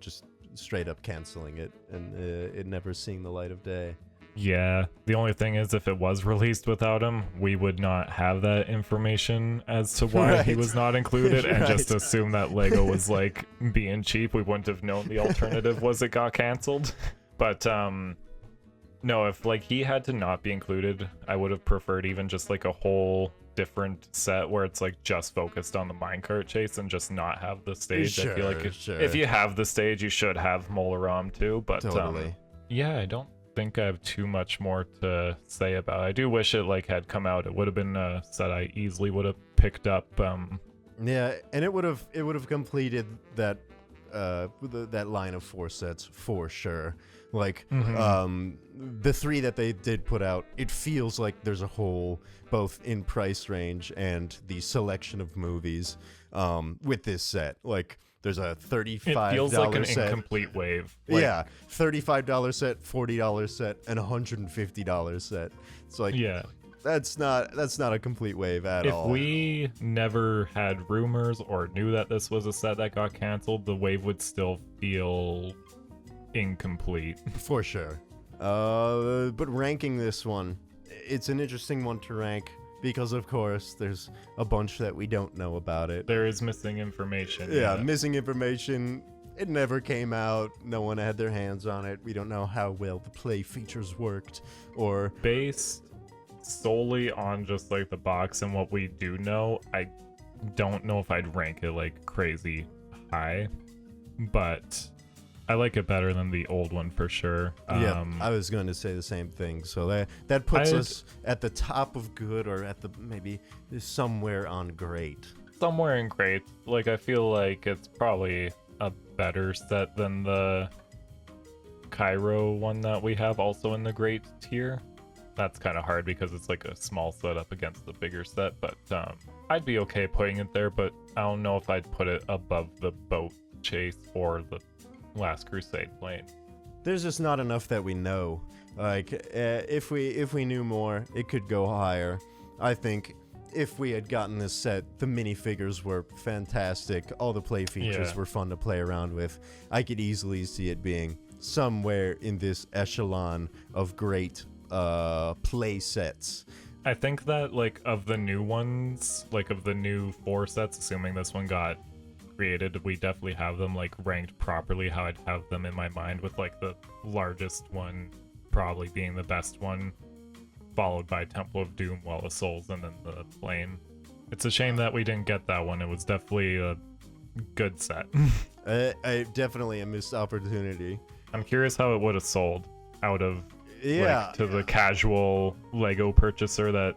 just straight up canceling it and it never seeing the light of day. Yeah, the only thing is if it was released without him, we would not have that information as to why he was not included, and just assume that Lego was like being cheap. We wouldn't have known the alternative was it got canceled. But no, if like he had to not be included, I would have preferred even just like a whole different set where it's like just focused on the minecart chase and just not have the stage. Sure, I feel like if you have the stage, you should have Molaram too. But Totally. yeah, I don't think I have too much more to say about it. I do wish it like had come out. It would have been a set I easily would have picked up. Yeah, and it would have completed that that line of 4 sets for sure. Like the 3 that they did put out, it feels like there's a hole both in price range and the selection of movies with this set. Like there's a $35 it feels like an set. incomplete wave. Like, Yeah, $35 set, $40 set, and $150 set. It's like, yeah. that's not a complete wave at all. If we never had rumors or knew that this was a set that got canceled, the wave would still feel incomplete. For sure. But ranking this one, it's an interesting one to rank because, of course, there's a bunch that we don't know about it. There is missing information. Yeah, missing information. It never came out. No one had their hands on it. We don't know how well the play features worked or... Based solely on just like the box and what we do know, I don't know if I'd rank it like crazy high, but I like it better than the old one for sure. Yeah, I was going to say the same thing. So that puts us at the top of good, or at the maybe somewhere on great. Somewhere in great. Like I feel like it's probably a better set than the Cairo one that we have also in the great tier. That's kind of hard because it's like a small set up against the bigger set, but I'd be okay putting it there, but I don't know if I'd put it above the boat chase or the Last Crusade plane. There's just not enough that we know. Like if we knew more, it could go higher. I think if we had gotten this set, the minifigures were fantastic. All the play features were fun to play around with. I could easily see it being somewhere in this echelon of great play sets. I think that like of the new ones, like of the new 4 sets, assuming this one got created, we definitely have them like ranked properly how I'd have them in my mind, with like the largest one probably being the best one, followed by Temple of Doom, Well of Souls, and then the Plane. It's a shame that we didn't get that one. It was definitely a good set. I definitely a missed opportunity. I'm curious how it would have sold out of Yeah, to the casual Lego purchaser that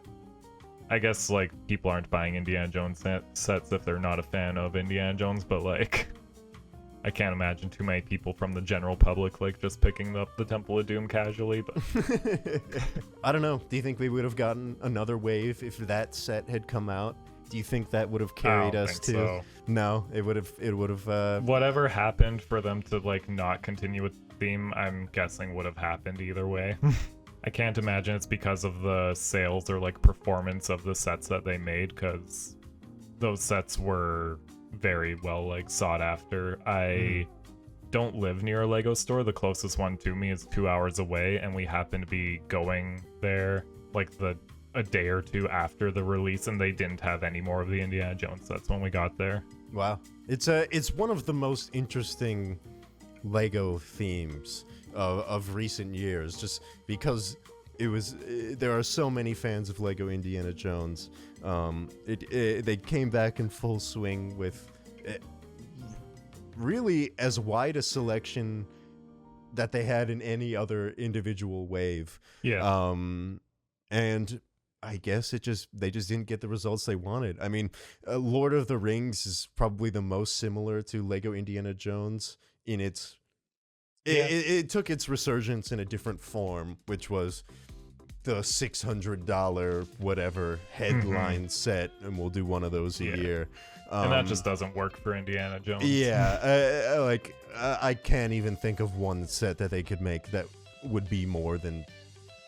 I guess like people aren't buying Indiana Jones sets if they're not a fan of Indiana Jones, but like I can't imagine too many people from the general public like just picking up the Temple of Doom casually. But I don't know. Do you think we would have gotten another wave if that set had come out? Do you think that would have carried us to? So. No, it would have. It would have. Whatever happened for them to like not continue with the theme, I'm guessing would have happened either way. I can't imagine it's because of the sales or like performance of the sets that they made, because those sets were very well like sought after. I don't live near a Lego store. The closest one to me is 2 hours away, and we happen to be going there like a day or two after the release, and they didn't have any more of the Indiana Jones sets when we got there. Wow, it's one of the most interesting Lego themes of recent years, just because there are so many fans of Lego Indiana Jones. They came back in full swing with really as wide a selection that they had in any other individual wave. Yeah. And I guess they just didn't get the results they wanted. I mean, Lord of the Rings is probably the most similar to Lego Indiana Jones in its. It took its resurgence in a different form, which was the $600 whatever headline set, and we'll do one of those a year. And that just doesn't work for Indiana Jones. Yeah, I can't even think of one set that they could make that would be more than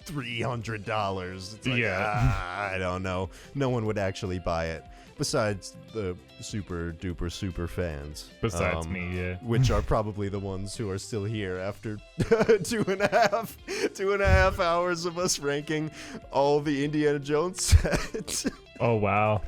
$300. It's like, I don't know. No one would actually buy it. Besides the super duper super fans. Besides me, yeah. Which are probably the ones who are still here after 2.5 hours of us ranking all the Indiana Jones sets. Oh, wow.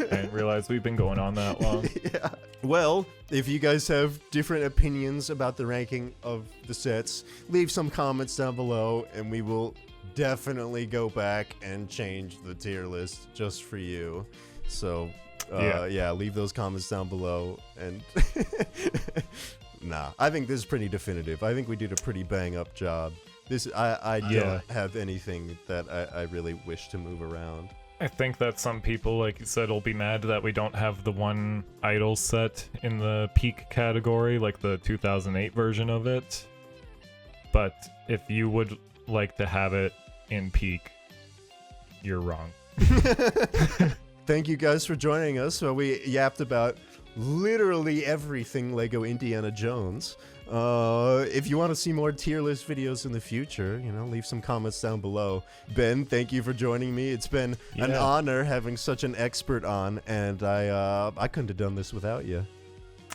I didn't realize we've been going on that long. Yeah. Well, if you guys have different opinions about the ranking of the sets, leave some comments down below, and we will definitely go back and change the tier list just for you. So, leave those comments down below. And I think this is pretty definitive. I think we did a pretty bang up job. I don't have anything that I really wish to move around. I think that some people, like you said, will be mad that we don't have the one idol set in the peak category, like the 2008 version of it. But if you would like to have it in peak, you're wrong. Thank you guys for joining us. So we yapped about literally everything Lego Indiana Jones. If you want to see more tier list videos in the future, leave some comments down below. Ben, thank you for joining me. It's been an honor having such an expert on, and I couldn't have done this without you.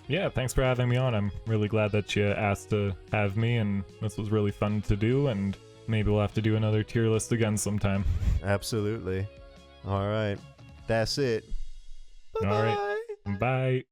Yeah, thanks for having me on. I'm really glad that you asked to have me, and this was really fun to do, and maybe we'll have to do another tier list again sometime. Absolutely. All right. That's it. Bye-bye. All right. Bye.